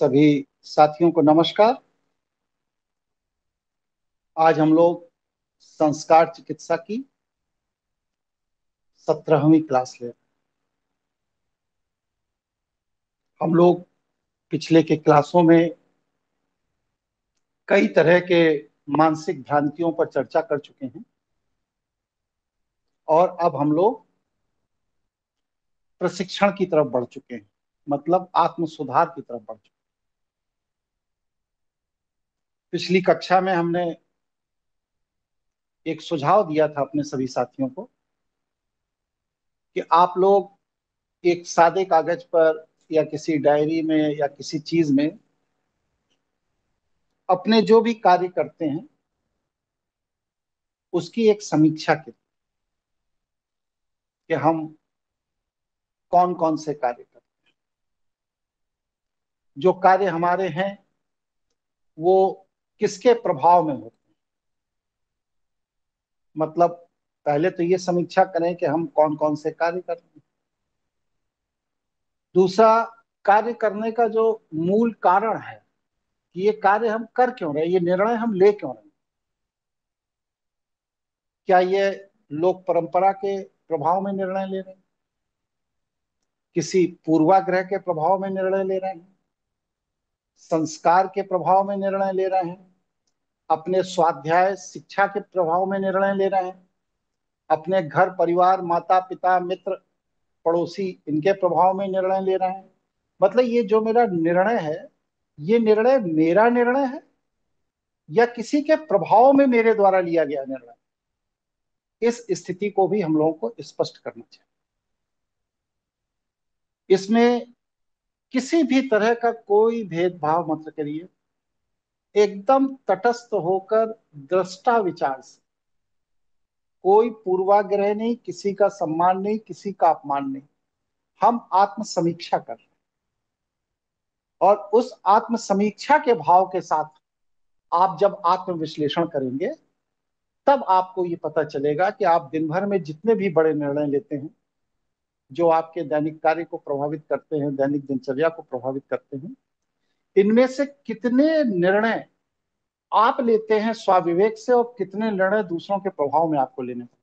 सभी साथियों को नमस्कार। आज हम लोग संस्कार चिकित्सा की 17वीं क्लास ले। हम लोग पिछले के क्लासों में कई तरह के मानसिक भ्रांतियों पर चर्चा कर चुके हैं और अब हम लोग प्रशिक्षण की तरफ बढ़ चुके हैं, मतलब आत्म सुधार की तरफ बढ़ चुके हैं। पिछली कक्षा में हमने एक सुझाव दिया था अपने सभी साथियों को कि आप लोग एक सादे कागज पर या किसी डायरी में या किसी चीज में अपने जो भी कार्य करते हैं उसकी एक समीक्षा की कि हम कौन कौन से कार्य करते हैं, जो कार्य हमारे हैं वो किसके प्रभाव में होते हैं। मतलब पहले तो ये समीक्षा करें कि हम कौन कौन से कार्य कर रहे हैं। दूसरा, कार्य करने का जो मूल कारण है कि ये कार्य हम कर क्यों रहे हैं, ये निर्णय हम ले क्यों रहे हैं। क्या ये लोक परंपरा के प्रभाव में निर्णय ले रहे हैं, किसी पूर्वाग्रह के प्रभाव में निर्णय ले रहे हैं, संस्कार के प्रभाव में निर्णय ले रहे हैं, अपने स्वाध्याय शिक्षा के प्रभाव में निर्णय ले रहे हैं, अपने घर परिवार माता पिता मित्र पड़ोसी इनके प्रभाव में निर्णय ले रहे हैं। मतलब ये जो मेरा निर्णय है, ये निर्णय मेरा निर्णय है या किसी के प्रभाव में मेरे द्वारा लिया गया निर्णय। इस स्थिति को भी हम लोगों को स्पष्ट करना चाहिए। इसमें किसी भी तरह का कोई भेदभाव मत करिए, एकदम तटस्थ होकर दृष्टा विचार से, कोई पूर्वाग्रह नहीं, किसी का सम्मान नहीं, किसी का अपमान नहीं। हम आत्म समीक्षा कर रहे हैं और उस आत्म समीक्षा के भाव के साथ आप जब आत्म विश्लेषण करेंगे तब आपको ये पता चलेगा कि आप दिन भर में जितने भी बड़े निर्णय लेते हैं जो आपके दैनिक कार्य को प्रभावित करते हैं, दैनिक दिनचर्या को प्रभावित करते हैं, इनमें से कितने निर्णय आप लेते हैं स्वाविवेक से और कितने निर्णय दूसरों के प्रभाव में आपको लेने पड़ते।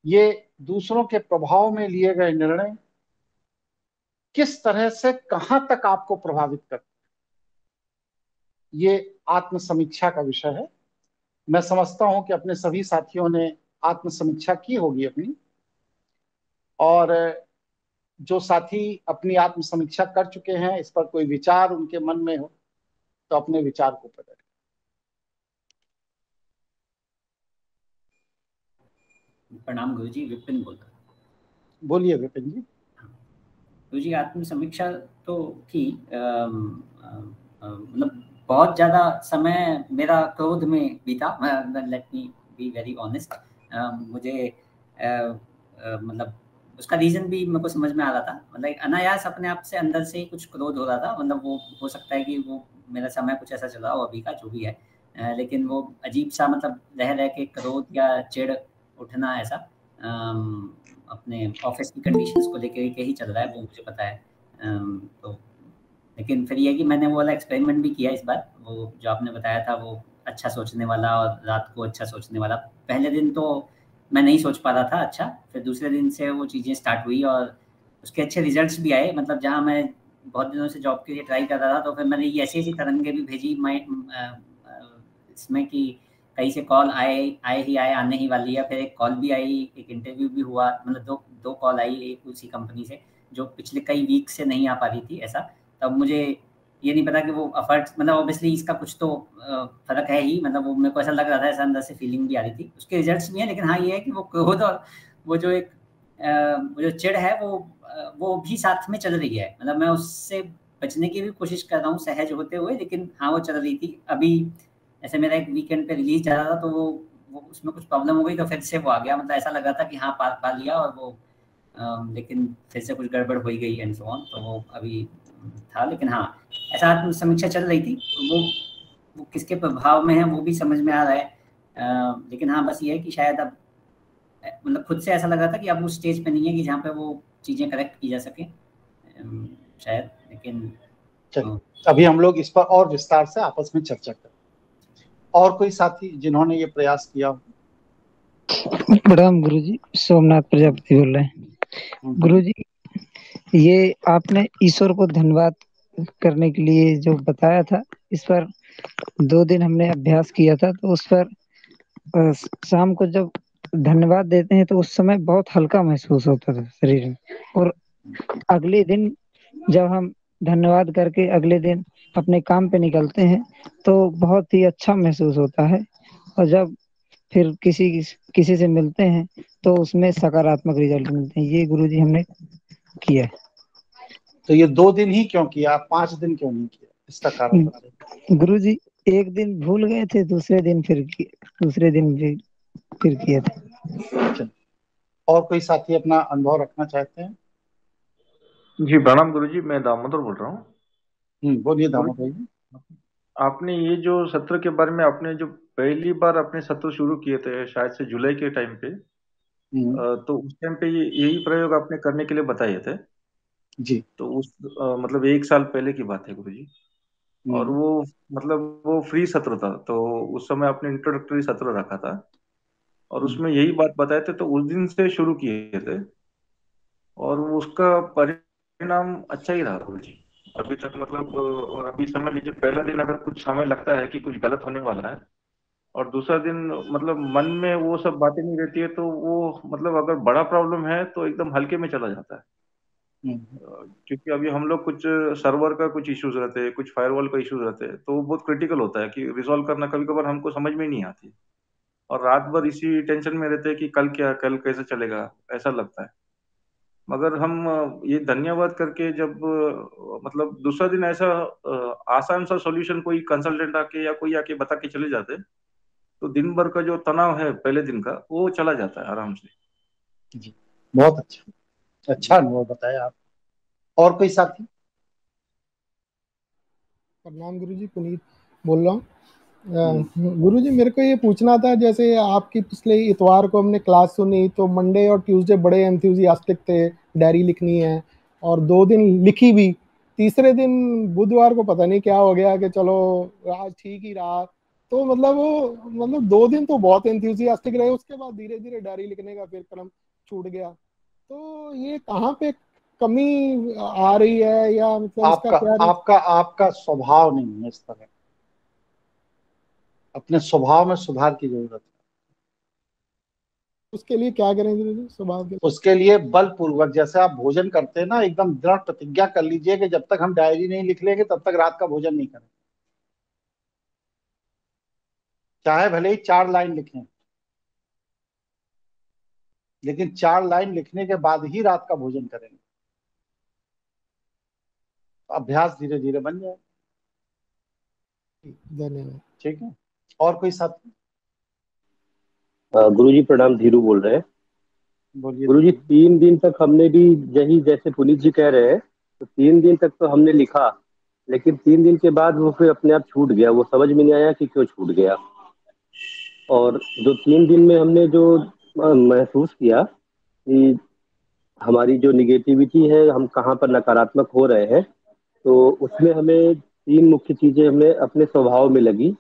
ये दूसरों के प्रभाव में लिए गए निर्णय किस तरह से कहां तक आपको प्रभावित करते हैं, ये आत्म समीक्षा का विषय है। मैं समझता हूं कि अपने सभी साथियों ने आत्म समीक्षा की होगी अपनी, और जो साथी अपनी आत्म समीक्षा कर चुके हैं इस पर कोई विचार उनके मन में हो तो अपने विचार को प्रकट करें। प्रणाम गुरुजी, विपिन बोलता। बोलिए विपिन जी। गुरुजी, आत्म समीक्षा तो थी, मतलब बहुत ज़्यादा समय मेरा क्रोध में बीता। Let me be very honest. मुझे मतलब उसका रीज़न भी मेरे को समझ में आ रहा था। मतलब एक अनायास अपने आप से अंदर से ही कुछ क्रोध हो रहा था। मतलब वो हो सकता है कि वो मेरा समय कुछ ऐसा चला हो अभी का, जो भी है। लेकिन वो अजीब सा, मतलब रह रह के क्रोध या चिढ़ उठना ऐसा अपने ऑफिस की कंडीशंस को लेके के ही चल रहा है, वो मुझे पता है। तो लेकिन फिर ये है कि मैंने वो वाला एक्सपेरिमेंट भी किया इस बार, वो जो आपने बताया था, वो अच्छा सोचने वाला और रात को अच्छा सोचने वाला। पहले दिन तो मैं नहीं सोच पा रहा था अच्छा, फिर दूसरे दिन से वो चीज़ें स्टार्ट हुई और उसके अच्छे रिजल्ट्स भी आए। मतलब जहाँ मैं बहुत दिनों से जॉब के लिए ट्राई कर रहा था, तो फिर मैंने ये ऐसी-ऐसी तरंगे भी भेजी इसमें कि कहीं से कॉल आए ही आए, आने ही वाली है। फिर एक कॉल भी आई, एक इंटरव्यू भी हुआ। मतलब दो कॉल आई एक उसी कंपनी से, जो पिछले कई वीक से नहीं आ पा रही थी ऐसा। तब मुझे ये नहीं पता कि वो एफर्ट्स, मतलब ऑब्वियसली इसका कुछ तो फ़र्क है ही। मतलब वो मेरे को ऐसा लग रहा था, ऐसा अंदर से फीलिंग भी आ रही थी। उसके रिजल्ट्स भी हैं, लेकिन हाँ, ये है कि वो क्रोध और वो जो एक वो जो चिढ़ है, वो भी साथ में चल रही है। मतलब मैं उससे बचने की भी कोशिश कर रहा हूँ सहज होते हुए, लेकिन हाँ, वो चल रही थी। अभी ऐसे मेरा एक वीकेंड पे रिलीज़ जा रहा था, तो वो उसमें कुछ प्रॉब्लम हो गई, तो फिर से वो आ गया। मतलब ऐसा लग रहा था कि हाँ, पा लिया, और वो लेकिन फिर से कुछ गड़बड़ हो ही गई एंड सो ऑन। तो वो अभी था, लेकिन हाँ, ऐसा आत्म समीक्षा चल रही थी। वो किसके प्रभाव में है वो भी समझ में आ रहा है। लेकिन हाँ, बस ये है कि शायद अब मतलब खुद से ऐसा लग रहा था कि अब उस स्टेज पे नहीं है कि जहाँ पे वो चीज़ें करेक्ट की जा सके शायद। लेकिन चलिए, अभी हम लोग इस पर और विस्तार से आपस में चर्चा करें। और कोई साथी जिन्होंने ये प्रयास किया हो? प्रणाम गुरुजी, सोमनाथ प्रजापति बोल रहे हैं। हम्म। गुरुजी, ये आपने ईश्वर को धन्यवाद करने के लिए जो बताया था, इस पर 2 दिन हमने अभ्यास किया था। तो उस पर शाम को जब धन्यवाद देते हैं तो उस समय बहुत हल्का महसूस होता था शरीर में। और अगले दिन जब हम धन्यवाद करके अगले दिन अपने काम पे निकलते हैं तो बहुत ही अच्छा महसूस होता है। और जब फिर किसी से मिलते हैं तो उसमें सकारात्मक रिजल्ट मिलते हैं। ये गुरुजी हमने किया तो ये 2 दिन ही क्यों किया, 5 दिन क्यों नहीं किया, इसका कारण बताइए। है। गुरुजी एक दिन भूल गए थे, दूसरे दिन फिर किए थे। चलिए, और कोई साथी अपना अनुभव रखना चाहते हैं? जी प्रणाम गुरुजी, मैं दामोदर बोल रहा हूँ। बोलिए दामोदर गुरुजी, भाई। आपने ये जो सत्र के बारे में आपने जो पहली बार अपने सत्र शुरू किए थे शायद से जुलाई के टाइम पे, हम्म। तो उस टाइम पे यही प्रयोग आपने करने के लिए बताए थे। जी। तो मतलब 1 साल पहले की बात है गुरुजी। और हम्म। वो मतलब वो फ्री सत्र था, तो उस समय आपने इंट्रोडक्टरी सत्र रखा था और हम्म। उसमें यही बात बताए थे, तो उस दिन से शुरू किए थे और उसका परिणाम अच्छा ही रहा गुरुजी अभी तक। मतलब और अभी समझ लीजिए पहला दिन अगर कुछ समय लगता है कि कुछ गलत होने वाला है, और दूसरा दिन मतलब मन में वो सब बातें नहीं रहती है, तो वो मतलब अगर बड़ा प्रॉब्लम है तो एकदम हल्के में चला जाता है। हम्म। क्योंकि अभी हम लोग कुछ सर्वर का कुछ इश्यूज रहते हैं, कुछ फायरवॉल का इश्यूज रहते हैं, तो वो बहुत क्रिटिकल होता है कि रिजॉल्व करना कभी कभार हमको समझ में ही नहीं आती। और रात भर इसी टेंशन में रहते हैं कि कल क्या, कल कैसे चलेगा, ऐसा लगता है। मगर हम ये धन्यवाद करके जब मतलब दूसरा दिन ऐसा आसान सा सॉल्यूशन कोई कंसल्टेंट आके या कोई आके बता के चले जाते, तो दिन भर का जो तनाव है पहले दिन का वो चला जाता है आराम से। जी, बहुत अच्छा, अच्छा जी अनुभव बताया आप। और कोई साथी? प्रणाम गुरुजी, पुनीत बोल रहा हम्म। हूँ। गुरुजी मेरे को ये पूछना था, जैसे आपकी पिछले इतवार को हमने क्लास सुनी तो मंडे और ट्यूसडे बड़े एंथुजियास्टिक थे, डायरी लिखनी है और 2 दिन लिखी भी। तीसरे दिन बुधवार को पता नहीं क्या हो गया कि चलो आज ठीक ही रहा। तो मतलब 2 दिन तो बहुत एंथुजियास्टिक रहे, उसके बाद धीरे धीरे डायरी लिखने का फिर क्रम छूट गया। तो ये कहाँ पे कमी आ रही है, या मतलब इसका आपका क्या आपका आपका स्वभाव नहीं है इस तरह। अपने स्वभाव में सुधार की जरूरत है। उसके लिए क्या करें गुरुजी स्वभाव के उसके लिए बलपूर्वक, जैसे आप भोजन करते हैं ना, एकदम दृढ़ प्रतिज्ञा कर लीजिए कि जब तक हम डायरी नहीं लिख लेंगे तब तक रात का भोजन नहीं करेंगे। चाहे भले ही 4 लाइन लिखें, लेकिन 4 लाइन लिखने के बाद ही रात का भोजन करेंगे। तो अभ्यास धीरे धीरे बन जाए। लिए? धन्यवाद। ठीक है, और कोई साथी? गुरुजी प्रणाम, धीरू बोल रहे हैं। बोलिए गुरुजी धीरे। 3 दिन तक हमने भी यही, जैसे पुनीत जी कह रहे हैं, तो 3 दिन तक तो हमने लिखा, लेकिन 3 दिन के बाद वो फिर अपने आप छूट गया। वो समझ में नहीं आया कि क्यों छूट गया। और जो 3 दिन में हमने जो महसूस किया कि हमारी जो निगेटिविटी है, हम कहाँ पर नकारात्मक हो रहे हैं, तो उसमें हमें 3 मुख्य चीजें हमें अपने स्वभाव में लगी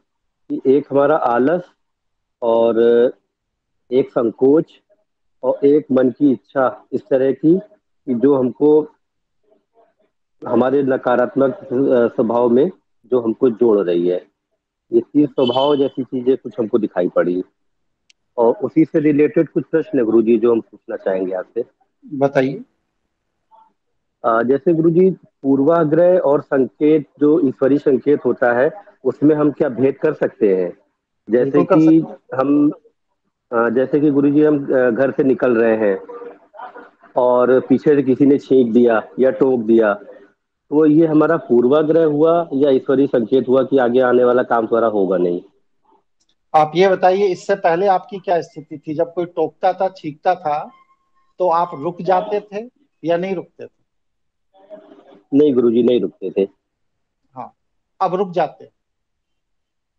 कि एक हमारा आलस, और एक संकोच, और एक मन की इच्छा, इस तरह की कि जो हमको हमारे नकारात्मक स्वभाव में जो हमको जोड़ रही है। ये 3 स्वभाव जैसी चीजें कुछ हमको दिखाई पड़ी। और उसी से रिलेटेड कुछ प्रश्न है गुरुजी जो हम पूछना चाहेंगे आपसे। बताइए। जैसे गुरुजी, पूर्वाग्रह और संकेत, जो ईश्वरीय संकेत होता है, उसमें हम क्या भेद कर सकते हैं? जैसे बिल्कुल कर कि सकते हैं। हम जैसे कि गुरुजी हम घर से निकल रहे हैं और पीछे से किसी ने छींक दिया या टोक दिया, तो ये हमारा पूर्वाग्रह हुआ या ईश्वरीय संकेत हुआ कि आगे आने वाला काम तुम्हारा होगा नहीं? आप ये बताइए, इससे पहले आपकी क्या स्थिति थी? जब कोई टोकता था, छींकता था, तो आप रुक जाते थे या नहीं रुकते थे? नहीं गुरुजी, नहीं रुकते थे। हाँ, अब रुक जाते हैं।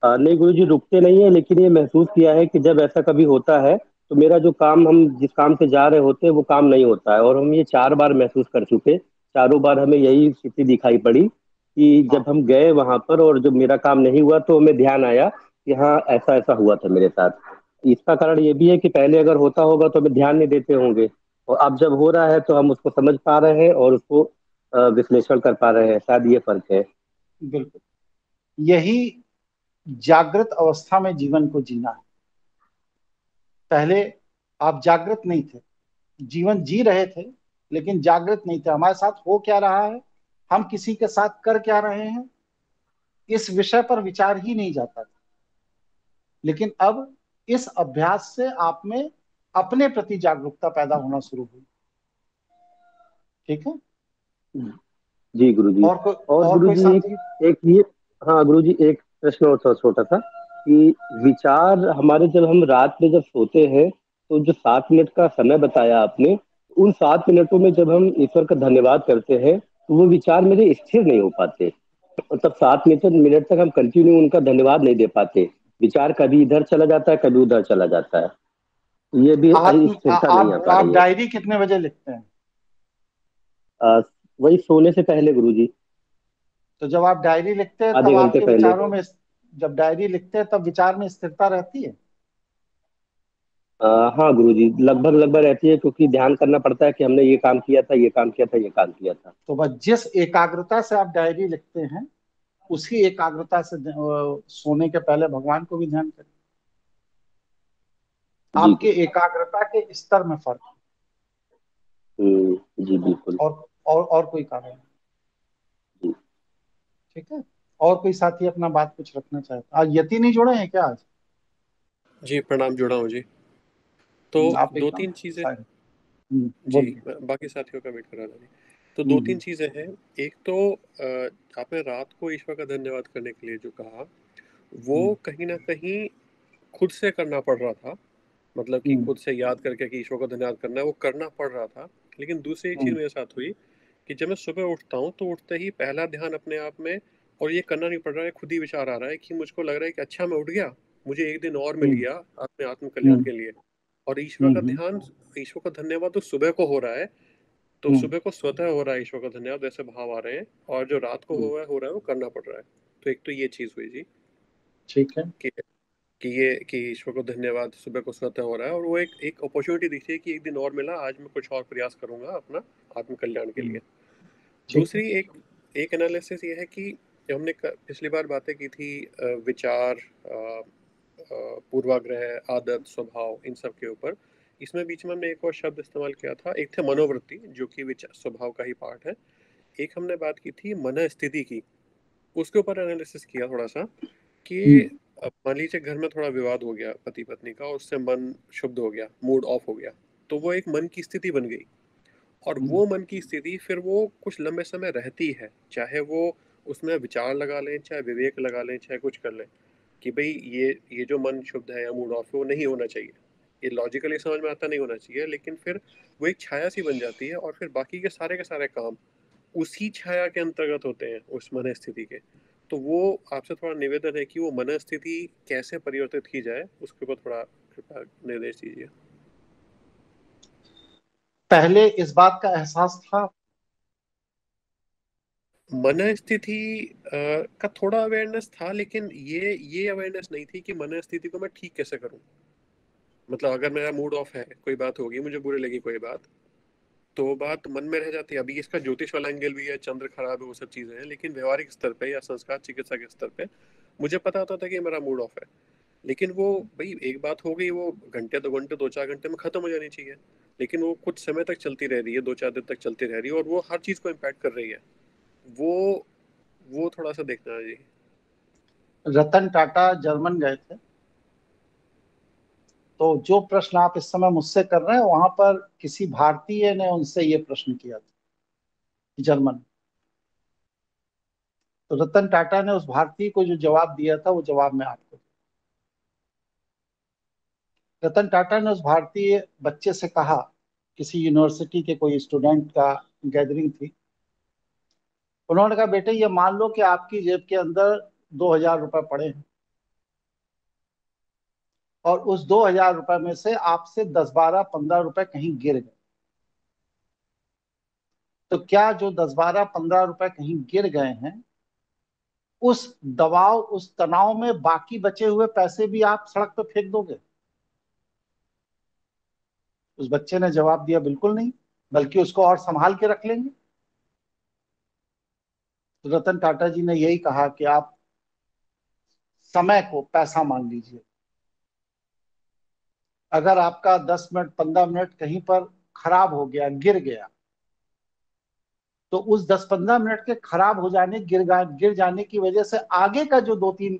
नहीं गुरुजी, रुकते नहीं है, लेकिन ये महसूस किया है कि जब ऐसा कभी होता है तो मेरा जो काम, हम जिस काम से जा रहे होते हैं, वो काम नहीं होता है। और हम ये 4 बार महसूस कर चुके, चारों बार हमें यही स्थिति दिखाई पड़ी कि जब हम गए वहां पर और जब मेरा काम नहीं हुआ तो हमें ध्यान आया कि हाँ ऐसा ऐसा हुआ था मेरे साथ। इसका कारण ये भी है कि पहले अगर होता होगा तो हमें ध्यान नहीं देते होंगे, और अब जब हो रहा है तो हम उसको समझ पा रहे हैं और उसको विश्लेषण कर पा रहे हैं। शायद ये फर्क है। बिल्कुल, यही जागृत अवस्था में जीवन को जीना है। पहले आप जागृत नहीं थे, जीवन जी रहे थे लेकिन जागृत नहीं थे। हमारे साथ हो क्या रहा है, हम किसी के साथ कर क्या रहे हैं, इस विषय पर विचार ही नहीं जाता था। लेकिन अब इस अभ्यास से आप में अपने प्रति जागरूकता पैदा होना शुरू हुई। ठीक है। जी गुरुजी। और कोई और और कोई गुरुजी साथी? एक ये, हाँ गुरुजी एक प्रश्न और था छोटा सा, कि विचार हमारे जब हम रात में जब सोते हैं तो जो 7 मिनट का समय बताया आपने, उन 7 मिनटों में जब हम ईश्वर का धन्यवाद करते हैं तो वो विचार मेरे स्थिर नहीं हो पाते। मतलब 7 मिनट मिनट तक हम कंटिन्यू उनका धन्यवाद नहीं दे पाते। विचार कभी इधर चला जाता है, कभी उधर चला जाता है। ये भी स्थिरता नहीं आ पा आप रही है। डायरी कितने बजे लिखते हैं? आ, वही सोने से पहले गुरुजी, तो जब आप डायरी लिखते हैं आधे तब घंटे आपके पहले। विचारों में, जब डायरी लिखते हैं तब विचार में स्थिरता रहती है? हाँ गुरुजी, लगभग लगभग रहती है, क्योंकि ध्यान करना पड़ता है कि हमने ये काम किया था, ये काम किया था, ये काम किया था। तो बस जिस एकाग्रता से आप डायरी लिखते हैं उसी एकाग्रता से सोने के पहले भगवान को भी ध्यान करें। जी आपके गुरु। एकाग्रता के स्तर में फर्क है। जी बिल्कुल। और कोई कारण नहीं। जी। ठीक है। और कोई साथी अपना बात कुछ रखना चाहता? आज यति नहीं जुड़े हैं क्या आज? जी प्रणाम, जुड़ा हूँ जी। तो आप एक दो काम तीन चीजें। जी, बोलिए। बाकी साथियों का वेट करा था जी। तो दो तीन हम्म चीजें हैं। एक तो आपने रात को ईश्वर का धन्यवाद करने के लिए जो कहा, वो हम्म कहीं ना कहीं खुद से करना पड़ रहा था। मतलब कि हम्म खुद से याद करके कि ईश्वर का धन्यवाद करना है, वो करना पड़ रहा था। लेकिन दूसरी एक चीज हम्म मेरे साथ हुई कि जब मैं सुबह उठता हूँ तो उठते ही पहला ध्यान अपने आप में, और ये करना नहीं पड़ रहा है, खुद ही विचार आ रहा है कि मुझको लग रहा है कि अच्छा मैं उठ गया, मुझे एक दिन और मिल हम्म गया अपने आत्म कल्याण हम्म के लिए। और ईश्वर का हम्म ध्यान, ईश्वर का धन्यवाद तो सुबह को हो रहा है, तो हम्म सुबह को स्वतः हो रहा है ईश्वर का धन्यवाद, वैसे भाव आ रहे हैं। और जो रात को हम्म, हो रहा है वो करना पड़ रहा है। तो एक तो ये चीज़ हुई जी, ठीक है। कि कि ईश्वर को धन्यवाद सुबह को स्वतः हो रहा है, और वो एक अपॉर्चुनिटी दिखती है कि एक दिन और मिला, आज मैं कुछ और प्रयास करूंगा अपना आत्म कल्याण के लिए। ठीक है। दूसरी एक एक एनालिसिस ये है कि जब हमने पिछली बार बातें की थी विचार, पूर्वाग्रह, आदत, स्वभाव, इन सब के ऊपर, इसमें बीच में हमने एक और शब्द इस्तेमाल किया था, एक थे मनोवृत्ति, जो कि विचार स्वभाव का ही पार्ट है। एक हमने बात की थी मन स्थिति की, उसके ऊपर एनालिसिस किया थोड़ा सा, कि हम्म अब मान लीजिए घर में थोड़ा विवाद हो गया पति पत्नी का, और उससे मन शुद्ध हो गया, मूड ऑफ हो गया, तो वो एक मन की स्थिति बन गई। और हम्म वो मन की स्थिति फिर वो कुछ लंबे समय रहती है, चाहे वो उसमें विचार लगा लें, चाहे विवेक लगा लें, चाहे कुछ कर लें, कि भाई ये जो मन शुद्ध है या मूड ऑफ है वो नहीं होना चाहिए, ये लॉजिकली समझ में आता नहीं होना चाहिए, लेकिन फिर वो एक छाया सी बन जाती है, और फिर बाकी के सारे काम उसी छाया के अंतर्गत होते हैं, उस मन स्थिति के। तो वो आपसे थोड़ा निवेदन है कि वो मन स्थिति कैसे परिवर्तित की जाए, उसके ऊपर थोड़ा कृपया निर्देश दीजिए। पहले इस बात का एहसास था? मन स्थिति का थोड़ा अवेयरनेस था, लेकिन ये अवेयरनेस नहीं थी कि मन स्थिति को मैं ठीक कैसे करूं। मतलब अगर मेरा मूड ऑफ है, कोई बात होगी, मुझे बुरी लगी कोई बात, तो वो बात मन में रह जाती है। अभी इसका ज्योतिष वाला एंगल भी है, चंद्र खराब है, वो सब चीजें हैं, लेकिन व्यवहारिक स्तर पे या संस्कार चिकित्सा के स्तर पे मुझे पता होता था कि मेरा मूड ऑफ है। लेकिन वो भाई एक बात हो गई, वो घंटे 2 घंटे 2-4 घंटे में खत्म हो जानी चाहिए, लेकिन वो कुछ समय तक चलती रह रही है, 2-4 दिन तक चलती रह रही है, और वो हर चीज को इम्पैक्ट कर रही है। वो वो थोड़ा सा देखना है जी। रतन टाटा जर्मन गए थे, तो जो प्रश्न आप इस समय मुझसे कर रहे हैं वहां पर किसी भारतीय ने उनसे ये प्रश्न किया था, जर्मन। तो रतन टाटा ने उस भारतीय को जो जवाब दिया था वो जवाब मैं आपको, रतन टाटा ने उस भारतीय बच्चे से कहा, किसी यूनिवर्सिटी के कोई स्टूडेंट का गैदरिंग थी, उन्होंने कहा बेटे ये मान लो कि आपकी जेब के अंदर 2,000 रुपए पड़े हैं, और उस 2,000 रुपए में से आपसे 10, 12, 15 रुपए कहीं गिर गए। तो क्या जो 10, 12, 15 रुपए कहीं गिर गए हैं उस दबाव, उस तनाव में बाकी बचे हुए पैसे भी आप सड़क पर फेंक दोगे? उस बच्चे ने जवाब दिया बिल्कुल नहीं, बल्कि उसको और संभाल के रख लेंगे। तो रतन टाटा जी ने यही कहा कि आप समय को पैसा मान लीजिए। अगर आपका 10 मिनट 15 मिनट कहीं पर खराब हो गया, गिर गया, तो उस 10-15 मिनट के खराब हो जाने, गिर जाने की वजह से आगे का जो 2-3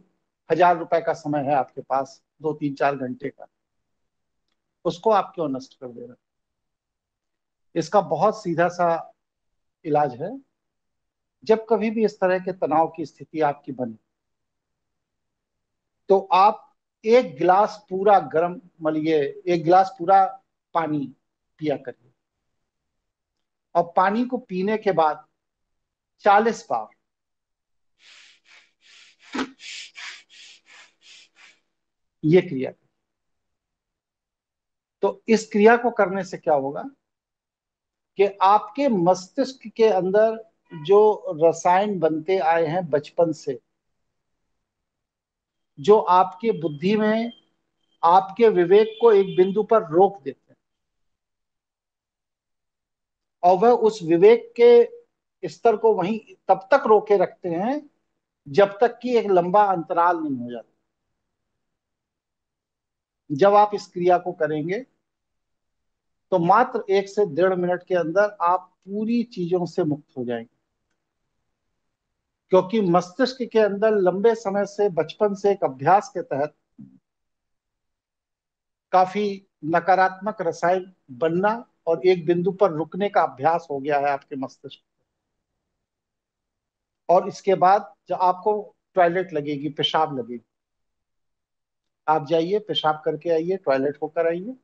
हजार रुपए का समय है आपके पास, 2-3-4 घंटे का, उसको आप क्यों नष्ट कर दे रहे हैं? इसका बहुत सीधा सा इलाज है। जब कभी भी इस तरह के तनाव की स्थिति आपकी बने, तो आप एक गिलास पूरा गर्म मलिए, एक गिलास पूरा पानी पिया करिए, और पानी को पीने के बाद 40 बार ये क्रिया करिए। तो इस क्रिया को करने से क्या होगा कि आपके मस्तिष्क के अंदर जो रसायन बनते आए हैं बचपन से, जो आपके बुद्धि में आपके विवेक को एक बिंदु पर रोक देते हैं, और वह उस विवेक के स्तर को वहीं तब तक रोके रखते हैं जब तक कि एक लंबा अंतराल नहीं हो जाता। जब आप इस क्रिया को करेंगे तो मात्र 1 से 1.5 मिनट के अंदर आप पूरी चीजों से मुक्त हो जाएंगे, क्योंकि मस्तिष्क के अंदर लंबे समय से, बचपन से एक अभ्यास के तहत काफी नकारात्मक रसायन बनना और एक बिंदु पर रुकने का अभ्यास हो गया है आपके मस्तिष्क। और इसके बाद जब आपको टॉयलेट लगेगी, पेशाब लगेगी, आप जाइए, पेशाब करके आइए, टॉयलेट होकर आइए,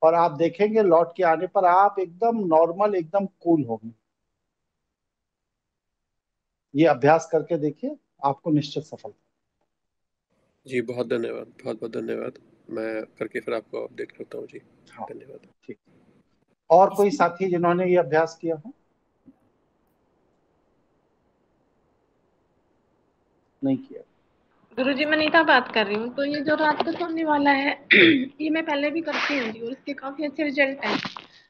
और आप देखेंगे लौट के आने पर आप एकदम नॉर्मल, एकदम कूल होंगे। ये अभ्यास करके देखिए, आपको निश्चित सफलता। जी बहुत धन्यवाद, बहुत बहुत धन्यवाद। मैं करके फिर आपको अपडेट करता हूँ जी। हाँ, धन्यवाद। ठीक। और कोई साथी जिन्होंने ये अभ्यास किया हो? नहीं किया? गुरुजी, मैं नीता बात कर रही हूँ। तो ये जो रात को सोने वाला है ये मैं पहले भी करती हूँ जी, और इसके काफी अच्छे रिजल्ट हैं।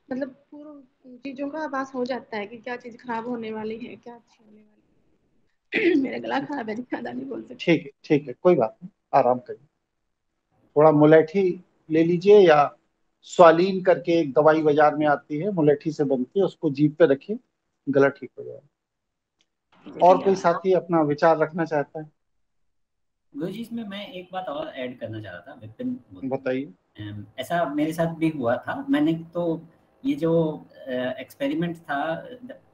मतलब पूर्व चीजों का आभास हो जाता है कि क्या चीज खराब होने वाली है, क्या अच्छी होने वाली है। मेरा गला खराब है, ज्यादा नहीं बोल सकती। ठीक है, ठीक है, कोई बात नहीं, आराम करिए। थोड़ा मुलेठी ले लीजिए, या स्वालीन करके एक दवाई बाजार में आती है, मुलेठी से बनती है, उसको जीभ पे रखिए, गला ठीक हो जाएगा। और कोई साथी अपना विचार रखना चाहता है? गुरुजी, इसमें मैं एक बात और ऐड करना चाह रहा था। विपिन, बताइए। ऐसा मेरे साथ भी हुआ था। मैंने तो ये जो एक्सपेरिमेंट था,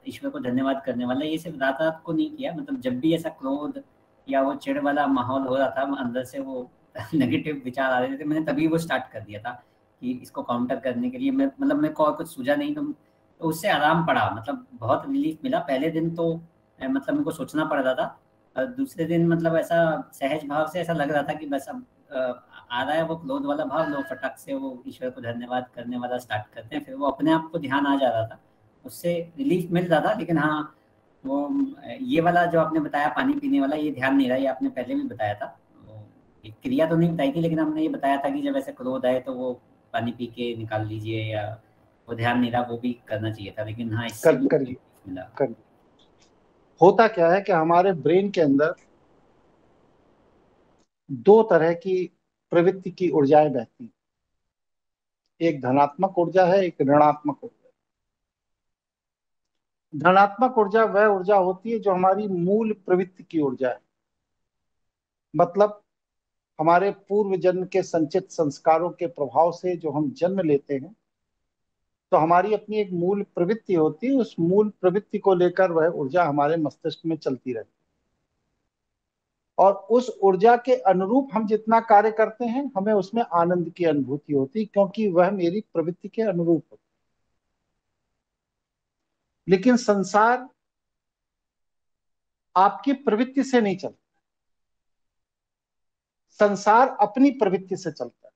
ईश्वर को धन्यवाद करने वाला, ये सिर्फ रात को नहीं किया। मतलब जब भी ऐसा क्रोध या वो चिढ़ वाला माहौल हो रहा था, अंदर से वो नेगेटिव विचार आ रहे थे, मैंने तभी वो स्टार्ट कर दिया था कि इसको काउंटर करने के लिए मैं, मतलब मेरे को और कुछ सूझा नहीं, तो उससे आराम पड़ा। मतलब बहुत रिलीफ मिला। पहले दिन तो मतलब मेरे को सोचना पड़ रहा था, दूसरे दिन मतलब ऐसा सहज भाव से ऐसा लग रहा था कि बस अब आ रहा है वो क्रोध वाला भाव, लोग फटाक से वो ईश्वर को धन्यवाद करने वाला स्टार्ट करते हैं, फिर वो अपने आप को ध्यान आ जा रहा था, उससे रिलीफ मिल रहा था। लेकिन हाँ, वो ये वाला जो आपने बताया पानी पीने वाला, ये ध्यान नहीं रहा। ये आपने पहले भी बताया था, एक क्रिया तो नहीं बताई थी, लेकिन हमने ये बताया था कि जब ऐसे क्रोध आए तो वो पानी पी के निकाल लीजिए, या वो ध्यान नहीं रहा, वो भी करना चाहिए था। लेकिन हाँ, इससे मिला। होता क्या है कि हमारे ब्रेन के अंदर 2 तरह की प्रवृत्ति की ऊर्जाएं बहती हैं। एक धनात्मक ऊर्जा है, एक ऋणात्मक ऊर्जा। धनात्मक ऊर्जा वह ऊर्जा होती है जो हमारी मूल प्रवृत्ति की ऊर्जा है। मतलब हमारे पूर्व जन्म के संचित संस्कारों के प्रभाव से जो हम जन्म लेते हैं, तो हमारी अपनी एक मूल प्रवृत्ति होती है। उस मूल प्रवृत्ति को लेकर वह ऊर्जा हमारे मस्तिष्क में चलती रहती है, और उस ऊर्जा के अनुरूप हम जितना कार्य करते हैं, हमें उसमें आनंद की अनुभूति होती है, क्योंकि वह मेरी प्रवृत्ति के अनुरूप होती है। लेकिन संसार आपकी प्रवृत्ति से नहीं चलता, संसार अपनी प्रवृत्ति से चलता है।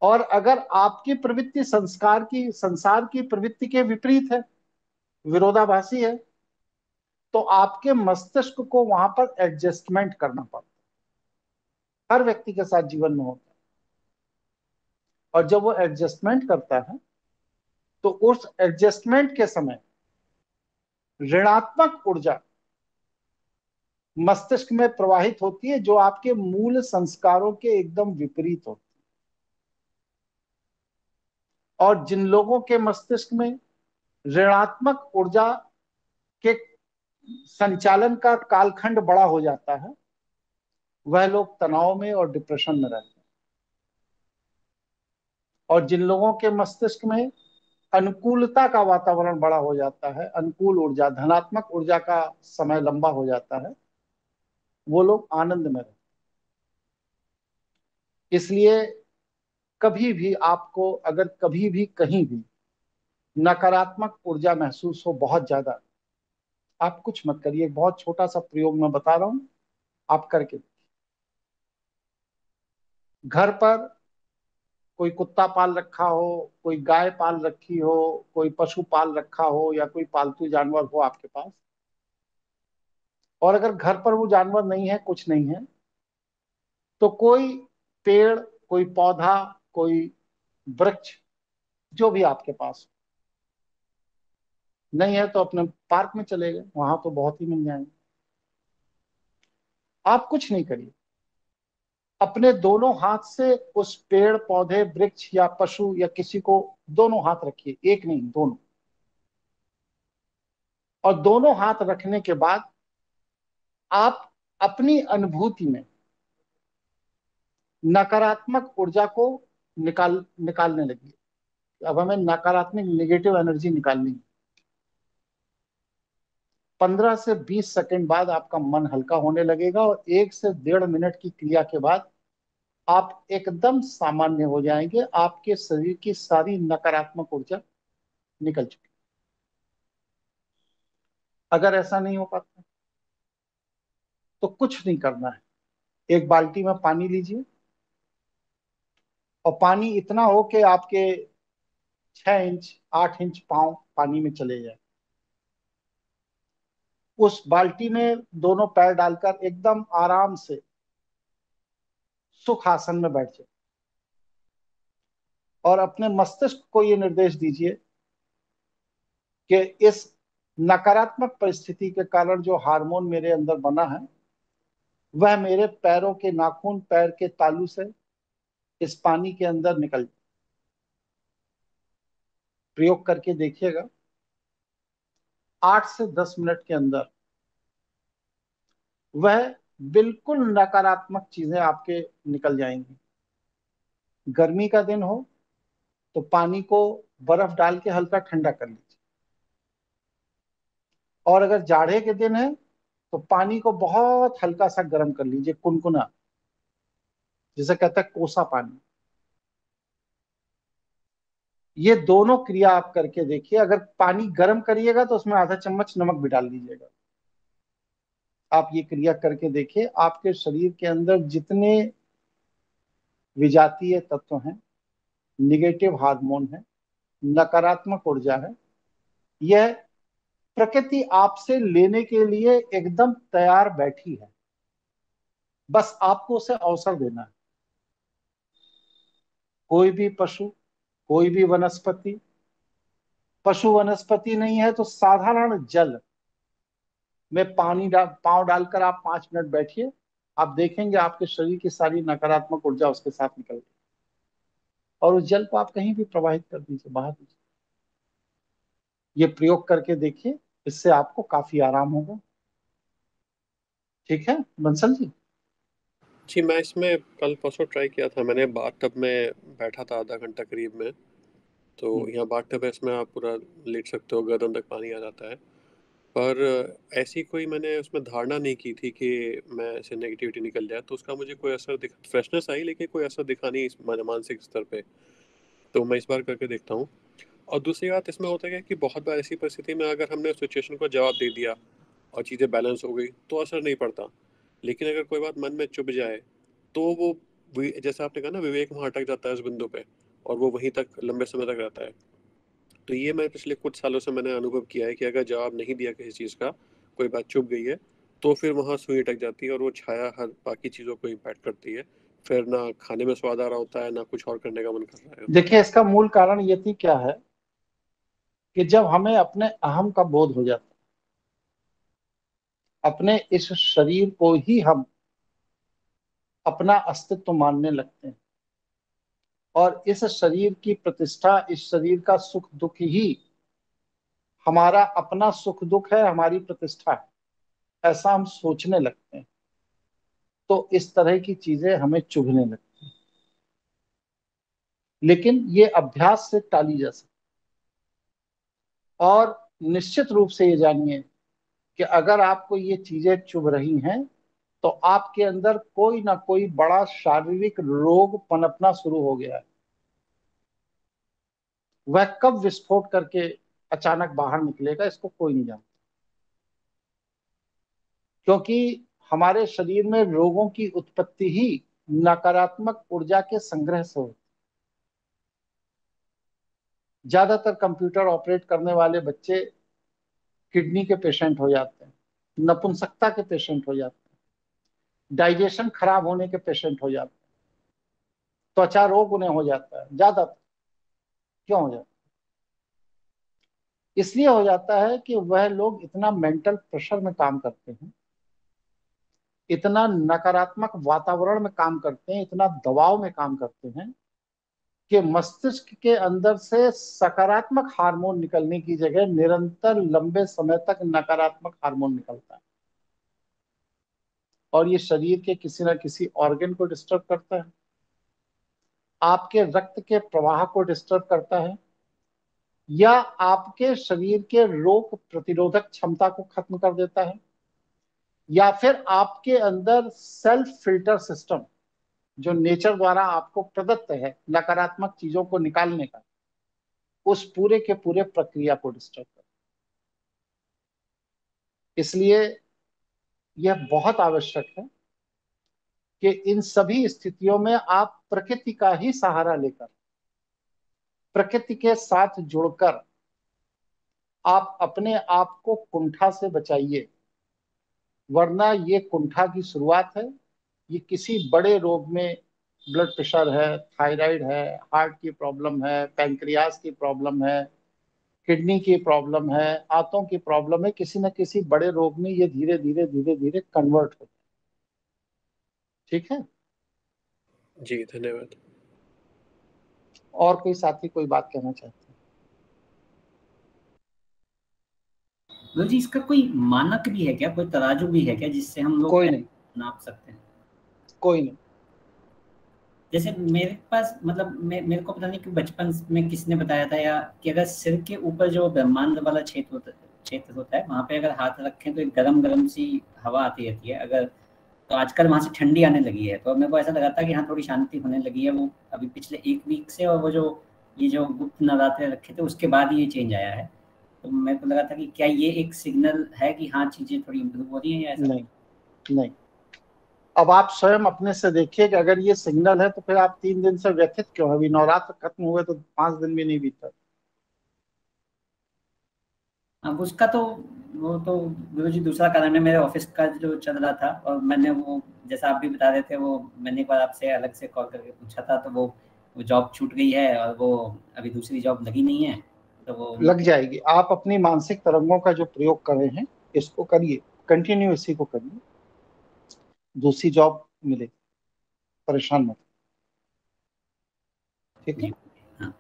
और अगर आपकी प्रवृत्ति संसार की प्रवृत्ति के विपरीत है, विरोधाभासी है, तो आपके मस्तिष्क को वहां पर एडजस्टमेंट करना पड़ता है। हर व्यक्ति के साथ जीवन में होता है। और जब वो एडजस्टमेंट करता है तो उस एडजस्टमेंट के समय ऋणात्मक ऊर्जा मस्तिष्क में प्रवाहित होती है, जो आपके मूल संस्कारों के एकदम विपरीत होती है। और जिन लोगों के मस्तिष्क में ऋणात्मक ऊर्जा के संचालन का कालखंड बड़ा हो जाता है, वह लोग तनाव में और डिप्रेशन में रहते हैं। और जिन लोगों के मस्तिष्क में अनुकूलता का वातावरण बड़ा हो जाता है, अनुकूल ऊर्जा, धनात्मक ऊर्जा का समय लंबा हो जाता है, वो लोग आनंद में रहते हैं। इसलिए कभी भी आपको अगर कभी भी कहीं भी नकारात्मक ऊर्जा महसूस हो बहुत ज्यादा, आप कुछ मत करिए। बहुत छोटा सा प्रयोग मैं बता रहा हूं, आप करके देखिए। घर पर कोई कुत्ता पाल रखा हो, कोई गाय पाल रखी हो, कोई पशु पाल रखा हो, या कोई पालतू जानवर हो आपके पास, और अगर घर पर वो जानवर नहीं है, कुछ नहीं है, तो कोई पेड़, कोई पौधा, कोई वृक्ष, जो भी आपके पास नहीं है, तो अपने पार्क में चले गए, वहां तो बहुत ही मिल जाएंगे। आप कुछ नहीं करिए, अपने दोनों हाथ से उस पेड़, पौधे, वृक्ष या पशु या किसी को दोनों हाथ रखिए, एक नहीं दोनों। और दोनों हाथ रखने के बाद आप अपनी अनुभूति में नकारात्मक ऊर्जा को निकालने लगिए। अब हमें नकारात्मक नेगेटिव एनर्जी निकालनी है। 15 से 20 सेकंड बाद आपका मन हल्का होने लगेगा, और 1 से 1.5 मिनट की क्रिया के बाद आप एकदम सामान्य हो जाएंगे। आपके शरीर की सारी नकारात्मक ऊर्जा निकल चुकी। अगर ऐसा नहीं हो पाता तो कुछ नहीं करना है। एक बाल्टी में पानी लीजिए, और पानी इतना हो कि आपके 6 इंच 8 इंच पांव पानी में चले जाए। उस बाल्टी में दोनों पैर डालकर एकदम आराम से सुख आसन में बैठ जाए, और अपने मस्तिष्क को ये निर्देश दीजिए कि इस नकारात्मक परिस्थिति के कारण जो हार्मोन मेरे अंदर बना है, वह मेरे पैरों के नाखून, पैर के तालू से इस पानी के अंदर निकल जाए। प्रयोग करके देखिएगा, 8 से 10 मिनट के अंदर वह बिल्कुल नकारात्मक चीजें आपके निकल जाएंगी। गर्मी का दिन हो तो पानी को बर्फ डाल के हल्का ठंडा कर लीजिए, और अगर जाड़े के दिन है तो पानी को बहुत हल्का सा गर्म कर लीजिए, कुनकुना, जिसे कहते हैं कोसा पानी। ये दोनों क्रिया आप करके देखिए। अगर पानी गर्म करिएगा तो उसमें आधा चम्मच नमक भी डाल दीजिएगा। आप ये क्रिया करके देखिए, आपके शरीर के अंदर जितने विजातीय तत्व हैं, निगेटिव हार्मोन है, नकारात्मक ऊर्जा है, यह प्रकृति आपसे लेने के लिए एकदम तैयार बैठी है। बस आपको उसे अवसर देना है। कोई भी पशु, कोई भी वनस्पति, पशु वनस्पति नहीं है तो साधारण जल में पांव डालकर आप 5 मिनट बैठिए। आप देखेंगे आपके शरीर की सारी नकारात्मक ऊर्जा उसके साथ निकल गई, और उस जल को आप कहीं भी प्रवाहित कर दीजिए, बहा दीजिए। ये प्रयोग करके देखिए, इससे आपको काफी आराम होगा। ठीक है बंसल जी? जी, मैं इसमें कल परसों ट्राई किया था मैंने। बाथटब में बैठा था आधा घंटा करीब में। तो यहाँ बाथटब है, इसमें आप पूरा लेट सकते हो, गर्दन तक पानी आ जाता है। पर ऐसी कोई मैंने उसमें धारणा नहीं की थी कि मैं ऐसे नेगेटिविटी निकल जाए, तो उसका मुझे कोई असर दिखा, फ्रेशनेस आई लेकिन कोई असर दिखा नहीं इस मानसिक स्तर पे। तो मैं इस बार करके देखता हूँ। और दूसरी बात इसमें होता है कि बहुत बार ऐसी परिस्थिति में अगर हमने उस सिचुएशन को जवाब दे दिया और चीज़ें बैलेंस हो गई तो असर नहीं पड़ता। लेकिन अगर कोई बात मन में चुभ जाए तो वो जैसा आपने कहा ना, विवेक वहाँ अटक जाता है उस बिंदु पे, और वो वहीं तक लंबे समय तक रहता है। तो ये मैं पिछले कुछ सालों से मैंने अनुभव किया है कि अगर जवाब नहीं दिया किसी चीज़ का, कोई बात चुभ गई है तो फिर वहाँ सुई अटक जाती है और वो छाया हर बाकी चीज़ों को इम्पैक्ट करती है, फिर ना खाने में स्वाद आ रहा होता है, ना कुछ और करने का मन कर रहा है। देखिए, इसका मूल कारण ये थी क्या है कि जब हमें अपने अहम का बोध हो जाता है, अपने इस शरीर को ही हम अपना अस्तित्व मानने लगते हैं और इस शरीर की प्रतिष्ठा, इस शरीर का सुख दुख ही हमारा अपना सुख दुख है, हमारी प्रतिष्ठा है, ऐसा हम सोचने लगते हैं, तो इस तरह की चीजें हमें चुभने लगती हैं। लेकिन ये अभ्यास से टाली जा सकती और निश्चित रूप से ये जानिए कि अगर आपको ये चीजें चुभ रही हैं तो आपके अंदर कोई ना कोई बड़ा शारीरिक रोग पनपना शुरू हो गया है। वह कब विस्फोट करके अचानक बाहर निकलेगा इसको कोई नहीं जानता, क्योंकि हमारे शरीर में रोगों की उत्पत्ति ही नकारात्मक ऊर्जा के संग्रह से होती है। ज्यादातर कंप्यूटर ऑपरेट करने वाले बच्चे किडनी के पेशेंट हो जाते हैं, नपुंसकता के पेशेंट हो जाते हैं, डाइजेशन खराब होने के पेशेंट हो जाते हैं, त्वचा रोग उन्हें हो जाता है। ज्यादातर क्यों हो जाता है? इसलिए हो जाता है कि वह लोग इतना मेंटल प्रेशर में काम करते हैं, इतना नकारात्मक वातावरण में काम करते हैं, इतना दबाव में काम करते हैं कि मस्तिष्क के अंदर से सकारात्मक हार्मोन निकलने की जगह निरंतर लंबे समय तक नकारात्मक हार्मोन निकलता है और ये शरीर के किसी न किसी ऑर्गन को डिस्टर्ब करता है, आपके रक्त के प्रवाह को डिस्टर्ब करता है, या आपके शरीर के रोग प्रतिरोधक क्षमता को खत्म कर देता है, या फिर आपके अंदर सेल्फ फिल्टर सिस्टम जो नेचर द्वारा आपको प्रदत्त है नकारात्मक चीजों को निकालने का, उस पूरे के पूरे प्रक्रिया को डिस्टर्ब कर। इसलिए यह बहुत आवश्यक है कि इन सभी स्थितियों में आप प्रकृति का ही सहारा लेकर, प्रकृति के साथ जुड़कर आप अपने आप को कुंठा से बचाइए, वरना ये कुंठा की शुरुआत है। ये किसी बड़े रोग में, ब्लड प्रेशर है, थायराइड है, हार्ट की प्रॉब्लम है, पैंक्रियाज की प्रॉब्लम है, किडनी की प्रॉब्लम है, आंतों की प्रॉब्लम है, किसी न किसी बड़े रोग में ये धीरे धीरे धीरे धीरे कन्वर्ट होता है। ठीक है जी, धन्यवाद। और कोई साथी कोई बात कहना चाहते हैं? गुरु जी, इसका कोई मानक भी है क्या, कोई तराजू भी है क्या जिससे हम लोग कोई नहीं, नाप सकते हैं? कोई नहीं। जैसे मेरे पास मतलब मेरे को पता नहीं कि बचपन में किसने बताया था या कि अगर सिर के ऊपर जो ब्रह्मांड वाला क्षेत्र होता है वहाँ पे अगर हाथ रखें तो एक गरम सी हवा आती रहती है। अगर तो आजकल वहाँ से ठंडी आने लगी है, तो मेरे को ऐसा लगा था कि हाँ थोड़ी शांति होने लगी है वो अभी पिछले 1 वीक से, और वो ये जो गुप्त नवरात्रे रखे थे उसके बाद ये चेंज आया है। तो मेरे को लगा था कि क्या ये एक सिग्नल है कि हाँ चीजें थोड़ी इम्प्रूव हो रही हैं या ऐसा? नहीं। अब आप स्वयं अपने से देखिए कि अगर ये सिग्नल है तो फिर आप 3 दिन से व्यथित क्यों है? अभी नवरात्र खत्म हुए तो 5 दिन भी नहीं बीता। अब उसका तो वो तो गुरु जी दूसरा कारण है, मेरे ऑफिस का जो चल रहा था, और मैंने वो जैसा आप भी बता रहे थे वो मैंने एक बार आपसे अलग से कॉल करके पूछा था, तो वो जॉब छूट गई है और वो अभी दूसरी जॉब लगी नहीं है, तो वो लग जाएगी। आप अपनी मानसिक तरंगों का जो प्रयोग कर रहे हैं इसको करिए, कंटिन्यू इसी को करिए, दूसरी जॉब मिलेगी, परेशान मत। ठीक है हाँ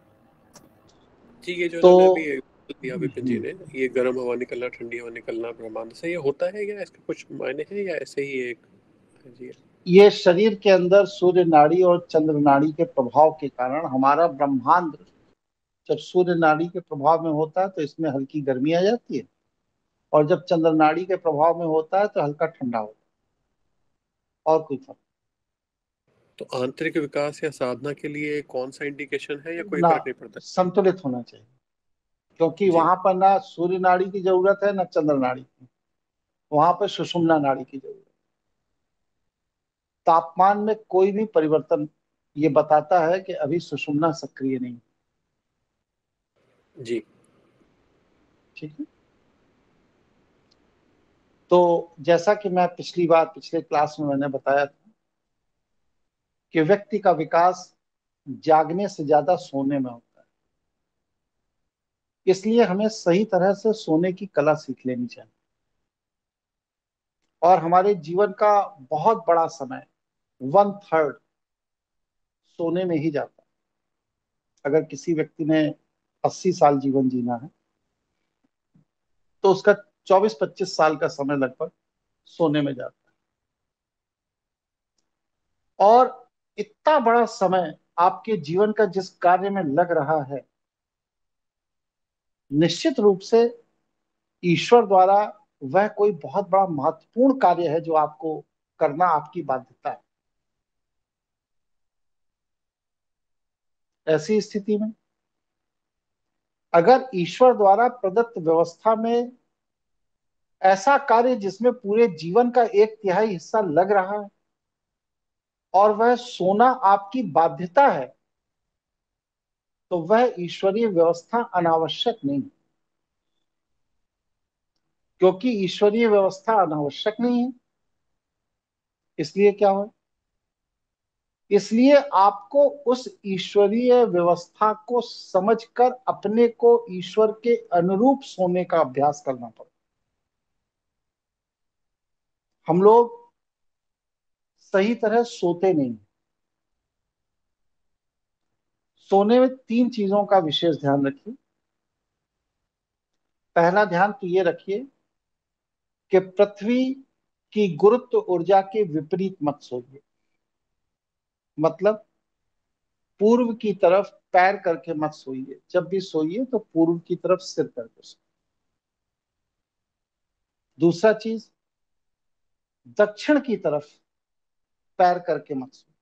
जी, ये जो तो अभी दिया विपिन जी ने, ये गर्म हवा निकलना, ठंडी हवा निकलना ब्रह्मांड से, ये होता है या इसके कुछ मायने हैं या ऐसे ही एक जी? ये शरीर के अंदर सूर्य नाड़ी और चंद्र नाड़ी के प्रभाव के कारण हमारा ब्रह्मांड जब सूर्य नाड़ी के प्रभाव में होता है तो इसमें हल्की गर्मी आ जाती है, और जब चंद्र नाड़ी के प्रभाव में होता है तो हल्का ठंडा होता है, और कोई फर्क तो आंतरिक विकास या साधना के लिए कौन सा इंडिकेशन है या कोई ना, फर्क नहीं पड़ता? संतुलित होना चाहिए, क्योंकि जी वहां पर ना सूर्य नाड़ी की जरूरत है ना चंद्र नाड़ी की, वहां पर सुषुम्ना नाड़ी की जरूरत है। तापमान में कोई भी परिवर्तन ये बताता है कि अभी सुषुम्ना सक्रिय नहीं। जी ठीक है। तो जैसा कि मैं पिछले क्लास में मैंने बताया था कि व्यक्ति का विकास जागने से ज्यादा सोने में होता है, इसलिए हमें सही तरह से सोने की कला सीख लेनी चाहिए। और हमारे जीवन का बहुत बड़ा समय 1/3 सोने में ही जाता है। अगर किसी व्यक्ति ने 80 साल जीवन जीना है तो उसका 24-25 साल का समय लगभग सोने में जाता है। और इतना बड़ा समय आपके जीवन का जिस कार्य में लग रहा है, निश्चित रूप से ईश्वर द्वारा वह कोई बहुत बड़ा महत्वपूर्ण कार्य है जो आपको करना आपकी बाध्यता है। ऐसी स्थिति में अगर ईश्वर द्वारा प्रदत्त व्यवस्था में ऐसा कार्य जिसमें पूरे जीवन का 1/3 हिस्सा लग रहा है और वह सोना आपकी बाध्यता है, तो वह ईश्वरीय व्यवस्था अनावश्यक नहीं, क्योंकि ईश्वरीय व्यवस्था अनावश्यक नहीं है। इसलिए क्या हो, इसलिए आपको उस ईश्वरीय व्यवस्था को समझकर अपने को ईश्वर के अनुरूप सोने का अभ्यास करना पड़ेगा। हम लोग सही तरह सोते नहीं। सोने में 3 चीजों का विशेष ध्यान रखिए। पहला ध्यान तो ये रखिए कि पृथ्वी की गुरुत्व ऊर्जा के विपरीत मत सोइए। मतलब पूर्व की तरफ पैर करके मत सोइए। जब भी सोइए तो पूर्व की तरफ सिर करके सोइए। दूसरा चीज, दक्षिण की तरफ पैर करके मत सोइए।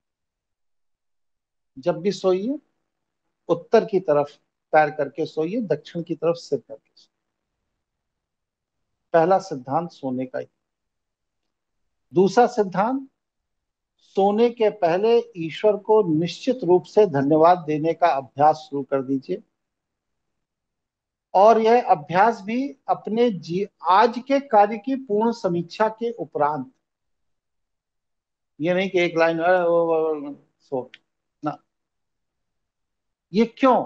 जब भी सोइए उत्तर की तरफ पैर करके सोइए, दक्षिण की तरफ सिर करके सोइए। पहला सिद्धांत सोने का ही। दूसरा सिद्धांत, सोने के पहले ईश्वर को निश्चित रूप से धन्यवाद देने का अभ्यास शुरू कर दीजिए। और यह अभ्यास भी अपने आज के कार्य की पूर्ण समीक्षा के उपरांत। ये नहीं कि एक लाइन सो ना। ये क्यों,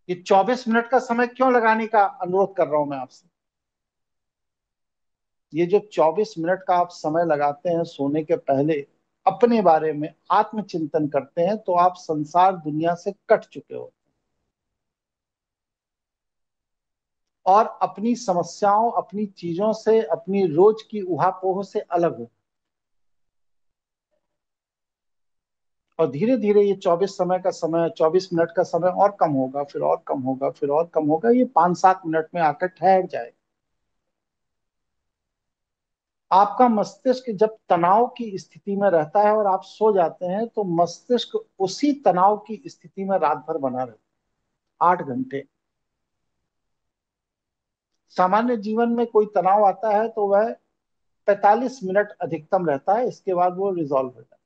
ये 24 मिनट का समय क्यों लगाने का अनुरोध कर रहा हूं मैं आपसे। ये जो 24 मिनट का आप समय लगाते हैं सोने के पहले अपने बारे में आत्मचिंतन करते हैं, तो आप संसार दुनिया से कट चुके हो और अपनी समस्याओं, अपनी चीजों से, अपनी रोज की उहापोह से अलग हो। और धीरे धीरे ये 24 मिनट का समय और कम होगा, फिर और कम होगा, फिर और कम होगा। ये 5-7 मिनट में आकर ठहर जाए। आपका मस्तिष्क जब तनाव की स्थिति में रहता है और आप सो जाते हैं, तो मस्तिष्क उसी तनाव की स्थिति में रात भर बना रहता है, 8 घंटे। सामान्य जीवन में कोई तनाव आता है तो वह 45 मिनट अधिकतम रहता है, इसके बाद वो रिजॉल्व हो जाता है।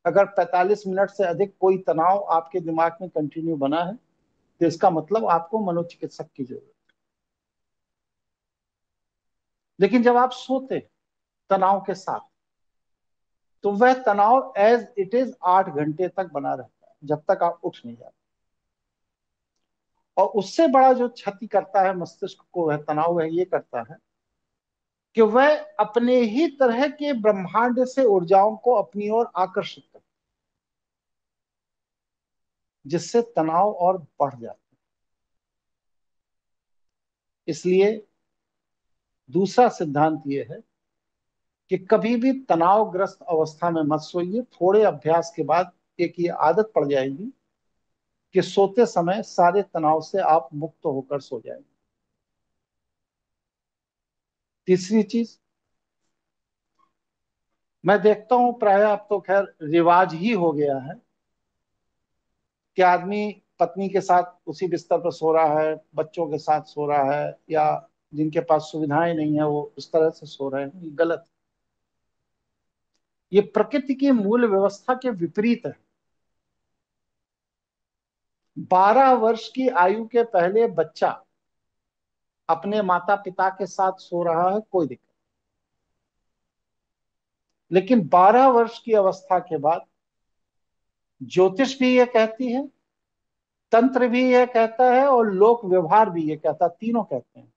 अगर 45 मिनट से अधिक कोई तनाव आपके दिमाग में कंटिन्यू बना है, तो इसका मतलब आपको मनोचिकित्सक की जरूरत है। लेकिन जब आप सोते तनाव के साथ, तो वह तनाव एज इट इज 8 घंटे तक बना रहता है, जब तक आप उठ नहीं जाते। और उससे बड़ा जो क्षति करता है मस्तिष्क को, वह तनाव वह ये करता है कि वह अपने ही तरह के ब्रह्मांड से ऊर्जाओं को अपनी ओर आकर्षित करता है, जिससे तनाव और बढ़ जाता है। इसलिए दूसरा सिद्धांत यह है कि कभी भी तनावग्रस्त अवस्था में मत सोइए। थोड़े अभ्यास के बाद एक ये आदत पड़ जाएगी कि सोते समय सारे तनाव से आप मुक्त होकर सो जाएंगे। तीसरी चीज, मैं देखता हूं प्राय अब तो खैर रिवाज ही हो गया है कि आदमी पत्नी के साथ उसी बिस्तर पर सो रहा है, बच्चों के साथ सो रहा है, या जिनके पास सुविधाएं नहीं है वो उस तरह से सो रहे हैं। ये गलत। ये प्रकृति की मूल व्यवस्था के विपरीत है। 12 वर्ष की आयु के पहले बच्चा अपने माता पिता के साथ सो रहा है, कोई दिक्कत। लेकिन 12 वर्ष की अवस्था के बाद ज्योतिष भी ये कहती है, तंत्र भी यह कहता है और लोक व्यवहार भी ये कहता है, तीनों कहते हैं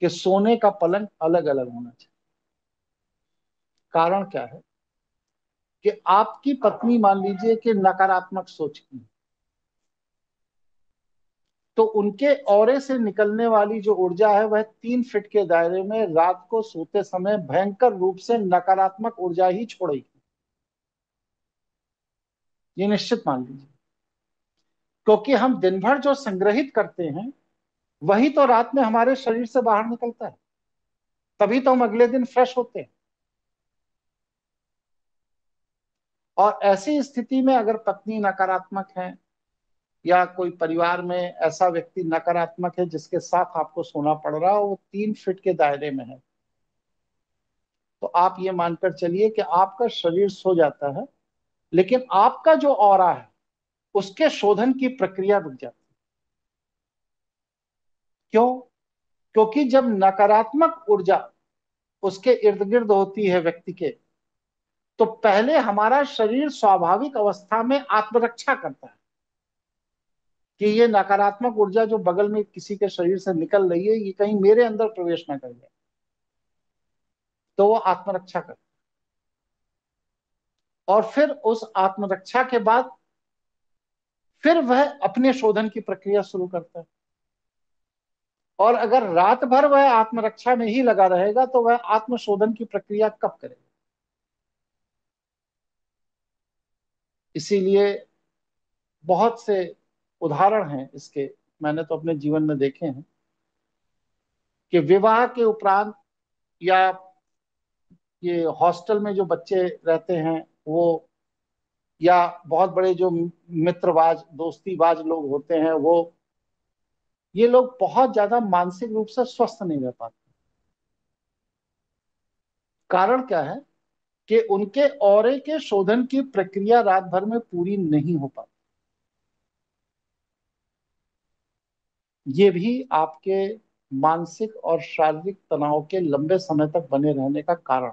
कि सोने का पलंग अलग अलग होना चाहिए। कारण क्या है कि आपकी पत्नी मान लीजिए कि नकारात्मक सोच की, तो उनके औरे से निकलने वाली जो ऊर्जा है वह 3 फीट के दायरे में रात को सोते समय भयंकर रूप से नकारात्मक ऊर्जा ही छोड़ेगी, ये निश्चित मान लीजिए। क्योंकि हम दिन भर जो संग्रहित करते हैं वही तो रात में हमारे शरीर से बाहर निकलता है, तभी तो हम अगले दिन फ्रेश होते हैं। और ऐसी स्थिति में अगर पत्नी नकारात्मक है या कोई परिवार में ऐसा व्यक्ति नकारात्मक है जिसके साथ आपको सोना पड़ रहा हो, वो 3 फीट के दायरे में है, तो आप ये मानकर चलिए कि आपका शरीर सो जाता है, लेकिन आपका जो ऑरा है उसके शोधन की प्रक्रिया रुक जाती है। क्यों? क्योंकि जब नकारात्मक ऊर्जा उसके इर्द गिर्द होती है व्यक्ति के, तो पहले हमारा शरीर स्वाभाविक अवस्था में आत्मरक्षा करता है कि ये नकारात्मक ऊर्जा जो बगल में किसी के शरीर से निकल रही है ये कहीं मेरे अंदर प्रवेश ना कर जाए, तो वो आत्मरक्षा करता है। और फिर उस आत्मरक्षा के बाद फिर वह अपने शोधन की प्रक्रिया शुरू करता है। और अगर रात भर वह आत्मरक्षा में ही लगा रहेगा तो वह आत्मशोधन की प्रक्रिया कब करेगा? इसीलिए बहुत से उदाहरण हैं इसके, मैंने तो अपने जीवन में देखे हैं कि विवाह के उपरांत या ये हॉस्टल में जो बच्चे रहते हैं वो, या बहुत बड़े जो मित्रवाज दोस्तीबाज लोग होते हैं वो, ये लोग बहुत ज्यादा मानसिक रूप से स्वस्थ नहीं रह पाते। कारण क्या है कि उनके औरे के शोधन की प्रक्रिया रात भर में पूरी नहीं हो पाती। ये भी आपके मानसिक और शारीरिक तनाव के लंबे समय तक बने रहने का कारण।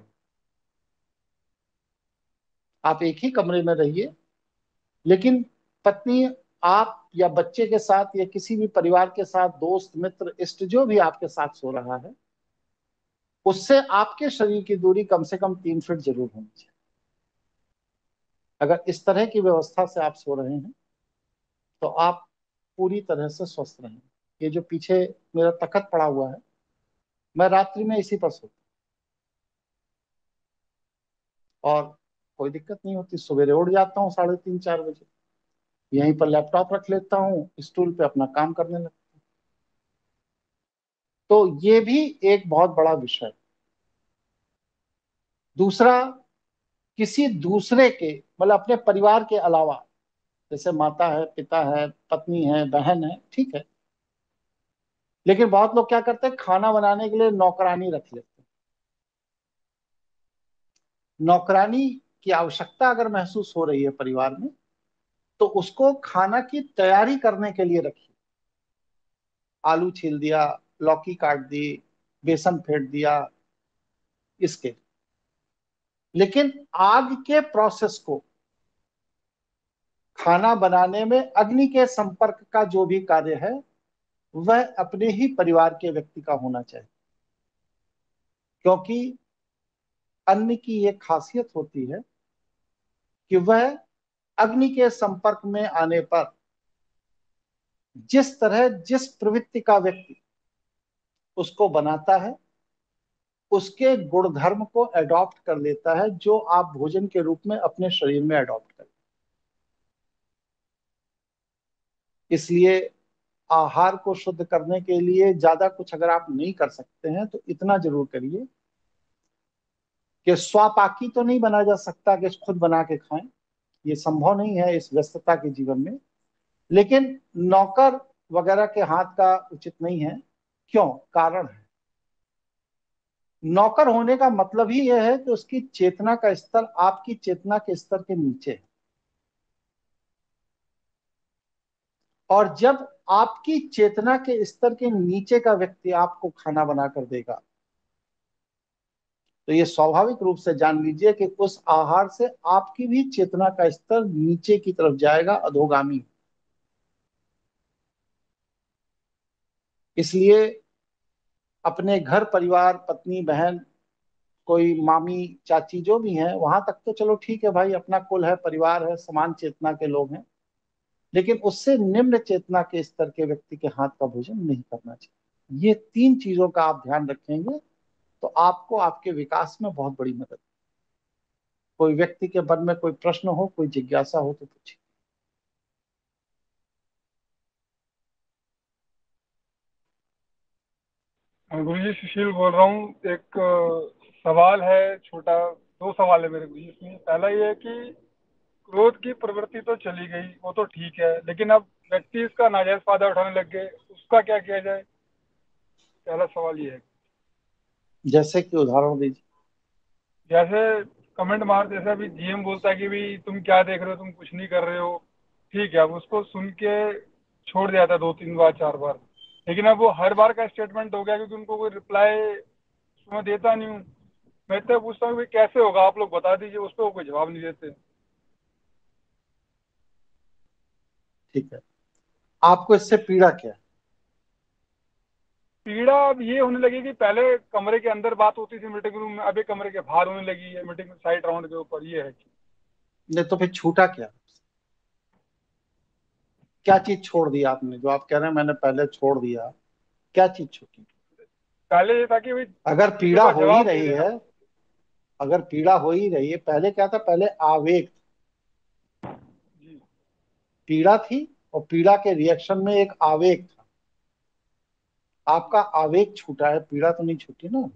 आप एक ही कमरे में रहिए, लेकिन पत्नी आप या बच्चे के साथ या किसी भी परिवार के साथ, दोस्त मित्र इष्ट जो भी आपके साथ सो रहा है, उससे आपके शरीर की दूरी कम से कम 3 फीट जरूर होनी चाहिए। अगर इस तरह की व्यवस्था से आप सो रहे हैं तो आप पूरी तरह से स्वस्थ रहेंगे। ये जो पीछे मेरा तखत पड़ा हुआ है, मैं रात्रि में इसी पर सोता और कोई दिक्कत नहीं होती। सवेरे उठ जाता हूँ 3:30-4 बजे, यहीं पर लैपटॉप रख लेता हूँ, स्टूल पे अपना काम करने लगता हूँ। तो ये भी एक बहुत बड़ा विषय है। दूसरा, किसी दूसरे के मतलब अपने परिवार के अलावा, जैसे माता है, पिता है, पत्नी है, बहन है, ठीक है, लेकिन बहुत लोग क्या करते हैं, खाना बनाने के लिए नौकरानी रख लेते हैं। नौकरानी की आवश्यकता अगर महसूस हो रही है परिवार में, तो उसको खाना की तैयारी करने के लिए रखिए। आलू छील दिया, लौकी काट दी, बेसन फेंट दिया, इसके। लेकिन आग के प्रोसेस को, खाना बनाने में अग्नि के संपर्क का जो भी कार्य है वह अपने ही परिवार के व्यक्ति का होना चाहिए। क्योंकि अन्न की एक खासियत होती है कि वह अग्नि के संपर्क में आने पर जिस तरह जिस प्रवृत्ति का व्यक्ति उसको बनाता है उसके गुणधर्म को अडॉप्ट कर लेता है, जो आप भोजन के रूप में अपने शरीर में अडॉप्ट करें। इसलिए आहार को शुद्ध करने के लिए ज्यादा कुछ अगर आप नहीं कर सकते हैं तो इतना जरूर करिए कि स्वापाकी तो नहीं बना जा सकता कि खुद बना के खाएं, ये संभव नहीं है इस व्यस्तता के जीवन में, लेकिन नौकर वगैरह के हाथ का उचित नहीं है। क्यों? कारण है, नौकर होने का मतलब ही यह है कि उसकी चेतना का स्तर आपकी चेतना के स्तर के नीचे है। और जब आपकी चेतना के स्तर के नीचे का व्यक्ति आपको खाना बनाकर देगा तो ये स्वाभाविक रूप से जान लीजिए कि उस आहार से आपकी भी चेतना का स्तर नीचे की तरफ जाएगा, अधोगामी। इसलिए अपने घर परिवार, पत्नी, बहन, कोई मामी, चाची, जो भी है, वहां तक तो चलो ठीक है भाई, अपना कुल है, परिवार है, समान चेतना के लोग हैं, लेकिन उससे निम्न चेतना के स्तर के व्यक्ति के हाथ का भोजन नहीं करना चाहिए। ये 3 चीजों का आप ध्यान रखेंगे तो आपको आपके विकास में बहुत बड़ी मदद। कोई व्यक्ति के मन में कोई प्रश्न हो, कोई जिज्ञासा हो तो पूछिए। गुरुजी सुशील बोल रहा हूँ। एक सवाल है छोटा, 2 सवाल है मेरे गुरुजी इसमें। पहला ये है कि क्रोध की प्रवृत्ति तो चली गई, वो तो ठीक है, लेकिन अब व्यक्ति इसका नाजायज फायदा उठाने लग गए, उसका क्या किया जाए? पहला सवाल ये है। जैसे कि उदाहरण दीजिए। जैसे कमेंट मार, जैसे अभी जीएम बोलता है कि भाई तुम क्या देख रहे हो, तुम कुछ नहीं कर रहे हो, ठीक है, अब उसको सुन के छोड़ दिया था 2-3 बार 4 बार, लेकिन अब वो हर बार का स्टेटमेंट हो गया क्योंकि उनको कोई रिप्लाई मैं देता नहीं हूँ। मैं तो पूछता हूँ भाई कैसे होगा, आप लोग बता दीजिए, उस पर वो कोई जवाब नहीं देते। ठीक है, आपको इससे पीड़ा क्या है? पीड़ा अब ये होने लगी कि पहले कमरे के अंदर बात होती थी मीटिंग रूम में, अभी कमरे के बाहर होने लगी है, मीटिंग साइड राउंड के ऊपर। ये है नहीं तो फिर छूटा क्या? क्या चीज छोड़ दिया आपने जो आप कह रहे हैं मैंने पहले छोड़ दिया? क्या चीज छूटी? पहले ये था कि भाई अगर पीड़ा का हो ही जवाब दे रही देना। है, अगर पीड़ा हो ही रही है, पहले क्या था? पहले आवेग, जी पीड़ा थी और पीड़ा के रिएक्शन में एक आवेग था। आपका आवेग छूटा है, पीड़ा तो नहीं छूटी ना।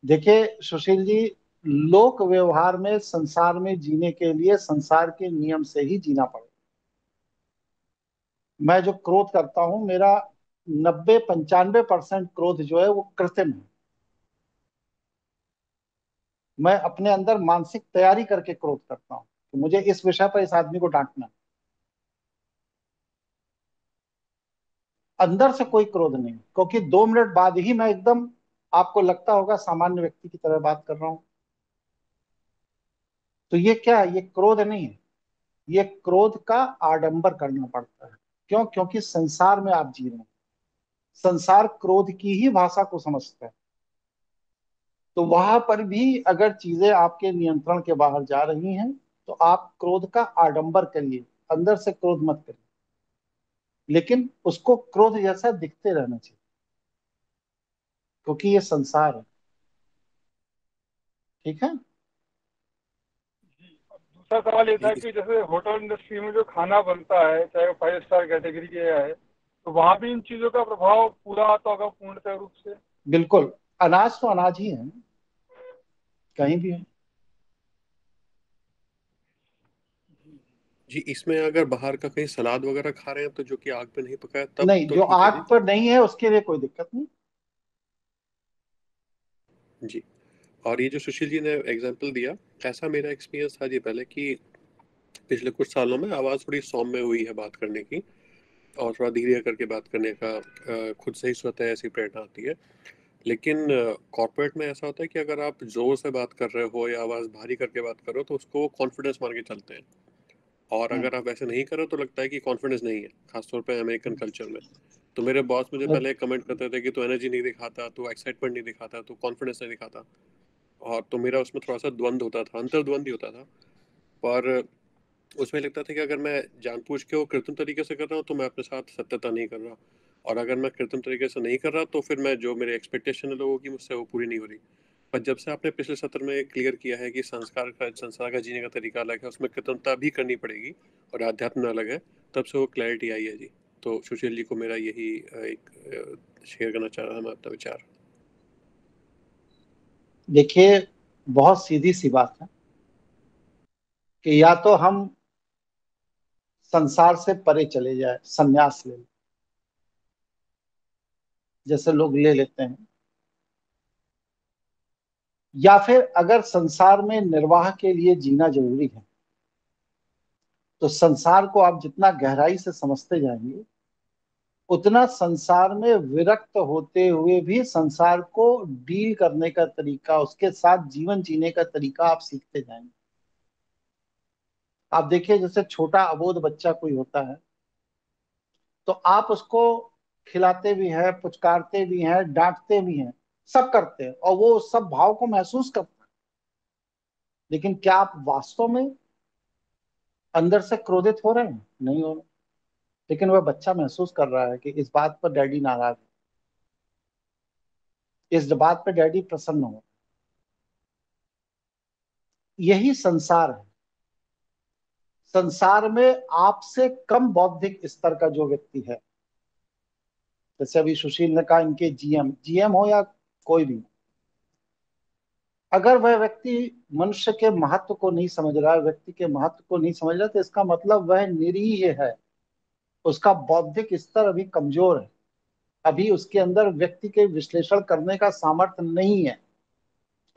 देखिए सुशील जी, लोक व्यवहार में संसार में जीने के लिए संसार के नियम से ही जीना पड़ेगा। मैं जो क्रोध करता हूं, मेरा 90-95% क्रोध जो है वो कृत्रिम है। मैं अपने अंदर मानसिक तैयारी करके क्रोध करता हूं तो मुझे इस विषय पर इस आदमी को डांटना है। अंदर से कोई क्रोध नहीं, क्योंकि 2 मिनट बाद ही मैं एकदम, आपको लगता होगा सामान्य व्यक्ति की तरह बात कर रहा हूं। तो ये क्या है? ये क्रोध नहीं है, ये क्रोध का आडंबर करना पड़ता है। क्यों? क्योंकि संसार में आप जी रहे हैं, संसार क्रोध की ही भाषा को समझता है। तो वहां पर भी अगर चीजें आपके नियंत्रण के बाहर जा रही हैं तो आप क्रोध का आडंबर करिए, अंदर से क्रोध मत करिए, लेकिन उसको क्रोध जैसा दिखते रहना चाहिए, क्योंकि ये संसार है। ठीक है। दूसरा सवाल ये था कि जैसे होटल इंडस्ट्री में जो खाना बनता है, चाहे वो 5 स्टार कैटेगरी के है, तो वहां भी इन चीजों का प्रभाव पूरा आता होगा पूर्णतः रूप से? बिल्कुल, अनाज तो अनाज ही है, कहीं भी है। जी, इसमें अगर बाहर का कहीं सलाद वगैरह खा रहे हैं तो जो कि आग पे नहीं पकाया तब नहीं, तो जो ठीक है आग पर नहीं है उसके लिए कोई दिक्कत नहीं। जी। और ये जो सुशील जी ने एग्जांपल दिया, ऐसा मेरा एक्सपीरियंस था जी पहले कि पिछले कुछ सालों में आवाज़ थोड़ी सौम्य हुई है बात करने की, और थोड़ा धीरे करके बात करने का खुद से ही स्वतः ऐसी प्रेरणा आती है। लेकिन कॉर्पोरेट में ऐसा होता है कि अगर आप जोर से बात कर रहे हो या आवाज़ भारी करके बात कर रहे हो तो उसको कॉन्फिडेंस मान के चलते हैं, और अगर आप ऐसे नहीं करो तो लगता है कि कॉन्फिडेंस नहीं है, खासतौर पे अमेरिकन कल्चर में। तो मेरे बॉस मुझे पहले कमेंट करते थे कि तू एनर्जी नहीं दिखाता, तू एक्साइटमेंट नहीं दिखाता, तू कॉन्फिडेंस नहीं दिखाता, और तो मेरा उसमें थोड़ा सा द्वंद होता था, अंतर्द्वंद ही होता था। पर उसमें लगता था कि अगर मैं जानबूझ के वो कृत्रिम तरीके से कर रहा हूँ तो मैं अपने साथ सत्यता नहीं कर रहा, और अगर मैं कृत्रिम तरीके से नहीं कर रहा तो फिर मैं जो मेरे एक्सपेक्टेशन है लोगों की मुझसे वो पूरी नहीं हो रही। पर जब से आपने पिछले सत्र में क्लियर किया है कि संसार का जीने का तरीका अलग है, उसमें कृत्रिमता भी करनी पड़ेगी और आध्यात्म अलग है, तब से वो क्लैरिटी आई है जी। तो सुशील जी को मेरा यही एक शेयर करना चाह रहा था मैं अपना विचार। देखिए, बहुत सीधी सी बात है कि या तो हम संसार से परे चले जाए, संन्यास ले लें, जैसे लोग ले लेते हैं, या फिर अगर संसार में निर्वाह के लिए जीना जरूरी है तो संसार को आप जितना गहराई से समझते जाएंगे उतना संसार में विरक्त होते हुए भी संसार को डील करने का तरीका, उसके साथ जीवन जीने का तरीका आप सीखते जाएंगे। आप देखिए, जैसे छोटा अबोध बच्चा कोई होता है तो आप उसको खिलाते भी हैं, पुचकारते भी हैं, डांटते भी हैं, सब करते हैं, और वो सब भाव को महसूस करता है। लेकिन क्या आप वास्तव में अंदर से क्रोधित हो रहे हैं? नहीं हो रहे। लेकिन वह बच्चा महसूस कर रहा है कि इस बात पर डैडी नाराज है, इस बात पर डैडी प्रसन्न हो। यही संसार है। संसार में आपसे कम बौद्धिक स्तर का जो व्यक्ति है, जैसे अभी सुशील ने कहा इनके जीएम हो या कोई भी, अगर वह व्यक्ति मनुष्य के महत्व को नहीं समझ रहा है, व्यक्ति के महत्व को नहीं समझ रहा, तो इसका मतलब वह निरीह है, उसका बौद्धिक स्तर अभी कमजोर है, अभी उसके अंदर व्यक्ति के विश्लेषण करने का सामर्थ्य नहीं है,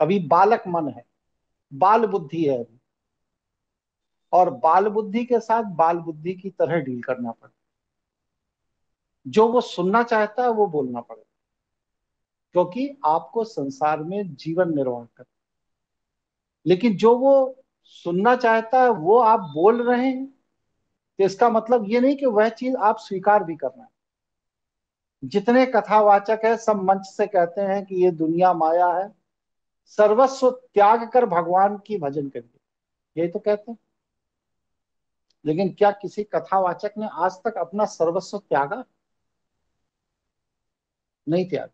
अभी बालक मन है, बाल बुद्धि है अभी। और बाल बुद्धि के साथ बाल बुद्धि की तरह डील करना पड़ेगा। जो वो सुनना चाहता है वो बोलना पड़ेगा, क्योंकि आपको संसार में जीवन निर्वाह करना। लेकिन जो वो सुनना चाहता है वो आप बोल रहे हैं, तो इसका मतलब ये नहीं कि वह चीज आप स्वीकार भी कर रहे हैं। जितने कथावाचक है सब मंच से कहते हैं कि ये दुनिया माया है, सर्वस्व त्याग कर भगवान की भजन करिए, यही तो कहते हैं। लेकिन क्या किसी कथावाचक ने आज तक अपना सर्वस्व त्यागा? नहीं त्यागा,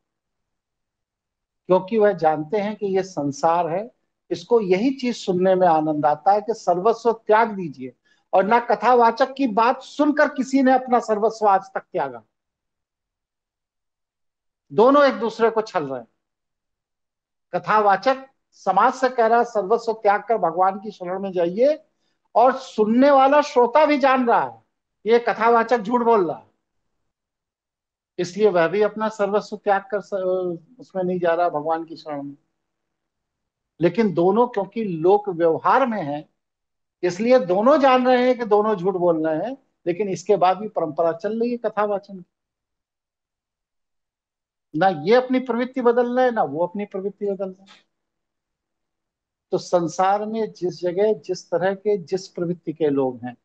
क्योंकि वह जानते हैं कि ये संसार है, इसको यही चीज सुनने में आनंद आता है कि सर्वस्व त्याग दीजिए। और ना कथावाचक की बात सुनकर किसी ने अपना सर्वस्व आज तक त्यागा। दोनों एक दूसरे को छल रहे हैं। कथावाचक समाज से कह रहा है सर्वस्व त्याग कर भगवान की शरण में जाइए, और सुनने वाला श्रोता भी जान रहा है ये कथावाचक झूठ बोल रहा है, इसलिए वह भी अपना सर्वस्व त्याग कर उसमें नहीं जा रहा भगवान की शरण में। लेकिन दोनों क्योंकि लोक व्यवहार में है, इसलिए दोनों जान रहे हैं कि दोनों झूठ बोल रहे हैं, लेकिन इसके बाद भी परंपरा चल रही है कथावाचन की। ना ये अपनी प्रवृत्ति बदल रहे हैं, ना वो अपनी प्रवृत्ति बदल रहे हैं। तो संसार में जिस जगह जिस तरह के जिस प्रवृत्ति के लोग हैं,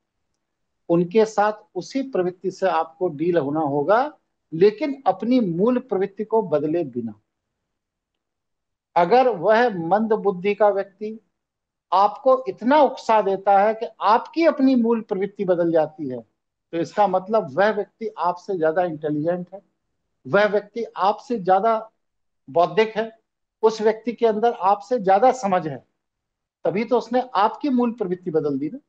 उनके साथ उसी प्रवृत्ति से आपको डील होना होगा, लेकिन अपनी मूल प्रवृत्ति को बदले बिना। अगर वह मंद बुद्धि का व्यक्ति आपको इतना उकसा देता है कि आपकी अपनी मूल प्रवृत्ति बदल जाती है, तो इसका मतलब वह व्यक्ति आपसे ज्यादा इंटेलिजेंट है, वह व्यक्ति आपसे ज्यादा बौद्धिक है, उस व्यक्ति के अंदर आपसे ज्यादा समझ है, तभी तो उसने आपकी मूल प्रवृत्ति बदल दी ना।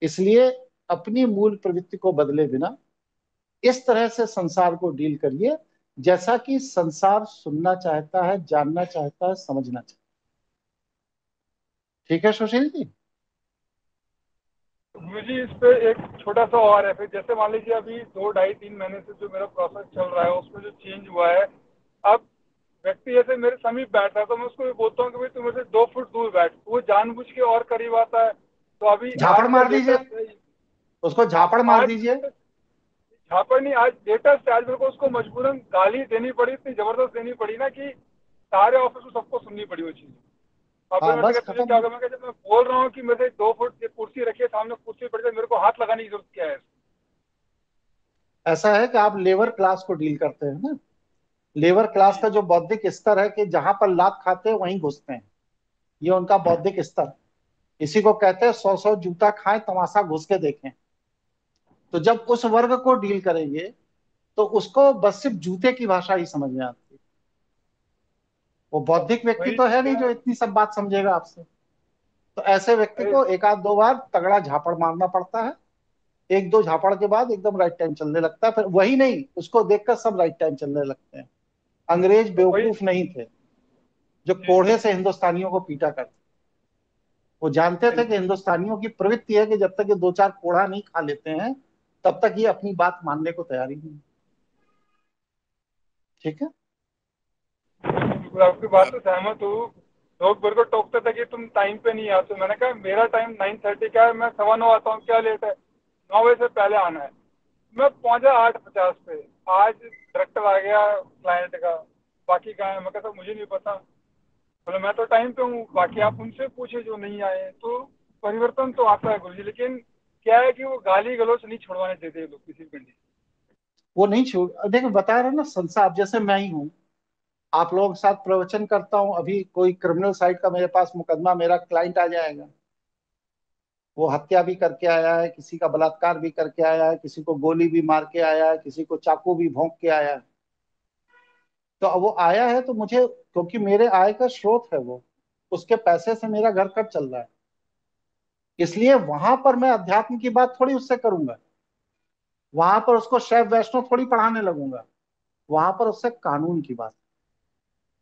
इसलिए अपनी मूल प्रवृत्ति को बदले बिना इस तरह से संसार को डील करिए जैसा कि संसार सुनना चाहता है, जानना चाहता है, समझना चाहता है। ठीक है सुशील जी? मुझे इस पे एक छोटा सा और है, फिर जैसे मान लीजिए अभी 2-2.5-3 महीने से जो मेरा प्रोसेस चल रहा है उसमें जो चेंज हुआ है, अब व्यक्ति जैसे मेरे समीप बैठता है तो मैं उसको ये बोलता हूँ कि भाई तू मेरे से 2 फुट दूर बैठ, वो जानबूझ के और करीब आता है। तो अभी झापड़ मार दीजिए उसको, झापड़ मार दीजिए। झापड़ नहीं, आज लेटेस्ट आज मेरे को उसको मजबूरन गाली देनी पड़ी, इतनी जबरदस्त देनी पड़ी ना कि सारे ऑफिस में सबको सुननी पड़ी वो चीज। बस क्या होगा, मैं जब मैं बोल रहा हूँ कि मेरे 2 फुट कुर्सी रखिए सामने, कुर्सी पड़ जाए, मेरे को हाथ लगाने की जरूरत क्या है? ऐसा है कि आप लेबर क्लास को डील करते हैं ना, लेबर क्लास का जो बौद्धिक स्तर है कि जहां पर लात खाते हैं वहीं घुसते हैं, ये उनका बौद्धिक स्तर। इसी को कहते हैं 100 जूता खाएं तमाशा घुस के देखें। तो जब उस वर्ग को डील करेंगे तो उसको बस सिर्फ जूते की भाषा ही समझ में आती है। वो बौद्धिक व्यक्ति तो है नहीं जो इतनी सब बात समझेगा आपसे। तो ऐसे व्यक्ति को 1-2 बार तगड़ा झापड़ मारना पड़ता है, 1-2 झापड़ के बाद एकदम राइट टाइम चलने लगता है। फिर वही नहीं, उसको देखकर सब राइट टाइम चलने लगते हैं। अंग्रेज बेवकूफ नहीं थे जो कोढ़े से हिंदुस्तानियों को पीटा करते। वो जानते थे कि हिंदुस्तानियों की प्रवृत्ति है कि जब तक ये 2-4 कोढ़ा नहीं खा लेते हैं तब तक ये अपनी बात मानने को तैयार ही नहीं। ठीक है, आपकी बात से सहमत हूँ। लोग मेरे को टोकते थे कि तुम टाइम पे नहीं आते। मैंने कहा मेरा टाइम 9:30 का है, मैं 9:15 आता हूँ, क्या लेट है? 9 बजे से पहले आना है। मैं पहुंचा 8:50 पे। आज डायरेक्टर आ गया क्लाइंट का, बाकी कहाँ है? मैं कहता मुझे नहीं पता। बोले मैं तो टाइम पे हूँ, बाकी आप उनसे पूछे जो नहीं आए। तो परिवर्तन तो आता है गुरुजी, लेकिन क्या है कि वो गाली गलौज नहीं छोड़वाने देते ये लोग किसी भी कंडीशन। वो नहीं छोड़, देखो बता रहे ना, संसार जैसे मैं ही हूँ, आप लोगों के साथ प्रवचन करता हूँ, अभी कोई क्रिमिनल साइड का मेरे पास मुकदमा, मेरा क्लाइंट आ जाएगा, वो हत्या भी करके आया है, किसी का बलात्कार भी करके आया है, किसी को गोली भी मार के आया है, किसी को चाकू भी भोंक के आया है। तो अब वो आया है तो मुझे, क्योंकि मेरे आय का स्रोत है वो, उसके पैसे से मेरा घर खर्च चल रहा है, इसलिए वहां पर मैं अध्यात्म की बात थोड़ी उससे करूंगा, वहां पर उसको शैव वैष्णव थोड़ी पढ़ाने लगूंगा, वहां पर उससे कानून की बात।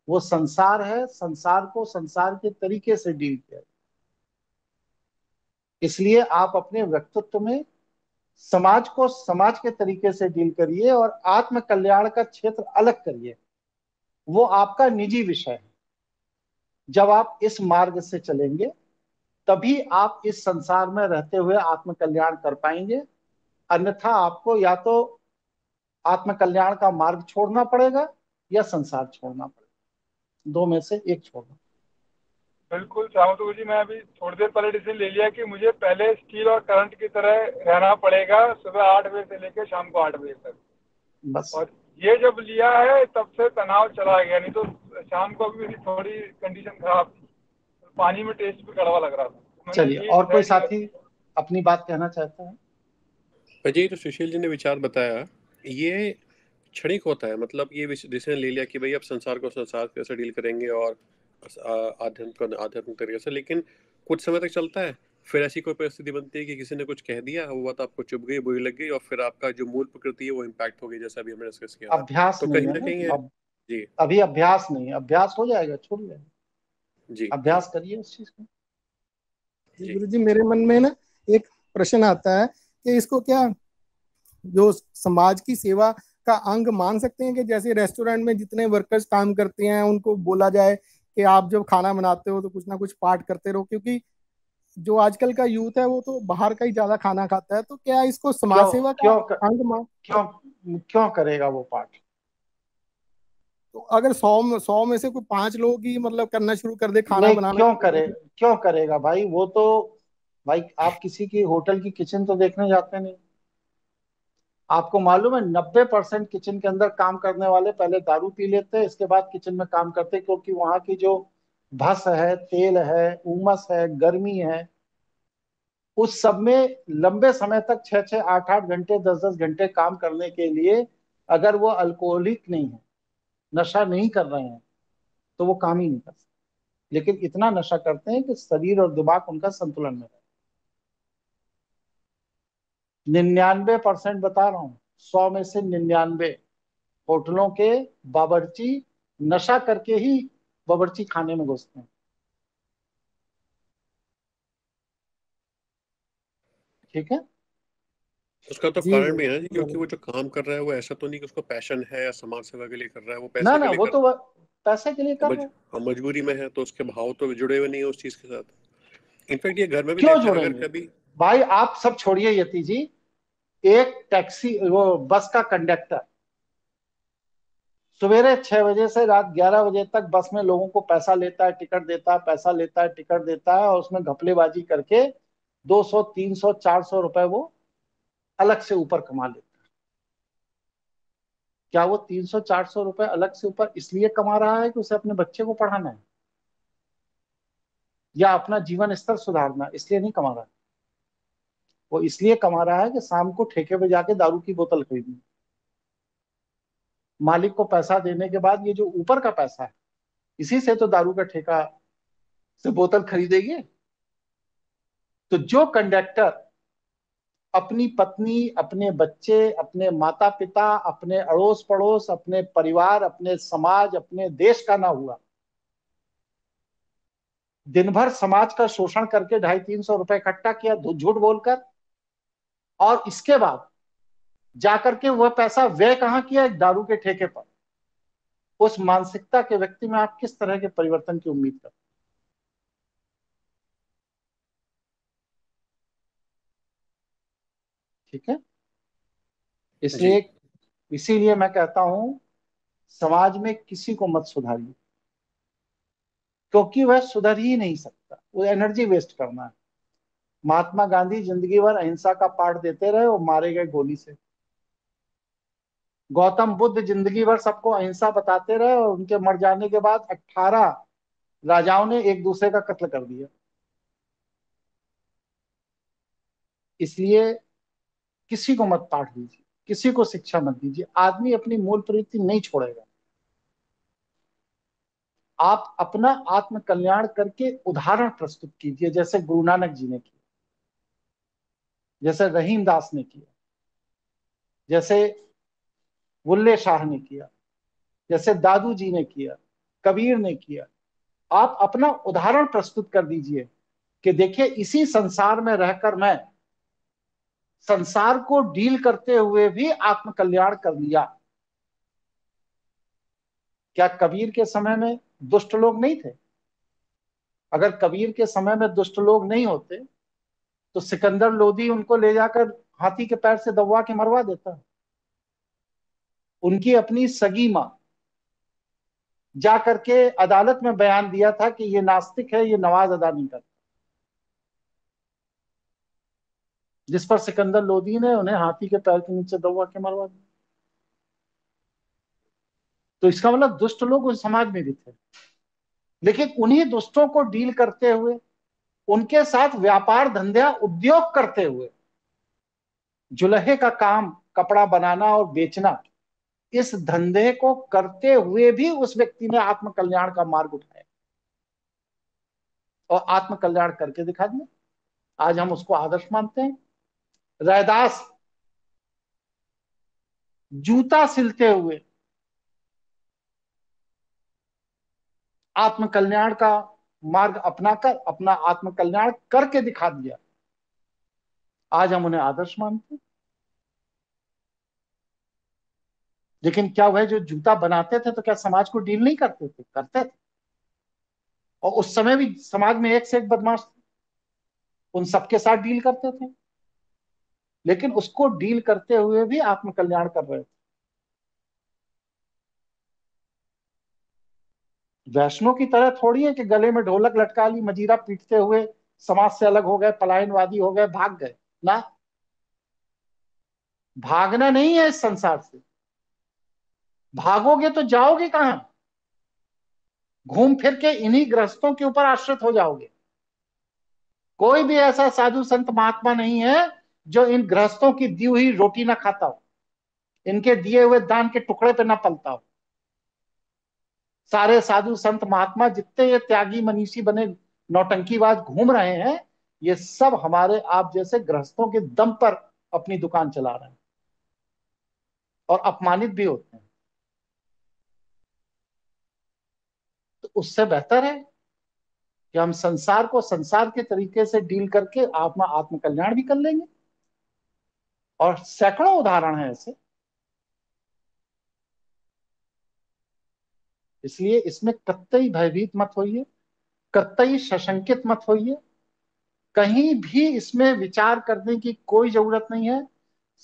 वो संसार है, संसार को संसार के तरीके से डील किया, इसलिए आप अपने व्यक्तित्व में समाज को समाज के तरीके से डील करिए और आत्म कल्याण का क्षेत्र अलग करिए, वो आपका निजी विषय है। जब आप इस मार्ग से चलेंगे तभी आप इस संसार में रहते हुए आत्म कल्याण कर पाएंगे, अन्यथा आपको या तो आत्म कल्याण का मार्ग छोड़ना पड़ेगा या संसार छोड़ना पड़ेगा, दो में से एक छोड़ना। बिल्कुल चाहूँ तो जी, मैं अभी थोड़ी देर पहले डिसीजन ले लिया कि मुझे पहले स्टील और करंट की तरह रहना पड़ेगा, सुबह 8 बजे से लेकर शाम को 8 बजे तक। बस और ये जब लिया है तब से तनाव चला गया, नहीं तो शाम को भी मेरी थोड़ी कंडीशन खराब थी, पानी में टेस्ट भी कड़वा लग रहा था। तो मैंने चलिए, ये और कोई डिसाइड किया। साथी अपनी बात कहना चाहता है? अजय, तो सुशील जी ने विचार बताया, ये क्षणिक होता है। मतलब ये डिसीजन ले लिया कि भाई अब संसार को संसार कैसे डील करेंगे और आध्यात्म को आध्यात्मिक तरीके से, लेकिन कुछ समय तक चलता है। फिर ऐसी कोई परिस्थिति बनती है कि किसी ने कुछ कह दिया, वो बात आपको चुभ गई, बुरी लग गई, और फिर आपका जो मूल प्रकृति है वो इम्पैक्ट हो गई, जैसा अभी हमने डिस्कस किया था। अभ्यास तो नहीं कहीं है ना ना कहीं है। अब, जी अभी अभ्यास नहीं है, अभ्यास हो जाएगा, छूट जाएगा, जी जी अभ्यास करिए उस चीज को। जी जी। गुरु जी, मेरे मन में ना एक प्रश्न आता है कि इसको क्या जो समाज की सेवा का अंग मान सकते हैं कि जैसे रेस्टोरेंट में जितने वर्कर्स काम करते हैं उनको बोला जाए कि आप जब खाना बनाते हो तो कुछ ना कुछ पाठ करते रहो, क्योंकि जो आजकल का यूथ है वो तो बाहर का ही ज्यादा खाना खाता है, तो क्या इसको समाज क्यों सेवा का क्यों अंग मान? क्यों क्यों करेगा वो पाठ? तो अगर 100 में से कोई 5 लोग ही मतलब करना शुरू कर दे, खाना नहीं, बनाना शुरू कर दे। क्यों करेगा भाई? वो तो, भाई आप किसी की होटल की किचन तो देखने जाते नहीं, आपको मालूम है 90% किचन के अंदर काम करने वाले पहले दारू पी लेते हैं, इसके बाद किचन में काम करते हैं, क्योंकि वहां की जो भस है, तेल है, उमस है, गर्मी है, उस सब में लंबे समय तक 6-6, 8-8 घंटे, 10-10 घंटे काम करने के लिए अगर वो अल्कोहलिक नहीं है, नशा नहीं कर रहे हैं, तो वो काम ही नहीं कर सकते। लेकिन इतना नशा करते हैं कि शरीर और दिमाग उनका संतुलन में रहे। 99% बता रहा हूँ, 100 में से 99 होटलों के बावर्ची नशा करके ही बावर्ची खाने में घुसते हैं। ठीक है। उसका तो जी कारण भी है ना जी, क्योंकि गुरु। वो जो काम कर रहा है वो ऐसा तो नहीं कि उसको पैशन है या समाज सेवा के लिए कर रहा है, वो ना पैसे के ना, लिए वो कर तो रहा पैसे के लिए है। कर रहे हैं। मजबूरी में है तो उसके भाव तो जुड़े हुए नहीं है उस चीज के साथ। इनफैक्ट ये घर में भी क्यों देखा है, अगर जुड़ेंगे? कभी। भाई आप सब छोड़िए यति जी, एक टैक्सी, वो बस का कंडक्टर सवेरे 6 बजे से रात 11 बजे तक बस में लोगों को पैसा लेता है, टिकट देता है, पैसा लेता है, टिकट देता है, और उसमें घपलेबाजी करके 200, 300, 400 रुपए वो अलग से ऊपर कमा लेता है। क्या वो 300, 400 रुपए अलग से ऊपर इसलिए कमा रहा है कि उसे अपने बच्चे को पढ़ाना है या अपना जीवन स्तर सुधारना? इसलिए नहीं कमा रहा है। वो इसलिए कमा रहा है कि शाम को ठेके पे जाके दारू की बोतल खरीदनी, मालिक को पैसा देने के बाद ये जो ऊपर का पैसा है, इसी से तो दारू का ठेका से बोतल खरीदेगी। तो जो कंडक्टर अपनी पत्नी, अपने बच्चे, अपने माता पिता, अपने अड़ोस पड़ोस, अपने परिवार, अपने समाज, अपने देश का ना हुआ, दिन भर समाज का शोषण करके 250-300 रुपए इकट्ठा किया झूठ बोलकर, और इसके बाद जाकर के वह पैसा व्यय कहां किया? एक दारू के ठेके पर। उस मानसिकता के व्यक्ति में आप किस तरह के परिवर्तन की उम्मीद करते? ठीक है। इसलिए इसीलिए मैं कहता हूं समाज में किसी को मत सुधारिए, क्योंकि वह सुधर ही नहीं सकता, वो एनर्जी वेस्ट करना है। महात्मा गांधी जिंदगी भर अहिंसा का पाठ देते रहे और मारे गए गोली से। गौतम बुद्ध जिंदगी भर सबको अहिंसा बताते रहे और उनके मर जाने के बाद 18 राजाओं ने एक दूसरे का कत्ल कर दिया। इसलिए किसी को मत पाठ दीजिए, किसी को शिक्षा मत दीजिए। आदमी अपनी मूल प्रवृत्ति नहीं छोड़ेगा। आप अपना आत्म कल्याण करके उदाहरण प्रस्तुत कीजिए, जैसे गुरु नानक जी ने किया, जैसे रहीम दास ने किया, जैसे बुल्ले शाह ने किया, जैसे दादू जी ने किया, कबीर ने किया। आप अपना उदाहरण प्रस्तुत कर दीजिए कि देखिए इसी संसार में रहकर मैं संसार को डील करते हुए भी आत्म कल्याण कर लिया। क्या कबीर के समय में दुष्ट लोग नहीं थे? अगर कबीर के समय में दुष्ट लोग नहीं होते तो सिकंदर लोदी उनको ले जाकर हाथी के पैर से दबवा के मरवा देता। उनकी अपनी सगी मां जा करके अदालत में बयान दिया था कि ये नास्तिक है, ये नमाज अदा नहीं करता, जिस पर सिकंदर लोदी ने उन्हें हाथी के पैर के नीचे दबवा के मरवा दिया। तो इसका मतलब दुष्ट लोग उस समाज में भी थे, लेकिन उन्हीं दुष्टों को डील करते हुए, उनके साथ व्यापार धंधा उद्योग करते हुए, जुलहे का काम कपड़ा बनाना और बेचना, इस धंधे को करते हुए भी उस व्यक्ति ने आत्म कल्याण का मार्ग उठाया और आत्म कल्याण करके दिखा दिया। आज हम उसको आदर्श मानते हैं। रैदास जूता सिलते हुए आत्म कल्याण का मार्ग अपनाकर अपना आत्म कल्याण करके दिखा दिया। आज हम उन्हें आदर्श मानते हैं। लेकिन क्या वह जो जूता बनाते थे तो क्या समाज को डील नहीं करते थे? करते थे। और उस समय भी समाज में एक से एक बदमाश थे, उन सबके साथ डील करते थे, लेकिन उसको डील करते हुए भी आत्म कल्याण कर रहे थे। वैष्णव की तरह थोड़ी है कि गले में ढोलक लटका ली, मजीरा पीटते हुए समाज से अलग हो गए, पलायनवादी हो गए, भाग गए ना। भागना नहीं है इस संसार से। भागोगे तो जाओगे कहां? घूम फिर के इन्हीं गृहस्थों के ऊपर आश्रित हो जाओगे। कोई भी ऐसा साधु संत महात्मा नहीं है जो इन गृहस्थों की दी हुई रोटी ना खाता हो, इनके दिए हुए दान के टुकड़े पे ना पलता हो। सारे साधु संत महात्मा जितने ये त्यागी मनीषी बने नौटंकीबाज घूम रहे हैं, ये सब हमारे आप जैसे गृहस्थों के दम पर अपनी दुकान चला रहे हैं और अपमानित भी होते हैं। तो उससे बेहतर है कि हम संसार को संसार के तरीके से डील करके आत्म कल्याण भी कर लेंगे। और सैकड़ों उदाहरण हैं ऐसे। इसलिए इसमें कतई भयभीत मत होइए, कतई सशंकित मत होइए, कहीं भी इसमें विचार करने की कोई जरूरत नहीं है।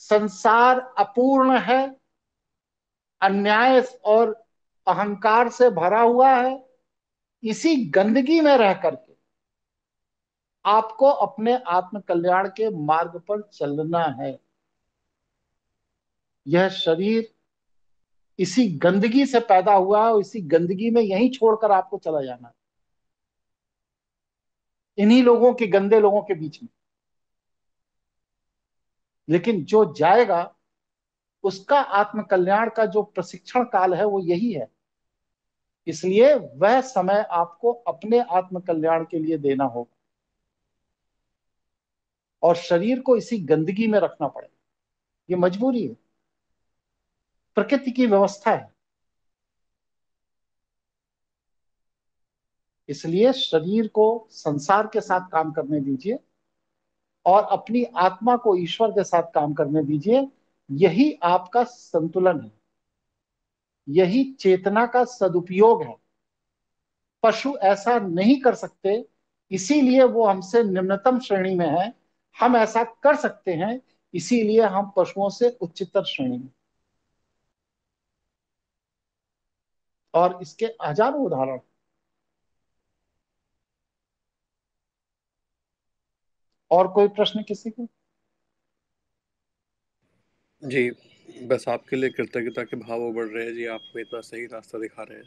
संसार अपूर्ण है, अन्याय और अहंकार से भरा हुआ है। इसी गंदगी में रह करके आपको अपने आत्म कल्याण के मार्ग पर चलना है। यह शरीर इसी गंदगी से पैदा हुआ है और इसी गंदगी में यहीं छोड़कर आपको चला जाना है, इन्हीं लोगों के, गंदे लोगों के बीच में। लेकिन जो जाएगा उसका आत्म कल्याण का जो प्रशिक्षण काल है वो यही है। इसलिए वह समय आपको अपने आत्म कल्याण के लिए देना होगा और शरीर को इसी गंदगी में रखना पड़ेगा। ये मजबूरी है, प्रकृति की व्यवस्था है। इसलिए शरीर को संसार के साथ काम करने दीजिए और अपनी आत्मा को ईश्वर के साथ काम करने दीजिए। यही आपका संतुलन है, यही चेतना का सदुपयोग है। पशु ऐसा नहीं कर सकते, इसीलिए वो हमसे निम्नतम श्रेणी में है। हम ऐसा कर सकते हैं, इसीलिए हम पशुओं से उच्चतर श्रेणी में। और इसके हजारों उदाहरण। और कोई प्रश्न किसी को? जी, बस आपके लिए कृतज्ञता के भाव उमड़ रहे हैं जी, आप हमें इतना सही रास्ता दिखा रहे हैं,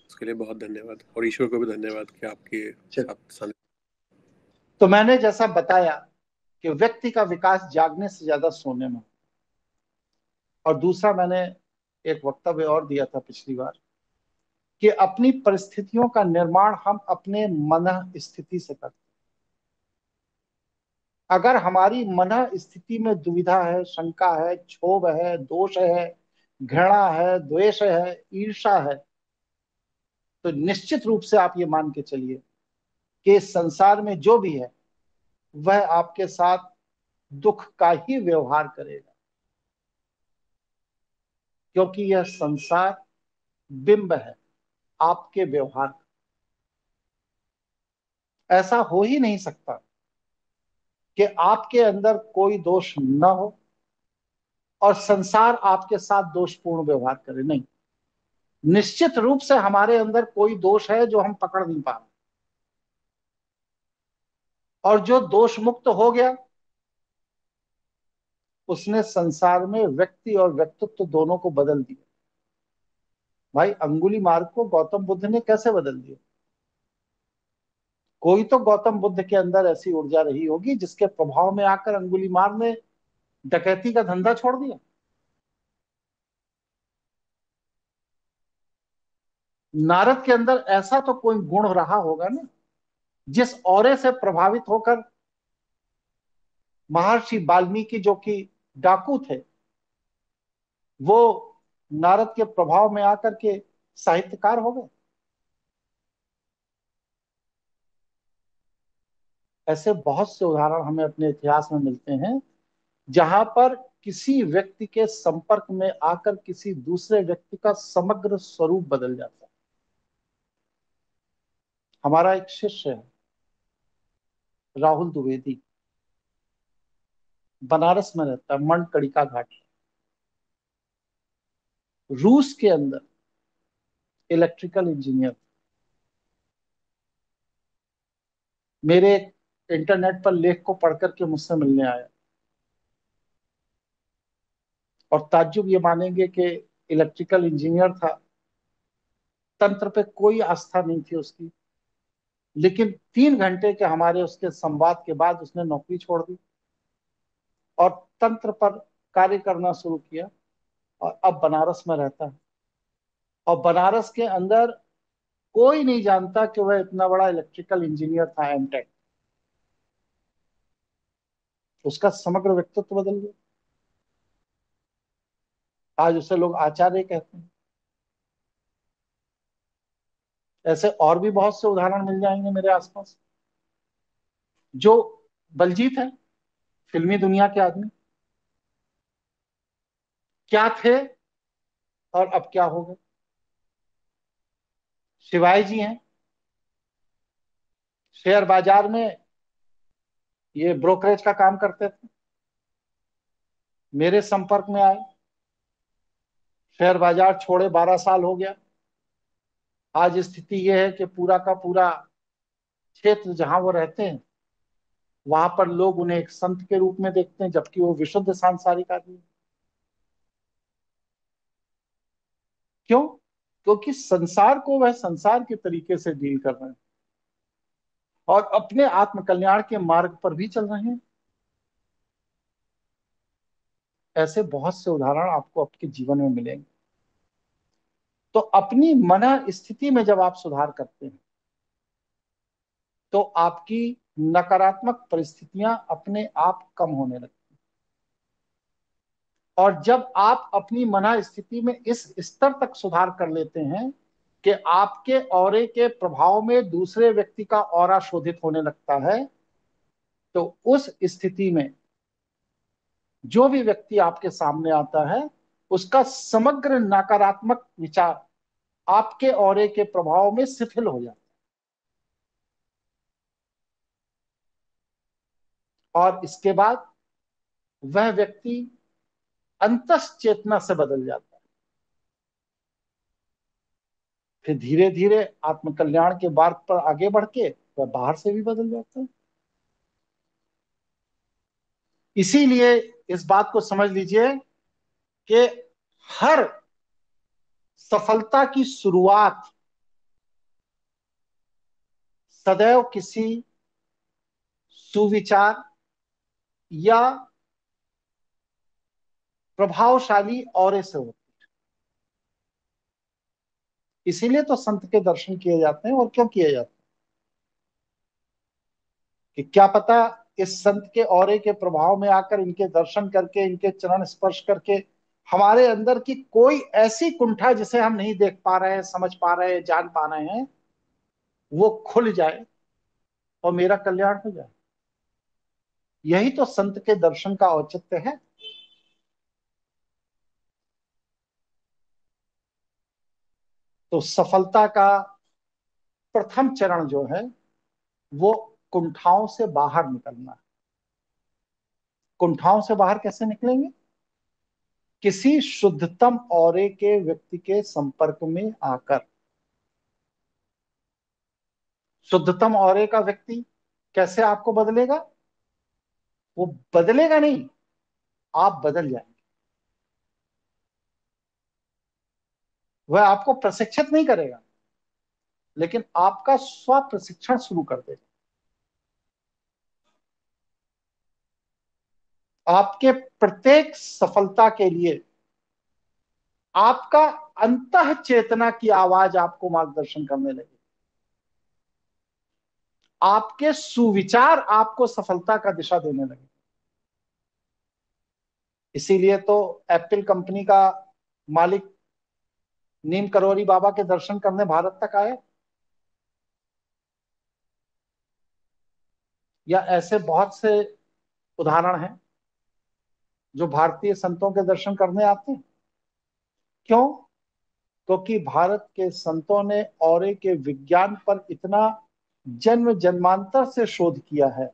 उसके लिए बहुत धन्यवाद, और ईश्वर को भी धन्यवाद कि आपके साथ। तो मैंने जैसा बताया कि व्यक्ति का विकास जागने से ज्यादा सोने में। और दूसरा मैंने एक वक्तव्य और दिया था पिछली बार कि अपनी परिस्थितियों का निर्माण हम अपने मन स्थिति से करते हैं। अगर हमारी मन स्थिति में दुविधा है, शंका है, क्षोभ है, दोष है, घृणा है, द्वेष है, ईर्षा है, तो निश्चित रूप से आप ये मान के चलिए कि इस संसार में जो भी है वह आपके साथ दुख का ही व्यवहार करेगा, क्योंकि यह संसार बिंब है आपके व्यवहार का। ऐसा हो ही नहीं सकता कि आपके अंदर कोई दोष न हो और संसार आपके साथ दोषपूर्ण व्यवहार करे। नहीं, निश्चित रूप से हमारे अंदर कोई दोष है जो हम पकड़ नहीं पा रहे, और जो दोष मुक्त हो गया उसने संसार में व्यक्ति और व्यक्तित्व दोनों को बदल दिया। भाई, अंगुली मार्ग को गौतम बुद्ध ने कैसे बदल दिया? कोई तो गौतम बुद्ध के अंदर ऐसी ऊर्जा रही होगी जिसके प्रभाव में आकर अंगुली मार ने डकैती का धंधा छोड़ दिया। नारद के अंदर ऐसा तो कोई गुण रहा होगा ना, जिस औरे से प्रभावित होकर महर्षि वाल्मीकि, जो कि डाकू थे, वो नारद के प्रभाव में आकर के साहित्यकार हो गए। ऐसे बहुत से उदाहरण हमें अपने इतिहास में मिलते हैं जहां पर किसी व्यक्ति के संपर्क में आकर किसी दूसरे व्यक्ति का समग्र स्वरूप बदल जाता है। हमारा एक शिष्य है राहुल द्विवेदी, बनारस में रहता है, मणकणिका घाट, रूस के अंदर इलेक्ट्रिकल इंजीनियर। मेरे इंटरनेट पर लेख को पढ़ करके मुझसे मिलने आया, और ताज्जुब ये मानेंगे कि इलेक्ट्रिकल इंजीनियर था, तंत्र पे कोई आस्था नहीं थी उसकी, लेकिन 3 घंटे के हमारे उसके संवाद के बाद उसने नौकरी छोड़ दी और तंत्र पर कार्य करना शुरू किया, और अब बनारस में रहता है। और बनारस के अंदर कोई नहीं जानता कि वह इतना बड़ा इलेक्ट्रिकल इंजीनियर था, एमटेक। उसका समग्र व्यक्तित्व बदल गया। आज उसे लोग आचार्य कहते हैं। ऐसे और भी बहुत से उदाहरण मिल जाएंगे मेरे आसपास। जो बलजीत है, फिल्मी दुनिया के आदमी, क्या थे और अब क्या हो गए। शिवाय जी हैं, शेयर बाजार में ये ब्रोकरेज का काम करते थे, मेरे संपर्क में आए, शेयर बाजार छोड़े 12 साल हो गया। आज स्थिति यह है कि पूरा का पूरा क्षेत्र जहां वो रहते हैं वहां पर लोग उन्हें एक संत के रूप में देखते हैं, जबकि वो विशुद्ध सांसारिक आदमी है। क्यों? क्योंकि संसार को वह संसार के तरीके से डील कर रहे हैं और अपने आत्म कल्याण के मार्ग पर भी चल रहे हैं। ऐसे बहुत से उदाहरण आपको आपके जीवन में मिलेंगे। तो अपनी मन स्थिति में जब आप सुधार करते हैं तो आपकी नकारात्मक परिस्थितियां अपने आप कम होने लगती हैं। और जब आप अपनी मन स्थिति में इस स्तर तक सुधार कर लेते हैं कि आपके औरे के प्रभाव में दूसरे व्यक्ति का औरा शोधित होने लगता है, तो उस स्थिति में जो भी व्यक्ति आपके सामने आता है उसका समग्र नकारात्मक विचार आपके औरे के प्रभाव में शिथिल हो जाता है। और इसके बाद वह व्यक्ति अंतस चेतना से बदल जाता है। फिर धीरे धीरे आत्मकल्याण के मार्ग पर आगे बढ़ के वह बाहर से भी बदल जाता है। इसीलिए इस बात को समझ लीजिए कि हर सफलता की शुरुआत सदैव किसी सुविचार या प्रभावशाली औरे से होती है। इसीलिए तो संत के दर्शन किए जाते हैं। और क्यों किए जाते हैं? कि क्या पता इस संत के औरे के प्रभाव में आकर, इनके दर्शन करके, इनके चरण स्पर्श करके हमारे अंदर की कोई ऐसी कुंठा जिसे हम नहीं देख पा रहे हैं, समझ पा रहे हैं, जान पा रहे हैं, वो खुल जाए और मेरा कल्याण हो जाए। यही तो संत के दर्शन का औचित्य है। तो सफलता का प्रथम चरण जो है वो कुंठाओं से बाहर निकलना है। कुंठाओं से बाहर कैसे निकलेंगे? किसी शुद्धतम औरे के व्यक्ति के संपर्क में आकर। शुद्धतम औरे का व्यक्ति कैसे आपको बदलेगा? वो बदलेगा नहीं, आप बदल जाएंगे। वह आपको प्रशिक्षित नहीं करेगा, लेकिन आपका स्व प्रशिक्षण शुरू कर देगा। आपके प्रत्येक सफलता के लिए आपका अंतः चेतना की आवाज आपको मार्गदर्शन करने लगी। आपके सुविचार आपको सफलता का दिशा देने लगे। इसीलिए तो एप्पल कंपनी का मालिक नीम करोरी बाबा के दर्शन करने भारत तक आए। या ऐसे बहुत से उदाहरण हैं जो भारतीय संतों के दर्शन करने आते हैं। क्यों? क्योंकि भारत के संतों ने औरे के विज्ञान पर इतना जन्म जन्मांतर से शोध किया है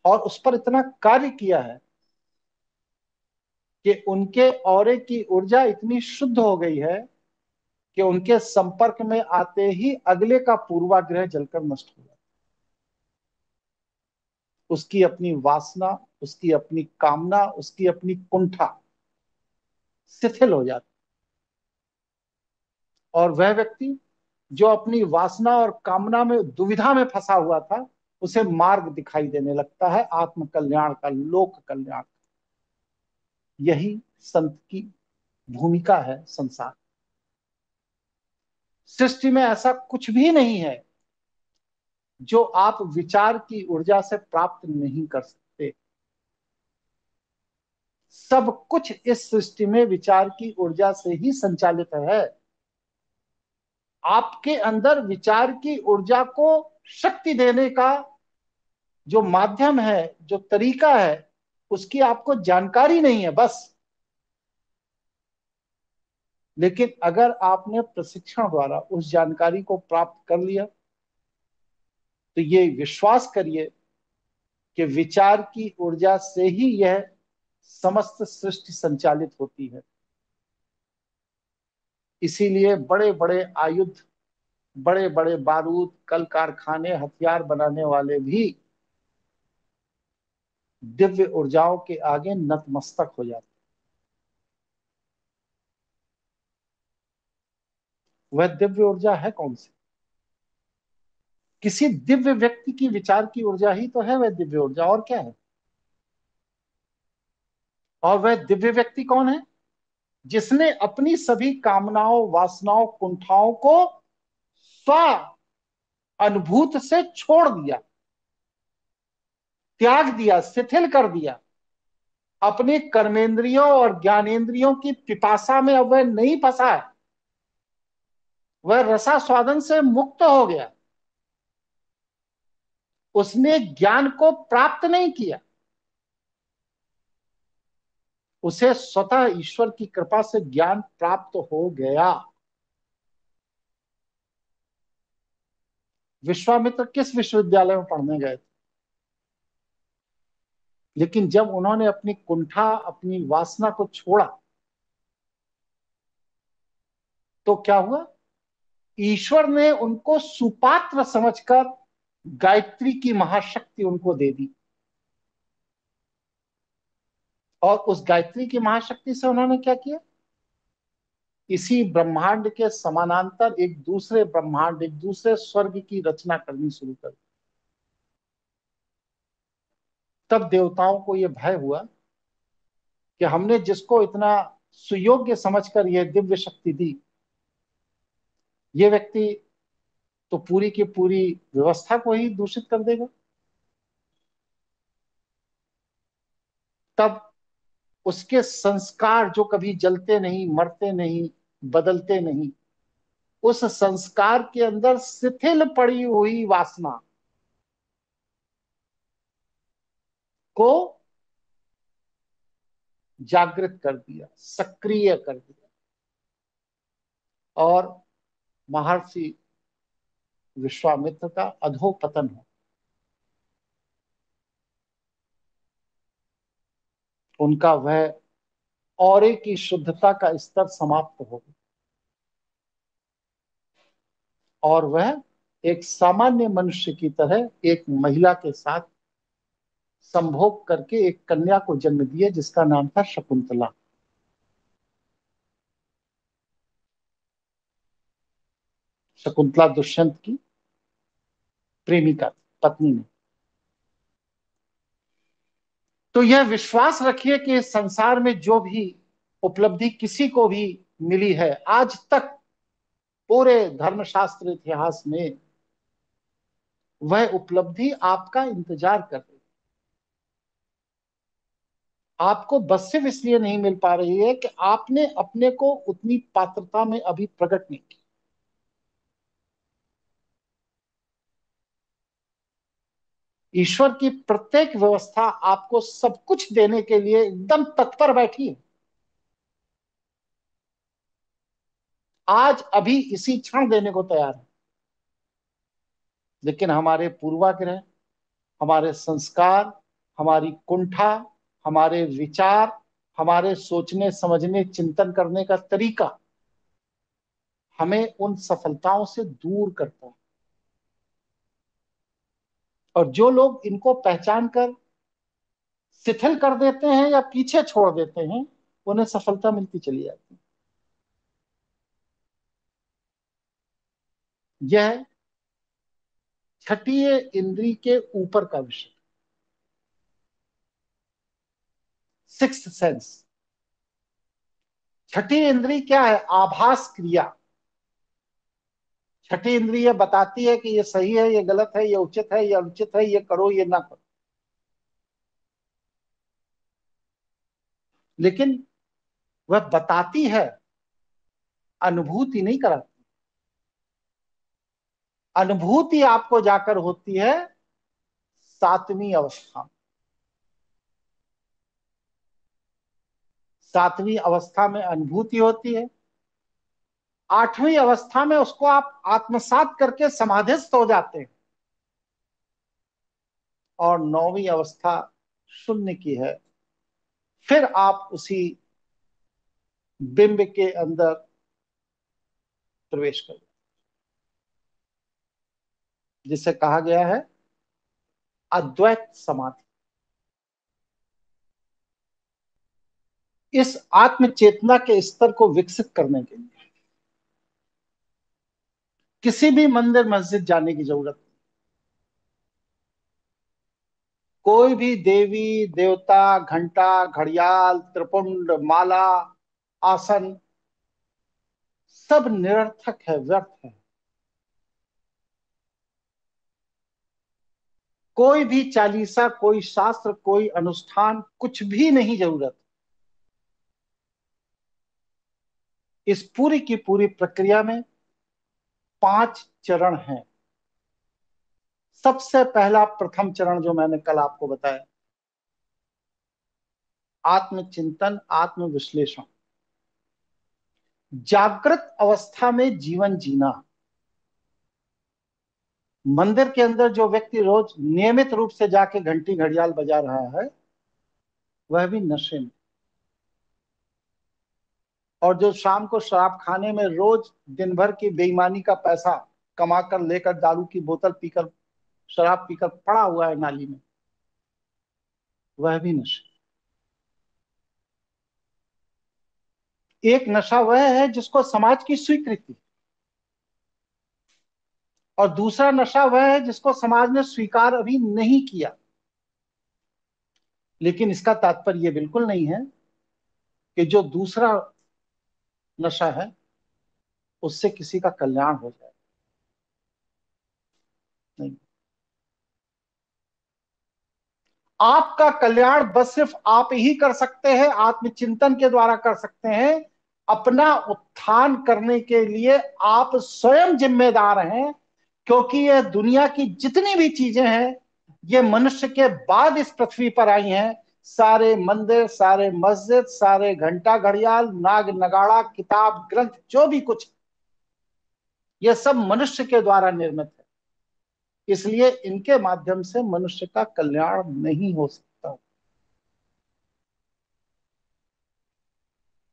और उस पर इतना कार्य किया है कि उनके औरे की ऊर्जा इतनी शुद्ध हो गई है कि उनके संपर्क में आते ही अगले का पूर्वाग्रह जलकर नष्ट हो जाता है। उसकी अपनी वासना, उसकी अपनी कामना, उसकी अपनी कुंठा शिथिल हो जाती। और वह व्यक्ति जो अपनी वासना और कामना में, दुविधा में फंसा हुआ था, उसे मार्ग दिखाई देने लगता है आत्म कल्याण का, लोक कल्याण। यही संत की भूमिका है संसार। सृष्टि में ऐसा कुछ भी नहीं है जो आप विचार की ऊर्जा से प्राप्त नहीं कर सकते। सब कुछ इस सृष्टि में विचार की ऊर्जा से ही संचालित है। आपके अंदर विचार की ऊर्जा को शक्ति देने का जो माध्यम है, जो तरीका है, उसकी आपको जानकारी नहीं है बस। लेकिन अगर आपने प्रशिक्षण द्वारा उस जानकारी को प्राप्त कर लिया तो ये विश्वास करिए कि विचार की ऊर्जा से ही यह समस्त सृष्टि संचालित होती है। इसीलिए बड़े बड़े आयुध, बड़े बड़े बारूद, कल कारखाने, हथियार बनाने वाले भी दिव्य ऊर्जाओं के आगे नतमस्तक हो जाते। वह दिव्य ऊर्जा है कौन सी? किसी दिव्य व्यक्ति की विचार की ऊर्जा ही तो है वह दिव्य ऊर्जा, और क्या है? और वह दिव्य व्यक्ति कौन है? जिसने अपनी सभी कामनाओं, वासनाओं, कुंठाओं को स्व अनुभूत से छोड़ दिया, त्याग दिया, शिथिल कर दिया। अपने कर्मेंद्रियों और ज्ञानेंद्रियों की पिपासा में अब वह नहीं फंसा है। वह रसास्वादन से मुक्त हो गया। उसने ज्ञान को प्राप्त नहीं किया, उसे स्वतः ईश्वर की कृपा से ज्ञान प्राप्त हो गया। विश्वामित्र किस विश्वविद्यालय में पढ़ने गए थे? लेकिन जब उन्होंने अपनी कुंठा, अपनी वासना को छोड़ा तो क्या हुआ? ईश्वर ने उनको सुपात्र समझकर गायत्री की महाशक्ति उनको दे दी, और उस गायत्री की महाशक्ति से उन्होंने क्या किया? इसी ब्रह्मांड के समानांतर एक दूसरे ब्रह्मांड, एक दूसरे स्वर्ग की रचना करनी शुरू कर दी। तब देवताओं को यह भय हुआ कि हमने जिसको इतना सुयोग्य समझकर यह दिव्य शक्ति दी, ये व्यक्ति तो पूरी की पूरी व्यवस्था को ही दूषित कर देगा। तब उसके संस्कार जो कभी जलते नहीं, मरते नहीं, बदलते नहीं, उस संस्कार के अंदर शिथिल पड़ी हुई वासना को जागृत कर दिया, सक्रिय कर दिया, और महर्षि विश्वामित्र का अधोपतन हो, उनका वह औरे की शुद्धता का स्तर समाप्त हो गया, और वह एक सामान्य मनुष्य की तरह एक महिला के साथ संभोग करके एक कन्या को जन्म दिए, जिसका नाम था शकुंतला। शकुंतला दुष्यंत की प्रेमिका, पत्नी ने। तो यह विश्वास रखिए कि इस संसार में जो भी उपलब्धि किसी को भी मिली है आज तक पूरे धर्मशास्त्र इतिहास में, वह उपलब्धि आपका इंतजार कर रही है। आपको बस सिर्फ इसलिए नहीं मिल पा रही है कि आपने अपने को उतनी पात्रता में अभी प्रकट नहीं की। ईश्वर की प्रत्येक व्यवस्था आपको सब कुछ देने के लिए एकदम तत्पर बैठी है। आज अभी इसी क्षण देने को तैयार है, लेकिन हमारे पूर्वाग्रह, हमारे संस्कार, हमारी कुंठा, हमारे विचार, हमारे सोचने समझने चिंतन करने का तरीका हमें उन सफलताओं से दूर करता है। और जो लोग इनको पहचान कर शिथिल कर देते हैं या पीछे छोड़ देते हैं, उन्हें सफलता मिलती चली जाती है। यह छठीय इंद्री के ऊपर का विषय, सिक्स्थ सेंस। छठी इंद्री क्या है? आभास क्रिया। छठी इंद्री ये बताती है कि ये सही है, ये गलत है, ये उचित है, ये अनुचित है, ये करो, ये ना करो। लेकिन वह बताती है, अनुभूति नहीं कराती। अनुभूति आपको जाकर होती है सातवीं अवस्था। सातवीं अवस्था में अनुभूति होती है। आठवीं अवस्था में उसको आप आत्मसात करके समाधिस्थ हो जाते हैं, और नौवीं अवस्था शून्य की है। फिर आप उसी बिंब के अंदर प्रवेश कर, जिसे कहा गया है अद्वैत समाधि। इस आत्म चेतना के स्तर को विकसित करने के लिए किसी भी मंदिर मस्जिद जाने की जरूरत नहीं। कोई भी देवी देवता, घंटा, घड़ियाल, त्रिपुंड, माला, आसन, सब निरर्थक है, व्यर्थ है। कोई भी चालीसा, कोई शास्त्र, कोई अनुष्ठान, कुछ भी नहीं जरूरत। इस पूरी की पूरी प्रक्रिया में 5 चरण हैं। सबसे पहला प्रथम चरण जो मैंने कल आपको बताया, आत्मचिंतन, आत्म विश्लेषण। जागृत अवस्था में जीवन जीना। मंदिर के अंदर जो व्यक्ति रोज नियमित रूप से जाके घंटी घड़ियाल बजा रहा है, वह भी नशे में। और जो शाम को शराब खाने में रोज दिन भर की बेईमानी का पैसा कमा कर लेकर दारू की बोतल पीकर, शराब पीकर पड़ा हुआ है नाली में, वह भी नशा। एक नशा वह है जिसको समाज की स्वीकृति, और दूसरा नशा वह है जिसको समाज ने स्वीकार अभी नहीं किया। लेकिन इसका तात्पर्य यह बिल्कुल नहीं है कि जो दूसरा नशा है उससे किसी का कल्याण हो जाए। नहीं, आपका कल्याण बस सिर्फ आप ही कर सकते हैं, आत्मचिंतन के द्वारा कर सकते हैं। अपना उत्थान करने के लिए आप स्वयं जिम्मेदार हैं, क्योंकि यह दुनिया की जितनी भी चीजें हैं ये मनुष्य के बाद इस पृथ्वी पर आई हैं। सारे मंदिर, सारे मस्जिद, सारे घंटा घड़ियाल, नाग नगाड़ा, किताब ग्रंथ, जो भी कुछ, ये सब मनुष्य के द्वारा निर्मित है। इसलिए इनके माध्यम से मनुष्य का कल्याण नहीं हो सकता।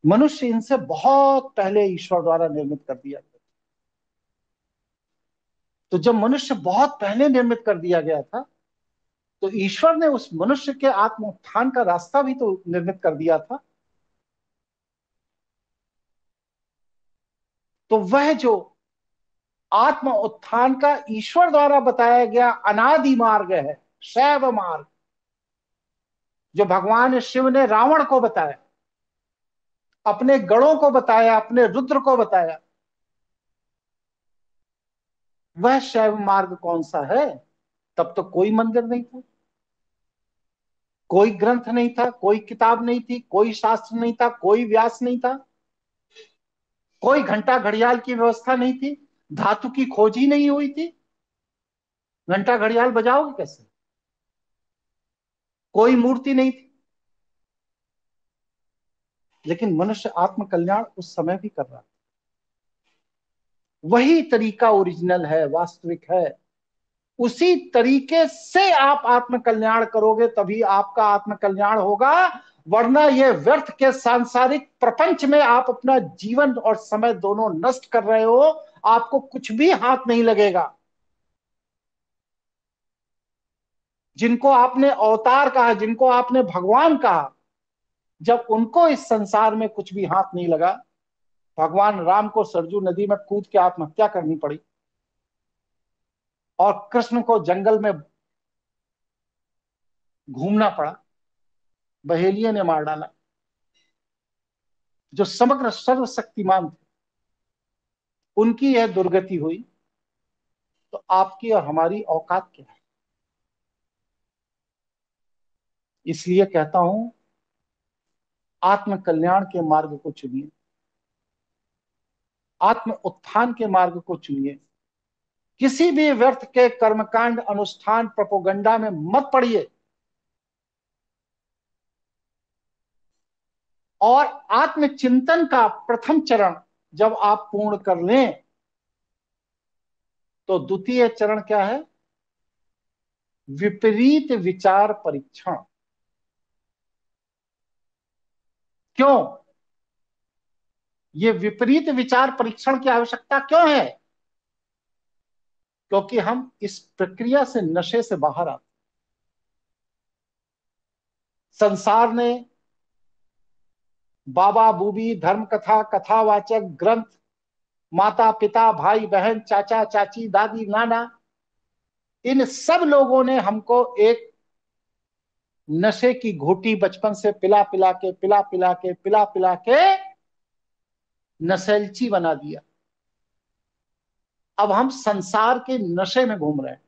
मनुष्य इनसे बहुत पहले ईश्वर द्वारा निर्मित कर दिया गया। तो जब मनुष्य बहुत पहले निर्मित कर दिया गया था, तो ईश्वर ने उस मनुष्य के आत्म उत्थान का रास्ता भी तो निर्मित कर दिया था। तो वह जो आत्म उत्थान का ईश्वर द्वारा बताया गया अनादि मार्ग है, शैव मार्ग, जो भगवान शिव ने रावण को बताया, अपने गणों को बताया, अपने रुद्र को बताया, वह शैव मार्ग कौन सा है? तब तो कोई मंदिर नहीं था, कोई ग्रंथ नहीं था, कोई किताब नहीं थी, कोई शास्त्र नहीं था, कोई व्यास नहीं था, कोई घंटा घड़ियाल की व्यवस्था नहीं थी, धातु की खोज ही नहीं हुई थी। घंटा घड़ियाल बजाओगे कैसे? कोई मूर्ति नहीं थी। लेकिन मनुष्य आत्म कल्याण उस समय भी कर रहा था। वही तरीका ओरिजिनल है, वास्तविक है। उसी तरीके से आप आत्म कल्याण करोगे तभी आपका आत्म कल्याण होगा, वरना यह व्यर्थ के सांसारिक प्रपंच में आप अपना जीवन और समय दोनों नष्ट कर रहे हो। आपको कुछ भी हाथ नहीं लगेगा। जिनको आपने अवतार कहा, जिनको आपने भगवान कहा, जब उनको इस संसार में कुछ भी हाथ नहीं लगा, भगवान राम को सरजू नदी में कूद के आत्महत्या करनी पड़ी, और कृष्ण को जंगल में घूमना पड़ा, बहेलिये ने मार डाला। जो समग्र सर्वशक्तिमान थे, उनकी यह दुर्गति हुई, तो आपकी और हमारी औकात क्या है? इसलिए कहता हूं, आत्म कल्याण के मार्ग को चुनिए, आत्म उत्थान के मार्ग को चुनिए। किसी भी व्यर्थ के कर्मकांड, अनुष्ठान, प्रोपोगंडा में मत पड़िए। और आत्मचिंतन का प्रथम चरण जब आप पूर्ण कर लें, तो द्वितीय चरण क्या है? विपरीत विचार परीक्षण। क्यों ये विपरीत विचार परीक्षण की आवश्यकता क्यों है? क्योंकि हम इस प्रक्रिया से, नशे से बाहर आते। संसार ने बाबा बूबी, धर्म कथा, कथावाचक, ग्रंथ, माता पिता, भाई बहन, चाचा चाची, दादी नाना, इन सब लोगों ने हमको एक नशे की घोटी बचपन से पिला पिला के, पिला पिला के, पिला पिला के नशेलची बना दिया। अब हम संसार के नशे में घूम रहे हैं।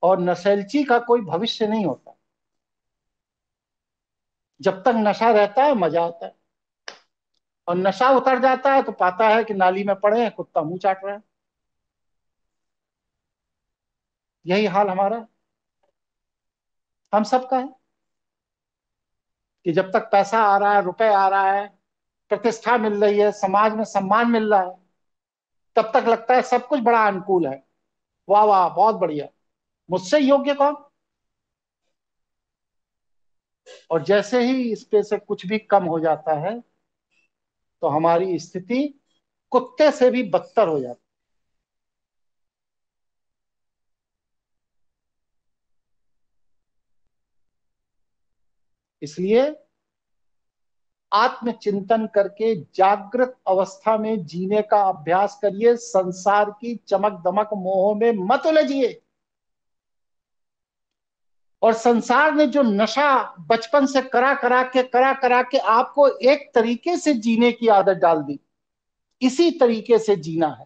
और नशेलची का कोई भविष्य नहीं होता। जब तक नशा रहता है मजा आता है, और नशा उतर जाता है तो पाता है कि नाली में पड़े हैं, कुत्ता मुंह चाट रहा है। यही हाल हमारा है, हम सबका है। कि जब तक पैसा आ रहा है, रुपए आ रहा है, प्रतिष्ठा मिल रही है, समाज में सम्मान मिल रहा है, तब तक लगता है सब कुछ बड़ा अनुकूल है। वाह वाह, बहुत बढ़िया। मुझसे योग्य कौन? और जैसे ही इस पे से कुछ भी कम हो जाता है तो हमारी स्थिति कुत्ते से भी बदतर हो जाती। इसलिए आत्मचिंतन करके जागृत अवस्था में जीने का अभ्यास करिए। संसार की चमक दमक मोह में मत उलझिए। और संसार ने जो नशा बचपन से करा के आपको एक तरीके से जीने की आदत डाल दी, इसी तरीके से जीना है,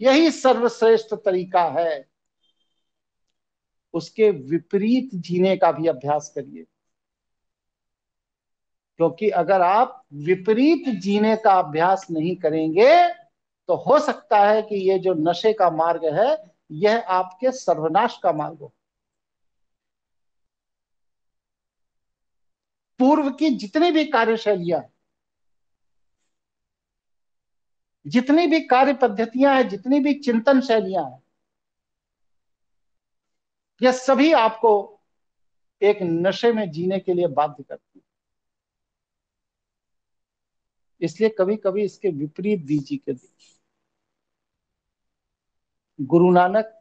यही सर्वश्रेष्ठ तरीका है। उसके विपरीत जीने का भी अभ्यास करिए, क्योंकि अगर आप विपरीत जीने का अभ्यास नहीं करेंगे तो हो सकता है कि ये जो नशे का मार्ग है यह आपके सर्वनाश का मार्ग हो। पूर्व की जितनी भी कार्यशैलियां, जितनी भी कार्य पद्धतियां हैं, जितनी भी चिंतन शैलियां हैं, यह सभी आपको एक नशे में जीने के लिए बाध्य करती है। इसलिए कभी कभी इसके विपरीत भी जी के देखिए। गुरु नानक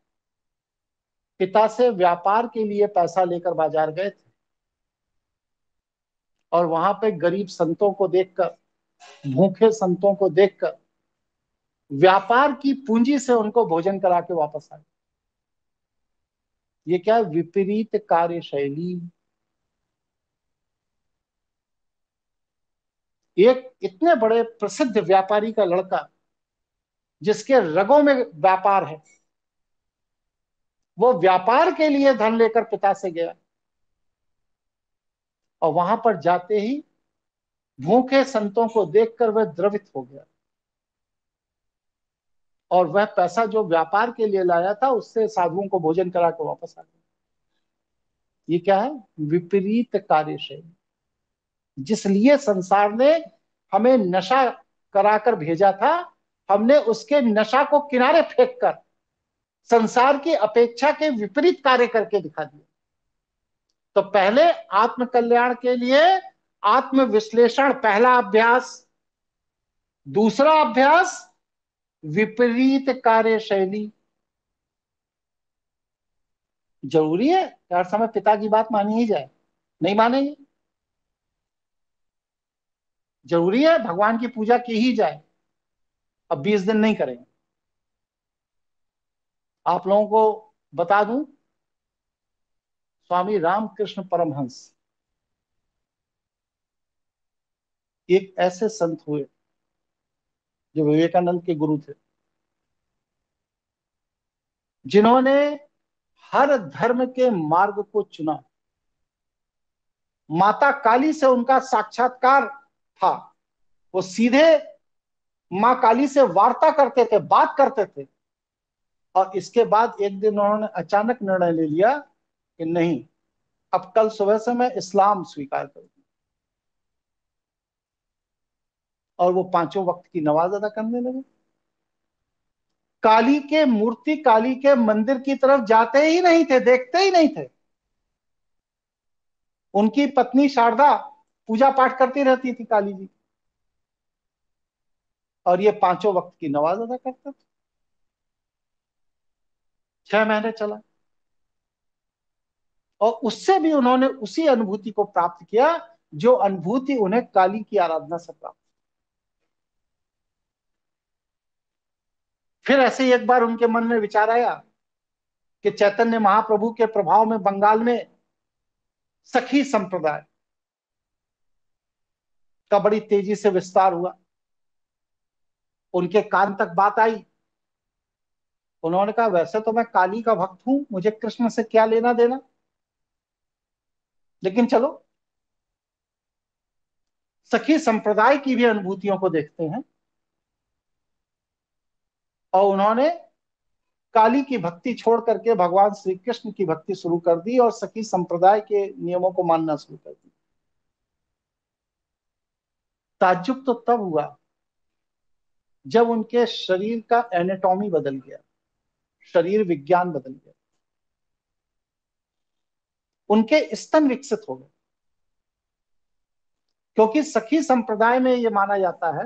पिता से व्यापार के लिए पैसा लेकर बाजार गए थे और वहां पे गरीब संतों को देखकर, भूखे संतों को देखकर व्यापार की पूंजी से उनको भोजन करा के वापस आए। ये क्या है? विपरीत कार्यशैली। एक इतने बड़े प्रसिद्ध व्यापारी का लड़का जिसके रगों में व्यापार है, वो व्यापार के लिए धन लेकर पिता से गया और वहां पर जाते ही भूखे संतों को देखकर वह द्रवित हो गया और वह पैसा जो व्यापार के लिए लाया था उससे साधुओं को भोजन करा के वापस आ गया। ये क्या है? विपरीत कार्यशैली। जिसलिए संसार ने हमें नशा कराकर भेजा था, हमने उसके नशा को किनारे फेंककर संसार की अपेक्षा के विपरीत कार्य करके दिखा दिया। तो पहले आत्म कल्याण के लिए आत्म विश्लेषण पहला अभ्यास। दूसरा अभ्यास विपरीत कार्यशैली। जरूरी है कि हर समय पिता की बात मानी ही जाए? नहीं मानेंगे। जरूरी है भगवान की पूजा की ही जाए? अब 20 दिन नहीं करेंगे। आप लोगों को बता दूं, स्वामी रामकृष्ण परमहंस एक ऐसे संत हुए जो विवेकानंद के गुरु थे, जिन्होंने हर धर्म के मार्ग को चुना। माता काली से उनका साक्षात्कार था। वो सीधे मां काली से वार्ता करते थे, बात करते थे। और इसके बाद एक दिन उन्होंने अचानक निर्णय ले लिया कि नहीं, अब कल सुबह से मैं इस्लाम स्वीकार करूंगा और वो 5 वक्त की नमाज अदा करने लगे। काली के मूर्ति, काली के मंदिर की तरफ जाते ही नहीं थे, देखते ही नहीं थे। उनकी पत्नी शारदा पूजा पाठ करती रहती थी काली जी, और ये 5 वक्त की नमाज अदा करते थे। 6 महीने चला और उससे भी उन्होंने उसी अनुभूति को प्राप्त किया जो अनुभूति उन्हें काली की आराधना से प्राप्त। फिर ऐसे ही एक बार उनके मन में विचार आया कि चैतन्य महाप्रभु के प्रभाव में बंगाल में सखी संप्रदाय का बड़ी तेजी से विस्तार हुआ। उनके कान तक बात आई। उन्होंने कहा, वैसे तो मैं काली का भक्त हूं, मुझे कृष्ण से क्या लेना देना, लेकिन चलो सखी संप्रदाय की भी अनुभूतियों को देखते हैं। और उन्होंने काली की भक्ति छोड़ करके भगवान श्री कृष्ण की भक्ति शुरू कर दी और सखी संप्रदाय के नियमों को मानना शुरू कर दिया। ताज्जुब तो तब हुआ जब उनके शरीर का एनाटॉमी बदल गया, शरीर विज्ञान बदल गया। उनके स्तन विकसित हो गए। क्योंकि सखी संप्रदाय में यह माना जाता है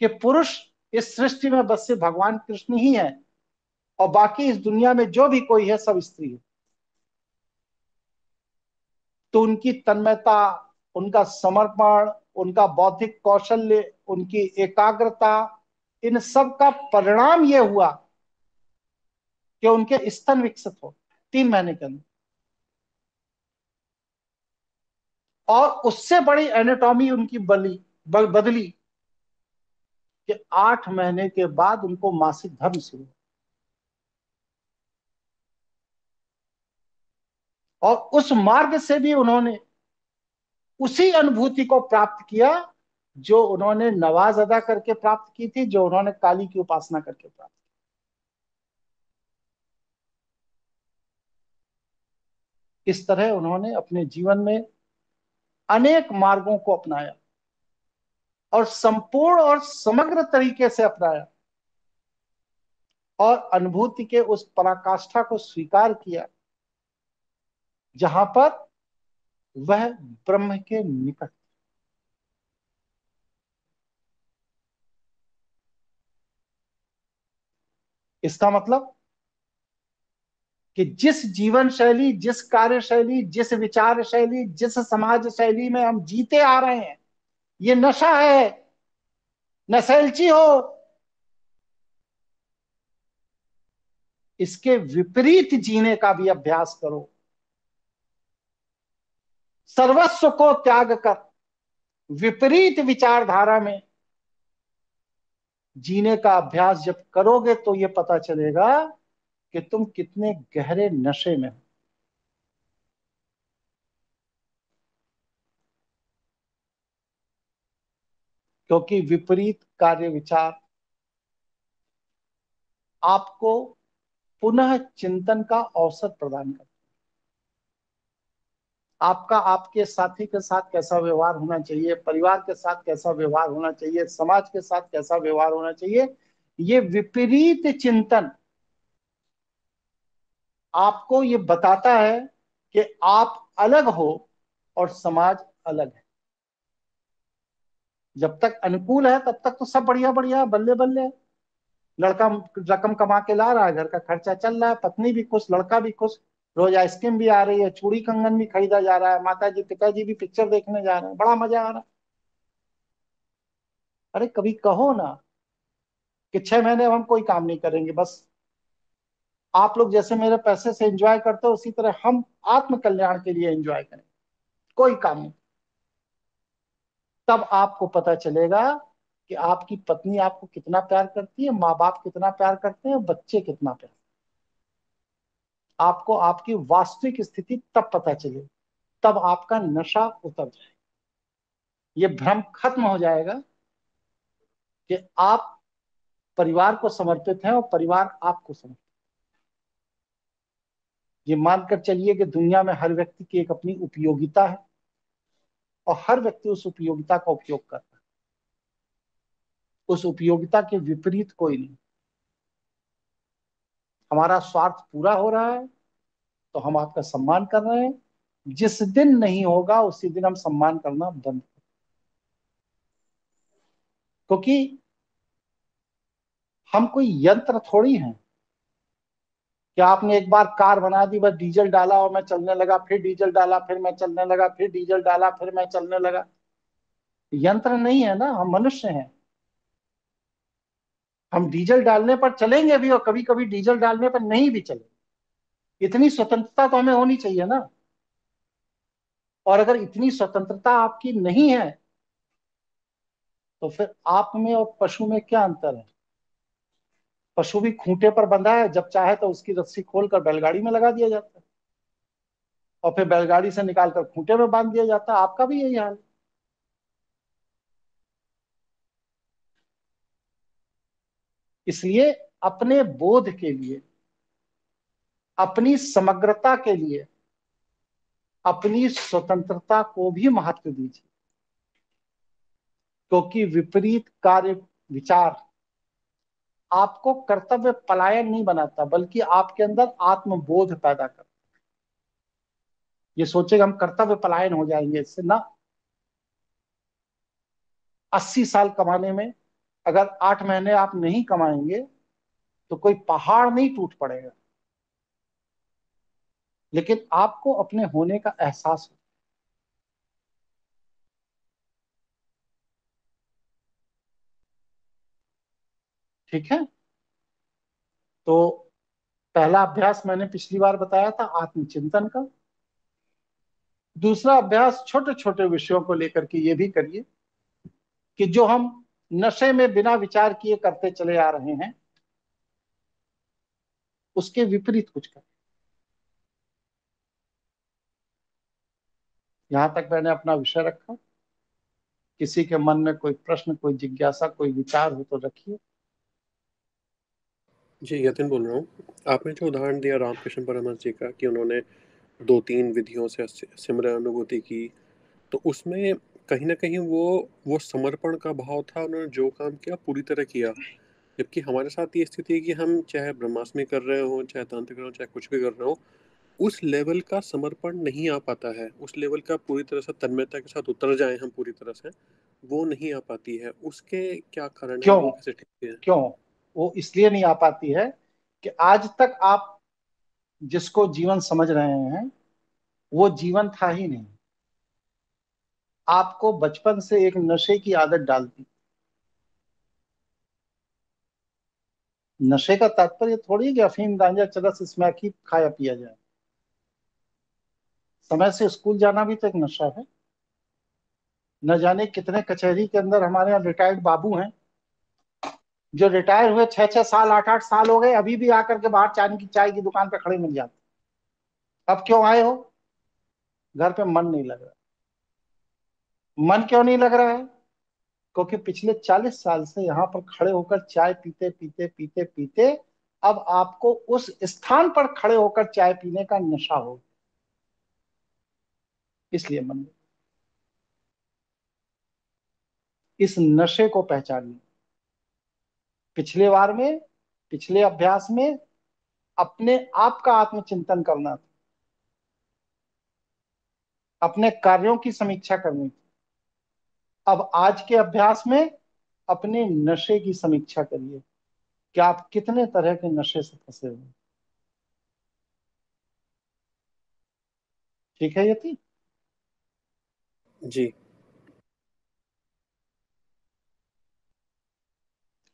कि पुरुष इस सृष्टि में बस सिर्फ भगवान कृष्ण ही है और बाकी इस दुनिया में जो भी कोई है सब स्त्री है। तो उनकी तन्मयता, उनका समर्पण, उनका बौद्धिक कौशल्य, उनकी एकाग्रता, इन सब का परिणाम यह हुआ कि उनके स्तन विकसित हो 3 महीने के अंदर। और उससे बड़ी एनाटॉमी उनकी बदली कि 8 महीने के बाद उनको मासिक धर्म शुरू। और उस मार्ग से भी उन्होंने उसी अनुभूति को प्राप्त किया जो उन्होंने नमाज अदा करके प्राप्त की थी, जो उन्होंने काली की उपासना करके प्राप्त की। इस तरह उन्होंने अपने जीवन में अनेक मार्गों को अपनाया और संपूर्ण और समग्र तरीके से अपनाया और अनुभूति के उस पराकाष्ठा को स्वीकार किया जहां पर वह ब्रह्म के निकट। इसका मतलब कि जिस जीवन शैली, जिस कार्य शैली, जिस विचार शैली, जिस समाज शैली में हम जीते आ रहे हैं, ये नशा है, नशैलची हो, इसके विपरीत जीने का भी अभ्यास करो। सर्वस्व को त्याग कर विपरीत विचारधारा में जीने का अभ्यास जब करोगे तो ये पता चलेगा कि तुम कितने गहरे नशे में हो। क्योंकि विपरीत कार्य विचार आपको पुनः चिंतन का अवसर प्रदान करता है। आपका आपके साथी के साथ कैसा व्यवहार होना चाहिए, परिवार के साथ कैसा व्यवहार होना चाहिए, समाज के साथ कैसा व्यवहार होना चाहिए, ये विपरीत चिंतन आपको ये बताता है कि आप अलग हो और समाज अलग है। जब तक अनुकूल है तब तक तो सब बढ़िया बढ़िया, बल्ले बल्ले। लड़का रकम कमा के ला रहा है, घर का खर्चा चल रहा है, पत्नी भी खुश, लड़का भी खुश, रोज आइसक्रीम भी आ रही है, चूड़ी कंगन भी खरीदा जा रहा है, माता जी पिताजी भी पिक्चर देखने जा रहे हैं, बड़ा मजा आ रहा है। अरे कभी कहो ना कि 6 महीने अब हम कोई काम नहीं करेंगे, बस आप लोग जैसे मेरे पैसे से एंजॉय करते हो उसी तरह हम आत्म कल्याण के लिए एंजॉय करें, कोई काम नहीं। तब आपको पता चलेगा कि आपकी पत्नी आपको कितना प्यार करती है, माँ बाप कितना प्यार करते हैं, बच्चे कितना प्यार। आपको आपकी वास्तविक स्थिति तब पता चलेगी, तब आपका नशा उतर जाएगा। ये भ्रम खत्म हो जाएगा कि आप परिवार को समर्पित हैं और परिवार आपको समर्पित। ये मानकर चलिए कि दुनिया में हर व्यक्ति की एक अपनी उपयोगिता है और हर व्यक्ति उस उपयोगिता का उपयोग करता है। उस उपयोगिता के विपरीत कोई नहीं। हमारा स्वार्थ पूरा हो रहा है तो हम आपका सम्मान कर रहे हैं, जिस दिन नहीं होगा उसी दिन हम सम्मान करना बंद कर। क्योंकि हम कोई यंत्र थोड़ी हैं कि आपने एक बार कार बना दी, बस डीजल डाला और मैं चलने लगा, फिर डीजल डाला फिर मैं चलने लगा, फिर डीजल डाला फिर मैं चलने लगा। यंत्र नहीं है ना, हम मनुष्य हैं। हम डीजल डालने पर चलेंगे भी और कभी कभी डीजल डालने पर नहीं भी चलेंगे। इतनी स्वतंत्रता तो हमें होनी चाहिए ना। और अगर इतनी स्वतंत्रता आपकी नहीं है तो फिर आप में और पशु में क्या अंतर है? पशु भी खूंटे पर बंधा है, जब चाहे तो उसकी रस्सी खोलकर बैलगाड़ी में लगा दिया जाता है और फिर बैलगाड़ी से निकालकर खूंटे में बांध दिया जाता है। आपका भी यही हाल है। इसलिए अपने बोध के लिए, अपनी समग्रता के लिए, अपनी स्वतंत्रता को भी महत्व दीजिए। क्योंकि विपरीत कार्य विचार आपको कर्तव्य पलायन नहीं बनाता, बल्कि आपके अंदर आत्मबोध पैदा करता है। ये सोचेगा हम कर्तव्य पलायन हो जाएंगे इससे ना। 80 साल कमाने में अगर 8 महीने आप नहीं कमाएंगे तो कोई पहाड़ नहीं टूट पड़ेगा, लेकिन आपको अपने होने का एहसास हो। ठीक है, तो पहला अभ्यास मैंने पिछली बार बताया था आत्मचिंतन का। दूसरा अभ्यास छोटे छोटे विषयों को लेकर के ये भी करिए कि जो हम नशे में बिना विचार किए करते चले आ रहे हैं उसके विपरीत कुछ करें। यहां तक मैंने अपना विषय रखा। किसी के मन में कोई प्रश्न, कोई जिज्ञासा, कोई विचार हो तो रखिए। जी, यतिन बोल रहा हूँ। आपने जो उदाहरण दिया रामकृष्ण परमहंस जी का कि उन्होंने 2-3 विधियों से सिमरन अनुभूति की, तो उसमें कहीं न कहीं वो समर्पण का भाव था, उन्होंने जो काम किया पूरी तरह किया। जबकि हमारे साथ ये स्थिति है कि हम चाहे ब्रह्मास्मि कर रहे हों, चाहे तांत्रिक कर रहे हों, चाहे कुछ भी कर रहे हों, उस लेवल का समर्पण नहीं आ पाता है। उस लेवल का पूरी तरह से तन्मयता के साथ उतर जाएँ हम पूरी तरह से, वो नहीं आ पाती है। उसके क्या कारण है? क्यों? वो कैसे ठीक है? क्यों वो इसलिए नहीं आ पाती है कि आज तक आप जिसको जीवन समझ रहे हैं वो जीवन था ही नहीं। आपको बचपन से एक नशे की आदत डाल दी। नशे का तात्पर्य थोड़ी है कि अफीम, गांजा, चरस, स्मैक ही खाया पिया जाए। समय से स्कूल जाना भी तो एक नशा है। न जाने कितने कचहरी के अंदर हमारे यहाँ रिटायर्ड बाबू हैं जो रिटायर हुए 6-6 साल, 8-8 साल हो गए, अभी भी आकर के बाहर चाय की दुकान पे खड़े मिल जाते। अब क्यों आए हो? घर पे मन नहीं लग रहा। मन क्यों नहीं लग रहा है? क्योंकि पिछले 40 साल से यहाँ पर खड़े होकर चाय पीते पीते पीते पीते अब आपको उस स्थान पर खड़े होकर चाय पीने का नशा हो, इसलिए मन। इस नशे को पहचानिए। पिछले बार में, पिछले अभ्यास में अपने आप का आत्मचिंतन करना था, अपने कार्यों की समीक्षा करनी थी। अब आज के अभ्यास में अपने नशे की समीक्षा करिए कि आप कितने तरह के नशे से फंसे हुए। ठीक है यति? जी।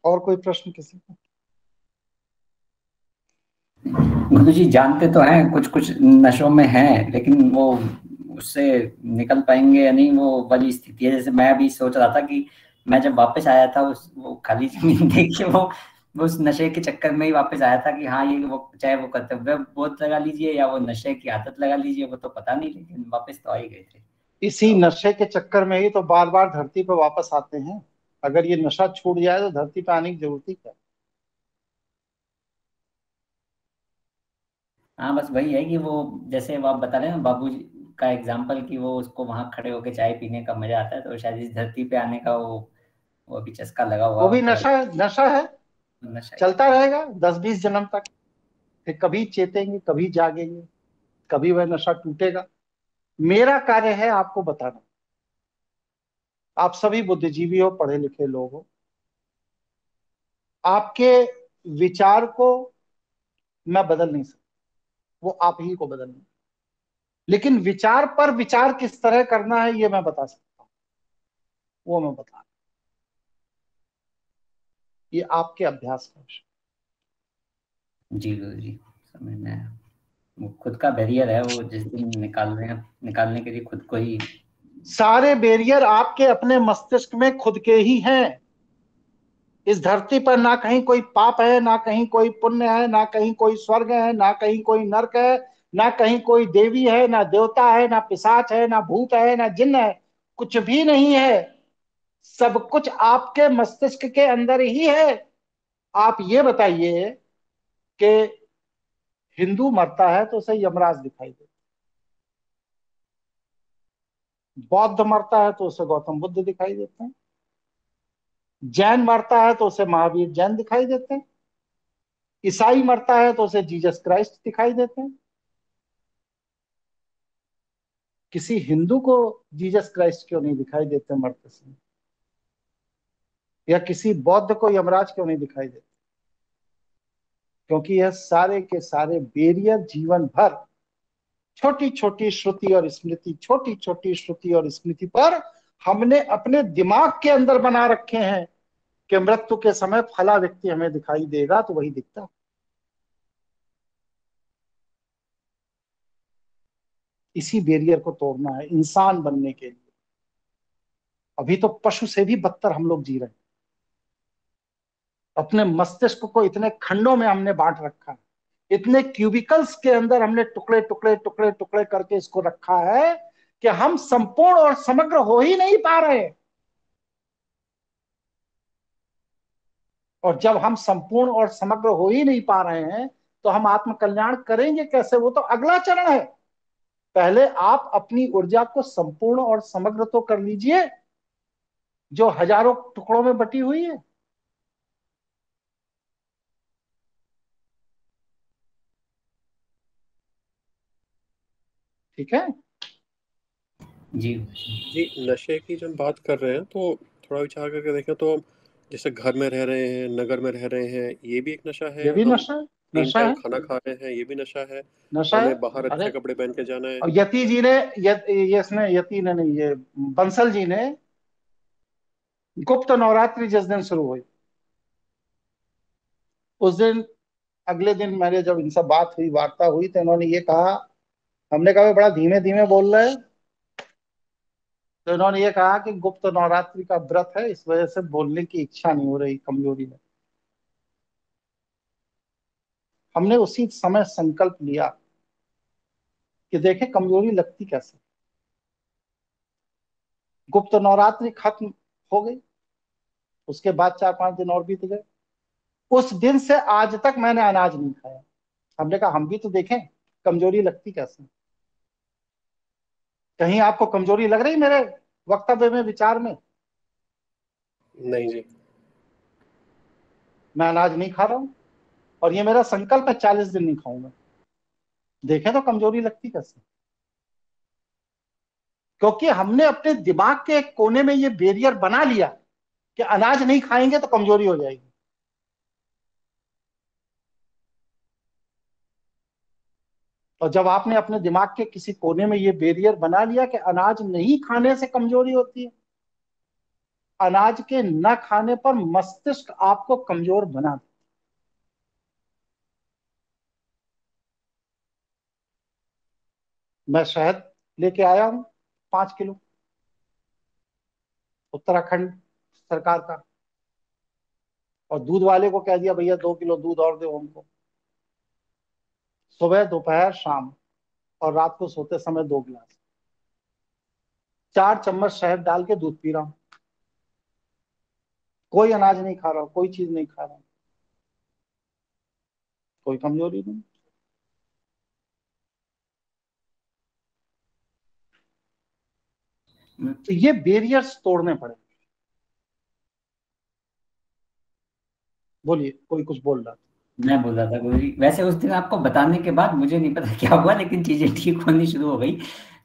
और कोई प्रश्न किसी का? गुरु जी जानते तो हैं कुछ कुछ नशों में हैं, लेकिन वो उससे निकल पाएंगे या नहीं वो वाली स्थिति है। जैसे मैं अभी सोच रहा था कि मैं जब वापस आया था वो खाली जमीन देख के वो उस नशे के चक्कर में ही वापस आया था कि हाँ ये वो चाहे वो कर्तव्य बोध लगा लीजिए या वो नशे की आदत लगा लीजिए, वो तो पता नहीं, लेकिन वापस तो आ ही गए थे। इसी नशे के चक्कर में ही तो बार बार धरती पर वापस आते हैं। अगर ये नशा छूट जाए तो धरती पर आने की जरूरत ही क्या? हाँ बस वही है कि वो जैसे वो आप बता रहे हैं ना बाबू जी का एग्जाम्पल कि वो उसको वहां खड़े होके चाय पीने का मजा आता है, तो शायद इस धरती पे आने का वो अभी चस्का लगा हुआ वो हो भी थोड़ा। नशा, नशा है, नशा ही चलता रहेगा 10-20 जन्म तक। फिर कभी चेतेंगे, कभी जागेंगे, कभी वह नशा टूटेगा। मेरा कार्य है आपको बताना। आप सभी बुद्धिजीवी हो, पढ़े लिखे लोग हो। आपके विचार को मैं बदल नहीं सकता, वो आप ही को बदलना। लेकिन विचार पर विचार किस तरह करना है ये मैं बता सकता हूं, वो मैं बता। ये आपके अभ्यास का विषय। जी गुरु जी समझ में आया। वो खुद का बैरियर है, वो जिस दिन निकालने के लिए खुद को ही। सारे बैरियर आपके अपने मस्तिष्क में खुद के ही हैं। इस धरती पर ना कहीं कोई पाप है, ना कहीं कोई पुण्य है, ना कहीं कोई स्वर्ग है, ना कहीं कोई नरक है, ना कहीं कोई देवी है, ना देवता है, ना पिशाच है, ना भूत है, ना जिन्न है। कुछ भी नहीं है। सब कुछ आपके मस्तिष्क के अंदर ही है। आप ये बताइए कि हिंदू मरता है तो उसे यमराज दिखाई देता, बौद्ध मरता है तो उसे गौतम बुद्ध दिखाई देते हैं, जैन मरता है तो उसे महावीर जैन दिखाई देते हैं, ईसाई मरता है तो उसे जीसस क्राइस्ट दिखाई देते हैं। किसी हिंदू को जीसस क्राइस्ट क्यों नहीं दिखाई देते मरते समय, या किसी बौद्ध को यमराज क्यों नहीं दिखाई देते? क्योंकि यह सारे के सारे बैरियर जीवन भर छोटी छोटी श्रुति और स्मृति, छोटी छोटी श्रुति और स्मृति पर हमने अपने दिमाग के अंदर बना रखे हैं कि मृत्यु के समय फला व्यक्ति हमें दिखाई देगा, तो वही दिखता। इसी बैरियर को तोड़ना है इंसान बनने के लिए। अभी तो पशु से भी बदतर हम लोग जी रहे हैं। अपने मस्तिष्क को इतने खंडों में हमने बांट रखा है, इतने क्यूबिकल्स के अंदर हमने टुकड़े टुकड़े टुकड़े टुकड़े करके इसको रखा है कि हम संपूर्ण और समग्र हो ही नहीं पा रहे। और जब हम संपूर्ण और समग्र हो ही नहीं पा रहे हैं तो हम आत्म कल्याण करेंगे कैसे? वो तो अगला चरण है। पहले आप अपनी ऊर्जा को संपूर्ण और समग्र तो कर लीजिए, जो हजारों टुकड़ों में बटी हुई है। ठीक है जी जी। नशे की जब बात कर रहे हैं तो थोड़ा विचार करके देखें तो जैसे घर में रह रहे हैं, नगर में रह रहे हैं, ये भी एक नशा है। ये भी हम नशा है, 3 नशा टाइम है, खाना खा रहे हैं, ये भी नशा है। नशा है। हमें बाहर अच्छे अरे कपड़े पहन के जाना है। और यति जी ने ये इसने यति ने नहीं, ये बंसल जी ने गुप्त नवरात्रि जिस दिन शुरू हुई, उस दिन अगले दिन मेरे जब इनसे बात हुई, वार्ता हुई, तो इन्होंने ये कहा, हमने कहा बड़ा धीमे धीमे बोल रहे हैं, तो इन्होंने ये कहा कि गुप्त नवरात्रि का व्रत है, इस वजह से बोलने की इच्छा नहीं हो रही, कमजोरी है। हमने उसी समय संकल्प लिया कि देखें कमजोरी लगती कैसे। गुप्त नवरात्रि खत्म हो गई, उसके बाद 4-5 दिन और बीत गए। उस दिन से आज तक मैंने अनाज नहीं खाया। हमने कहा हम भी तो देखें कमजोरी लगती कैसे। कहीं आपको कमजोरी लग रही मेरे वक्तव्य में, विचार में? नहीं जी। मैं अनाज नहीं खा रहा हूं और ये मेरा संकल्प है 40 दिन नहीं खाऊंगा। देखें तो कमजोरी लगती कैसे। क्योंकि हमने अपने दिमाग के एक कोने में ये बैरियर बना लिया कि अनाज नहीं खाएंगे तो कमजोरी हो जाएगी। और जब आपने अपने दिमाग के किसी कोने में ये बैरियर बना लिया कि अनाज नहीं खाने से कमजोरी होती है, अनाज के न खाने पर मस्तिष्क आपको कमजोर बना देता। मैं शहद लेके आया हूं 5 किलो, उत्तराखंड सरकार का, और दूध वाले को कह दिया भैया 2 किलो दूध और दो हमको। सुबह दोपहर शाम और रात को सोते समय 2 गिलास, 4 चम्मच शहद डाल के दूध पी रहा हूं। कोई अनाज नहीं खा रहा हूं, कोई चीज नहीं खा रहा हूं, कोई कमजोरी नहीं। तो ये बैरियर्स तोड़ने पड़े। बोलिए, कोई कुछ बोल रहा था। मैं बोल रहा था गुरुजी, वैसे उस दिन आपको बताने के बाद मुझे नहीं पता क्या हुआ, लेकिन चीजें ठीक होनी शुरू हो गई।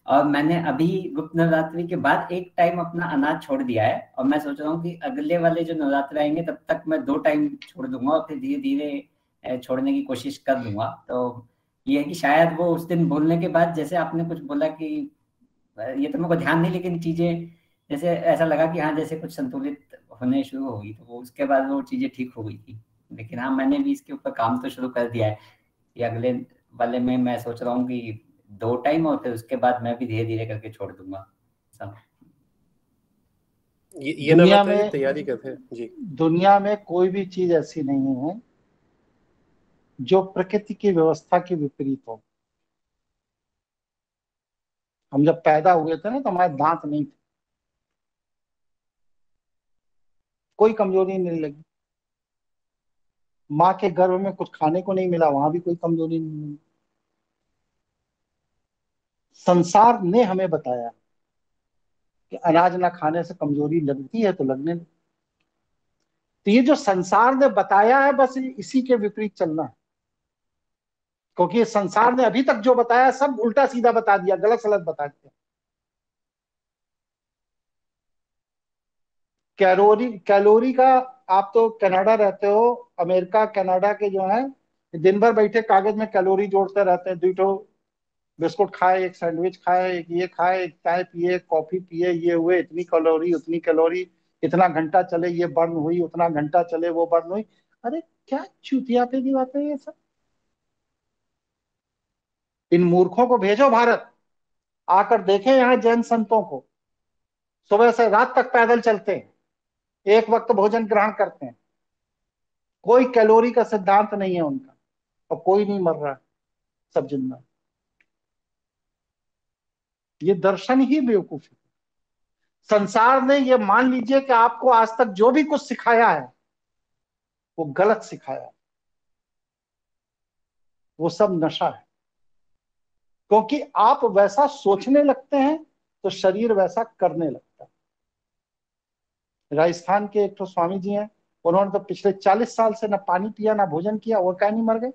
और मैंने अभी गुप्त नवरात्रि के बाद एक टाइम अपना अनाज छोड़ दिया है, और मैं सोच रहा हूँ कि अगले वाले जो नवरात्र आएंगे तब तक मैं 2 टाइम छोड़ दूंगा, और फिर धीरे धीरे छोड़ने की कोशिश कर लूंगा। तो ये है कि शायद वो उस दिन बोलने के बाद, जैसे आपने कुछ बोला कि ये तो मेरे को ध्यान नहीं, लेकिन चीजें जैसे ऐसा लगा कि हाँ जैसे कुछ संतुलित होने शुरू हो गई, तो वो उसके बाद वो चीजें ठीक हो गई थी। लेकिन हाँ मैंने भी इसके ऊपर काम तो शुरू कर दिया है कि अगले वाले में मैं सोच रहा हूँ कि 2 टाइम, और फिर उसके बाद मैं भी धीरे धीरे करके छोड़ दूंगा सब। ये दुनिया नवरात्र की में, तैयारी करते हैं जी। दुनिया में कोई भी चीज ऐसी नहीं है जो प्रकृति की व्यवस्था के विपरीत हो। हम जब पैदा हुए थे ना तो हमारे दांत नहीं थे, कोई कमजोरी नहीं लगी। माँ के गर्भ में कुछ खाने को नहीं मिला, वहां भी कोई कमजोरी नहीं मिली। संसार ने हमें बताया कि अनाज ना खाने से कमजोरी लगती है तो लगने दो। तो ये जो संसार ने बताया है, बस इसी के विपरीत चलना है। क्योंकि संसार ने अभी तक जो बताया सब उल्टा सीधा बता दिया, गलत सलत बता दिया। कैलोरी का, आप तो कनाडा रहते हो, अमेरिका कनाडा के जो है दिन भर बैठे कागज में कैलोरी जोड़ते रहते हैं। 2 बिस्कुट खाए, एक सैंडविच खाए, एक ये खाए, एक चाय पिए, कॉफी पिए, ये हुए, इतनी कैलोरी उतनी कैलोरी, इतना घंटा चले ये बर्न हुई, उतना घंटा चले वो बर्न हुई। अरे क्या चूतिया पे की बात है ये सब। इन मूर्खों को भेजो भारत, आकर देखें यहाँ जैन संतों को, सुबह से रात तक पैदल चलते हैं, एक वक्त भोजन ग्रहण करते हैं, कोई कैलोरी का सिद्धांत नहीं है उनका, और कोई नहीं मर रहा है, सब जिंदा। ये दर्शन ही बेवकूफी। संसार ने ये मान लीजिए कि आपको आज तक जो भी कुछ सिखाया है वो गलत सिखाया है, वो सब नशा है। क्योंकि आप वैसा सोचने लगते हैं तो शरीर वैसा करने लगता है। राजस्थान के एक तो स्वामी जी हैं, उन्होंने तो पिछले 40 साल से ना पानी पिया ना भोजन किया, वो क्या नहीं मर गए?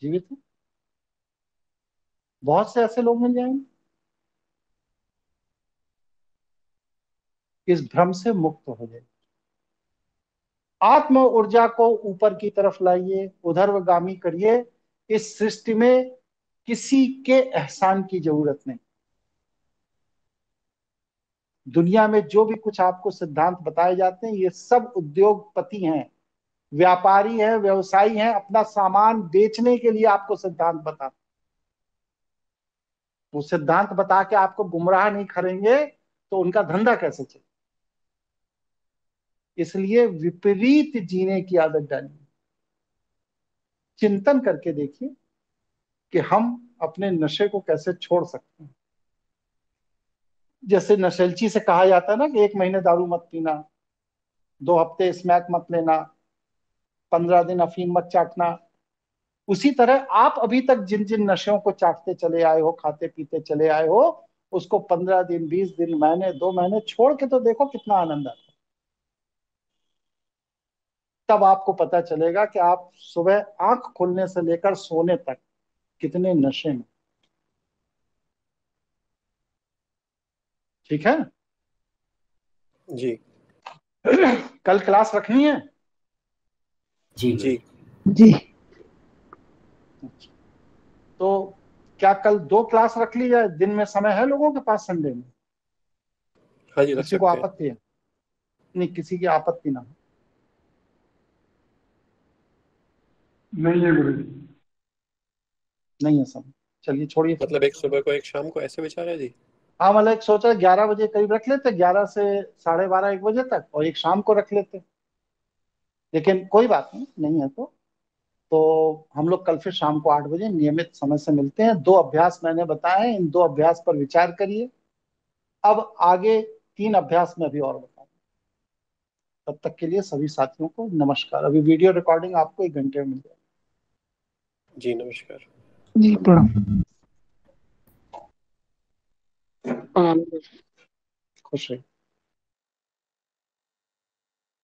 जीवित है। बहुत से ऐसे लोग मिल जाएंगे। इस भ्रम से मुक्त हो जाए, आत्म ऊर्जा को ऊपर की तरफ लाइए, उधर्वगामी करिए। इस सृष्टि में किसी के एहसान की जरूरत नहीं। दुनिया में जो भी कुछ आपको सिद्धांत बताए जाते हैं ये सब उद्योगपति हैं, व्यापारी हैं, व्यवसायी हैं, अपना सामान बेचने के लिए आपको सिद्धांत बताते। वो सिद्धांत बता के आपको गुमराह नहीं करेंगे तो उनका धंधा कैसे चले? इसलिए विपरीत जीने की आदत डालिए। चिंतन करके देखिए कि हम अपने नशे को कैसे छोड़ सकते हैं। जैसे नशेलची से कहा जाता है ना कि 1 महीने दारू मत पीना, 2 हफ्ते स्मैक मत लेना, 15 दिन अफीम मत चाटना। उसी तरह आप अभी तक जिन जिन नशों को चाटते चले आए हो, खाते पीते चले आए हो, उसको 15 दिन, 20 दिन, महीने, 2 महीने छोड़ के तो देखो कितना आनंद आता है। तब आपको पता चलेगा कि आप सुबह आंख खुलने से लेकर सोने तक कितने नशे में। ठीक है। जी कल क्लास रखनी है? जी जी जी। तो क्या कल 2 क्लास रख ली जाए? दिन में समय है लोगों के पास संडे में? हाँ जी, रख किसी को सकते हैं। आपत्ति है? नहीं, किसी की आपत्ति ना हो। नहीं है गुरु जी। नहीं है समय, चलिए छोड़िए। मतलब एक सुबह को एक शाम को, ऐसे विचार है जी? हाँ, मतलब एक सोचा 11 बजे करीब रख लेते, 11 से 12:30 1 बजे तक, और एक शाम को रख लेते। लेकिन कोई बात नहीं, नहीं है तो हम लोग कल फिर शाम को 8 बजे नियमित समय से मिलते हैं। 2 अभ्यास मैंने बताए हैं, इन 2 अभ्यास पर विचार करिए। अब आगे 3 अभ्यास में अभी और बताऊंगा। तब तक के लिए सभी साथियों को नमस्कार। अभी वीडियो रिकॉर्डिंग आपको 1 घंटे में मिल जाएगी। जी नमस्कार। जी प्रणाम। खुश रहिए।